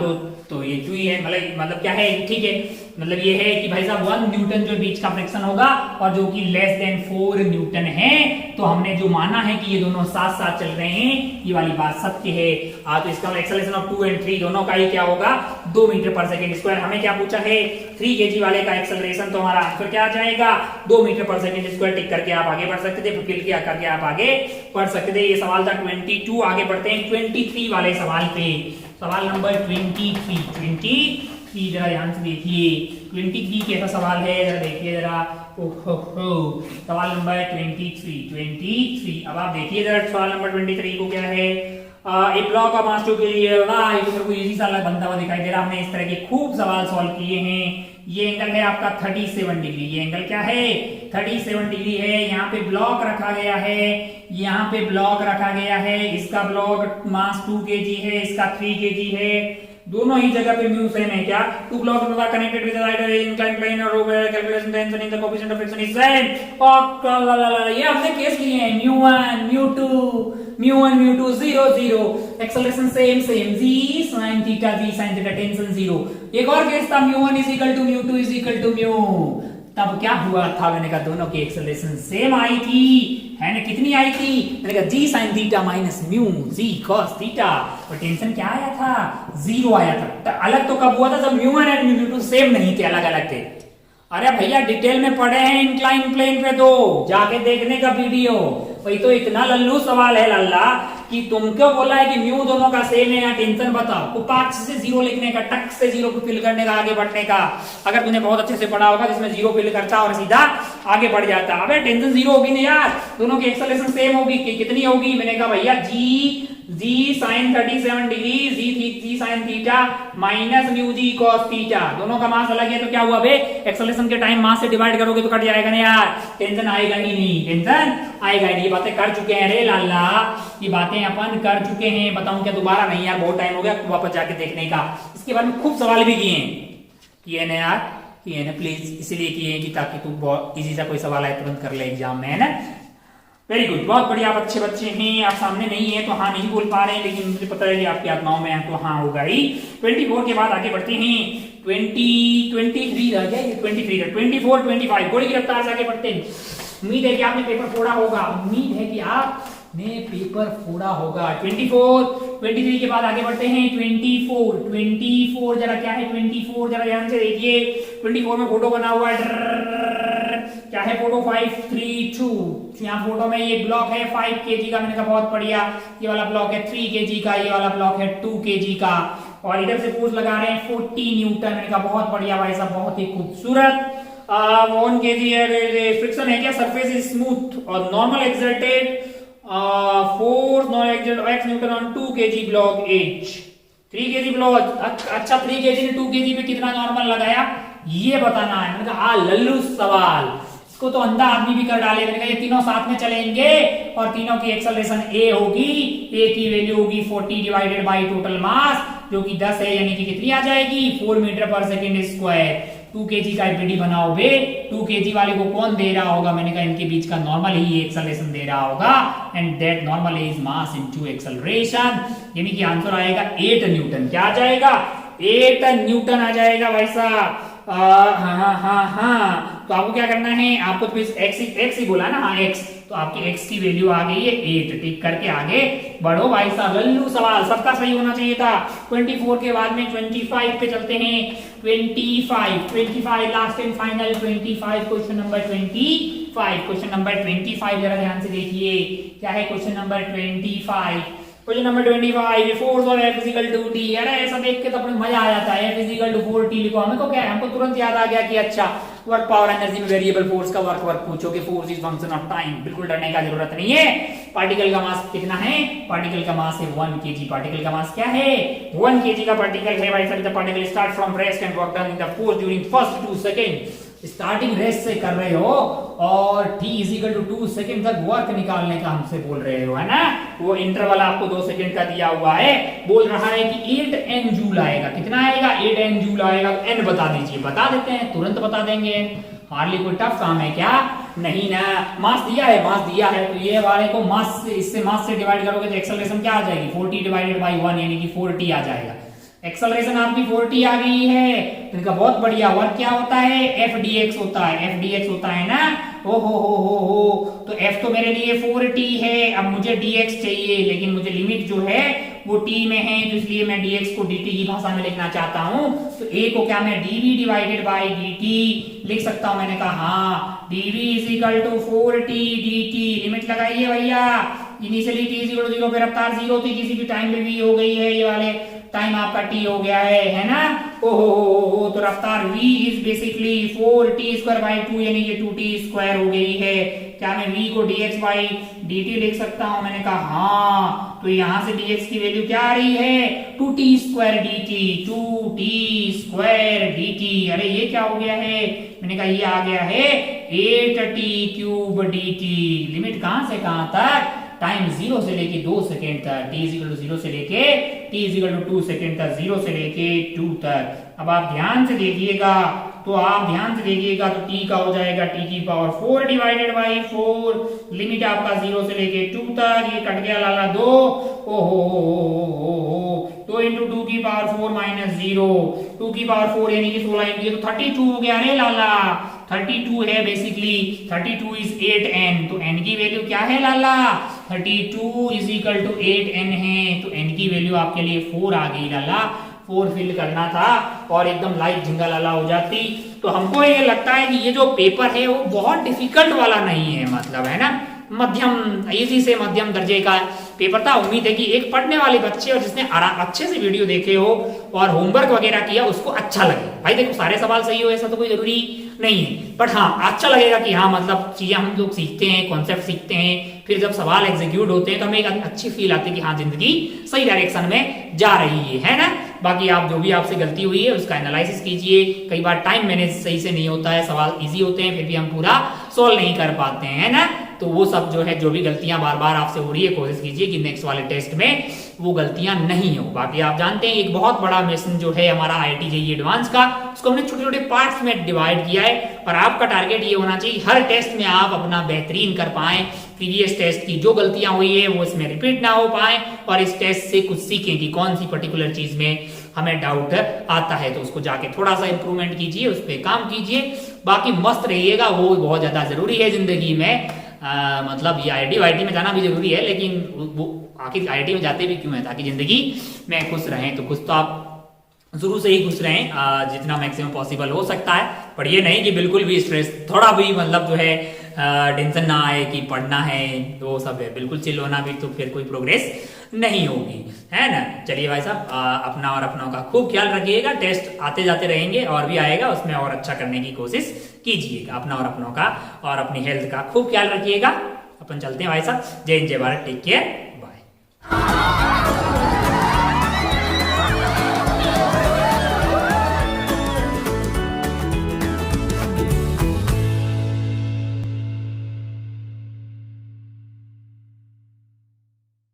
तो ये 2 ही है, मतलब क्या है, ठीक है, मतलब ये है कि भाई साहब 1 न्यूटन जो बीच का फ्रिक्शन होगा और जो कि लेस देन 4 न्यूटन है। तो हमने जो माना है कि ये दोनों साथ साथ चल रहे हैं, ये वाली बात सत्य है। तो इसका एक्सेलरेशन ऑफ 2 और 3 दोनों का ही क्या होगा, 2 मीटर पर सेकेंड स्क्वायर। हमें क्या पूछा है, 3 kg वाले का एक्सेलरेशन, तो हमारा आंसर क्या आ जाएगा 2 मीटर पर सेकेंड स्क्वायर। टिक करके आप आगे बढ़ सकते थे, फिर क्या करके आप आगे बढ़ सकते थे। ये सवाल था 22। आगे बढ़ते हैं 23 वाले सवाल पे। सवाल नंबर 23 जरा ध्यान से देखिए, 23 कैसा सवाल है जरा देखिए जरा। सवाल नंबर 23। अब आप देखिए जरा सवाल नंबर 23 को क्या है। एक ब्लॉक ऑफ मास 2 kg ये तो मेरे को इजी सा बनता हुआ दिखाई दे रहा। हमने इस तरह के खूब सवाल सॉल्व किए हैं। ये एंगल है आपका 37 डिग्री। ये एंगल क्या है, 37 डिग्री है। यहाँ पे ब्लॉक रखा गया है, यहाँ पे ब्लॉक रखा गया है। इसका ब्लॉक मास 2 kg है, इसका 3 kg है। दोनों ही जगह पे म्यू सेम है। क्या, 2 blocks are connected with either inclined plane or over calculation tension in the coefficient of friction is same। और ये हमने केस लिए हैं μ1 μ2 0 0, acceleration same g sin theta tension 0। एक और केस था μ1 = μ2 = μ। तब क्या हुआ था, मैंने कहा दोनों की एक्सेलरेशन सेम आई थी, है ना। कितनी आई थी, मैंने कहा g sin theta minus mu g cos theta. और टेंशन क्या आया था, 0 आया था। अलग तो कब हुआ था, जब μ1 और μ2 सेम नहीं थे, अलग अलग थे। अरे भैया डिटेल में पढ़े हैं इंक्लाइन प्लेन पे, तो जाके देखने का वीडियो। वही तो इतना लल्लू सवाल है लल्ला कि तुमको बोला है कि म्यू दोनों का सेम है या टेंशन बताओ। उपाक्ष से 0 लिखने का, टक से 0 को फिल करने का, आगे बढ़ने का। अगर तूने बहुत अच्छे से पढ़ा होगा जिसमें 0 फिल करता और सीधा आगे बढ़ जाता। अबे टेंशन 0 होगी ना यार, दोनों की एक्सेलरेशन सेम होगी। कितनी होगी, मैंने कहा भैया g sin 37 degree g sin theta minus mu g cos theta. दोनों का मास अलग है तो क्या हुआ बे, एक्सेलरेशन के टाइम मास से डिवाइड करोगे तो कट जाएगा ना यार, टेंशन आएगा ही नहीं, टेंशन आएगा ही नहीं। ये बातें कर चुके हैं रे लाला, ये बातें अपन कर चुके हैं। बताऊं क्या दोबारा नहीं यार, बहुत टाइम हो गया वापस जाके देखने का। इसके बारे में खूब सवाल भी किए ना यार, किए ना प्लीज, इसलिए किए कि ताकि तू बहुत इजी सा कोई सवाल आए तुरंत कर ले एग्जाम में, है ना। वेरी गुड, बहुत बढ़िया। आप अच्छे बच्चे हैं। आप सामने नहीं है तो हाँ नहीं बोल पा रहे हैं, लेकिन मुझे पता है कि आपकी आत्माओं में है तो हाँ होगा ही। 24 के बाद आगे बढ़ते हैं। 23 रह गया, 23 है, 24 25 घोड़े की रफ्तार से आगे बढ़ते हैं। उम्मीद है कि आपने पेपर फोड़ा होगा, उम्मीद है कि आपने पेपर फोड़ा होगा। 23 के बाद आगे बढ़ते हैं। 24 जरा क्या है, 24 जरा ध्यान से देखिए। 24 में फोटो बना हुआ है, क्या है फोटो 5 3 2। यहाँ फोटो में ये ब्लॉक है 5 kg का, मैंने कहा बहुत बढ़िया। ये वाला ब्लॉक है 3 kg का, ये वाला ब्लॉक है 2 kg का। और इधर से फोर्स लगा रहे हैं 40 न्यूटन, मैंने कहा बहुत बढ़िया भाई साहब, बहुत ही खूबसूरत। 1 kg फ्रिक्शन है क्या, सरफेस इज स्मूथ और normal exerted force non exerted x Newton on 2 kg block H। 3 kg block, अच्छा 3 kg ने 2 kg पे कितना नॉर्मल लगाया ये बताना है। मैंने कहा लल्लू सवाल, इसको तो अंधा आदमी भी कर डालेगा। मैंने कहा ये तीनों साथ में चलेंगे और तीनों की एक्सेलरेशन ए होगी, ए की वैल्यू होगी 40 डिवाइडेड बाई टोटल मास जो कि 10 है, यानी कि कितनी आ जाएगी 4 metre per second square. 2 kg का एपीडी बनाओ बे। 2 kg वाले को कौन दे रहा होगा? मैंने कहा इनके बीच का नॉर्मल ही एक्सेलरेशन दे रहा होगा, and that normal is mass into acceleration, यानी कि आंसर आएगा 8 न्यूटन। क्या आ जाएगा? 8 न्यूटन आ जाएगा भाई साहब। हाँ, तो आपको क्या करना है? आपको तो एक्स ही बोला ना, हाँ एक्स, तो आपकी एक्स की वैल्यू आ गई है 8। टिक करके आगे बढ़ो भाई साहब। लल्लू सवाल सबका सही होना चाहिए था। 24 के बाद में 25 पे चलते हैं। 25 last and final 25, question number 25। Question number 25 जरा ध्यान से देखिए क्या है question number 25। Question number 25, force of F is equal to T। अरे ऐसा देख के तो अपने मजा आ जाता है। F is equal to 4T लिखो। हमें को क्या है, हमको तुरंत याद आ गया कि अच्छा वर्क पावर एनर्जी में वेरिएबल फोर्स का वर्क पूछोगे, force is function of time. बिल्कुल डरने का जरूरत नहीं है। पार्टिकल का मास कितना है? पार्टिकल का मास है 1 kg। पार्टिकल का मास क्या है? 1 kg का पार्टिकल है भाई साहब। The particle start from rest and work done in the force during first 2 second. Starting rest से कर रहे हो और t is equal to 2 second तक वर्क निकालने का हमसे बोल रहे हो, है ना? वो इंटरवल आपको 2 सेकंड का दिया हुआ है। बोल रहा है कि 8 n जूल आएगा। कितना आएगा? 8 n जूल आएगा। n बता दीजिए। बता देते हैं, तुरंत बता देंगे। हार्डली कोई टफ काम है क्या? नहीं ना। मास दिया है, मास दिया है, तो ये वाले को मास से, इससे मास से डिवाइड करोगे तो एक्सेलरेशन क्या आ जाएगी? 40 डिवाइडेड बाई 1 यानी कि 4t आ जाएगा। एक्सेलरेशन आपकी 4t आ गई है। इनका बहुत बढ़िया। वर्क क्या होता है? F dx होता है। F dx होता है ना। हो तो F तो मेरे लिए 4t है। अब मुझे dx चाहिए, लेकिन मुझे लिमिट जो है वो t में है, तो इसलिए मैं dx को dt की भाषा में लिखना चाहता हूं। तो a को क्या मैं dv डिवाइडेड बाई dt लिख सकता हूं? मैंने कहा हाँ, dv is equal to 4t dt। Limit लगाइए भैया। Initially t is equal to 0 पे रफ्तार 0 थी, किसी भी टाइम पे v हो गई है, ये वाले टाइम आपका t हो गया है ना? ओहो, तो रफ्तार v is basically 4t square by 2 यानी कि 2t स्क्वायर हो गई है। क्या मैं v को dx बाई dt लिख सकता हूं? मैंने कहा हाँ, तो यहां से dx की वैल्यू क्या आ रही है? 2t square dt। 2t square dt। अरे ये क्या हो गया है? मैंने कहा ये आ गया है 8t क्यूब dt। लिमिट कहां से कहां तक? टाइम 0 से लेके 2 सेकेंड तक। t इज इक्वल टू 0 से लेके t is equal to 2 second तक, 0 से लेके 2 तक। अब आप ध्यान से देखिएगा, तो तो t का हो जाएगा t की पावर 4 डिवाइडेड बाई 4। लिमिट आपका 0 से लेके 2 तक। ये कट गया लाला 2। तो इंटू 2 की पावर 4 माइनस 0। 2 की पावर 4 यानी कि 16 इंटू, तो 32 हो गया रे लाला। 32 है बेसिकली। 32 is 8n। तो n की वैल्यू क्या है लाला? 32 इज इक्वल टू 8n है। तो n की वैल्यू आपके लिए 4 आ गई लाला। 4 फिल करना था और एकदम लाइट झिंगा लाला हो जाती। तो हमको ये लगता है कि ये जो पेपर है वो बहुत डिफिकल्ट वाला नहीं है, मतलब है ना, मध्यम, इजी से मध्यम दर्जे का पेपर था। उम्मीद है कि एक पढ़ने वाले बच्चे और जिसने अच्छे से वीडियो देखे हो और होमवर्क वगैरह किया उसको अच्छा लगे। भाई देखो सारे सवाल सही हो ऐसा तो कोई जरूरी नहीं है, बट हाँ अच्छा लगेगा कि हाँ मतलब चीजें हम लोग सीखते हैं, कॉन्सेप्ट सीखते हैं, फिर जब सवाल एग्जीक्यूट होते हैं तो हमें एक अच्छी फील आती है कि हाँ जिंदगी सही डायरेक्शन में जा रही है ना। बाकी आप जो भी आपसे गलती हुई है उसका एनालिसिस कीजिए। कई बार टाइम मैनेज सही से नहीं होता है, सवाल इजी होते हैं फिर भी हम पूरा सोल्व नहीं कर पाते हैं ना। तो वो सब जो है, जो भी गलतियां बार बार आपसे हो रही है, कोशिश कीजिए कि नेक्स्ट वाले टेस्ट में वो गलतियां नहीं हो। बाकी आप जानते हैं एक बहुत बड़ा मिशन जो है हमारा IIT JEE एडवांस का, उसको हमने छोटे छोटे पार्ट्स में डिवाइड किया है और आपका टारगेट ये होना चाहिए हर टेस्ट में आप अपना बेहतरीन कर पाएं। प्रीवियस टेस्ट की जो गलतियां हुई है वो इसमें रिपीट ना हो पाए और इस टेस्ट से कुछ सीखें कि कौन सी पर्टिकुलर चीज में हमें डाउट आता है, तो उसको जाके थोड़ा सा इंप्रूवमेंट कीजिए, उस पर काम कीजिए। बाकी मस्त रहिएगा, वो बहुत ज्यादा जरूरी है जिंदगी में। मतलब ये IIT वाईटी में जाना भी जरूरी है, लेकिन वो आखिर IIT में जाते भी क्यों है? ताकि जिंदगी में खुश रहें। तो खुश तो आप शुरू से ही खुश रहें जितना मैक्सिमम पॉसिबल हो सकता है, पर ये नहीं कि बिल्कुल भी स्ट्रेस, थोड़ा भी मतलब जो है टेंशन ना आए कि पढ़ना है, तो सब है बिल्कुल चिल होना भी, तो फिर कोई प्रोग्रेस नहीं होगी, है ना। चलिए भाई साहब अपना और अपनों का खूब ख्याल रखिएगा। टेस्ट आते जाते रहेंगे और भी आएगा, उसमें और अच्छा करने की कोशिश कीजिएगा। अपना और अपनों का और अपनी हेल्थ का खूब ख्याल रखिएगा। अपन चलते हैं भाई साहब। जय हिंद, जय भारत, टेक केयर।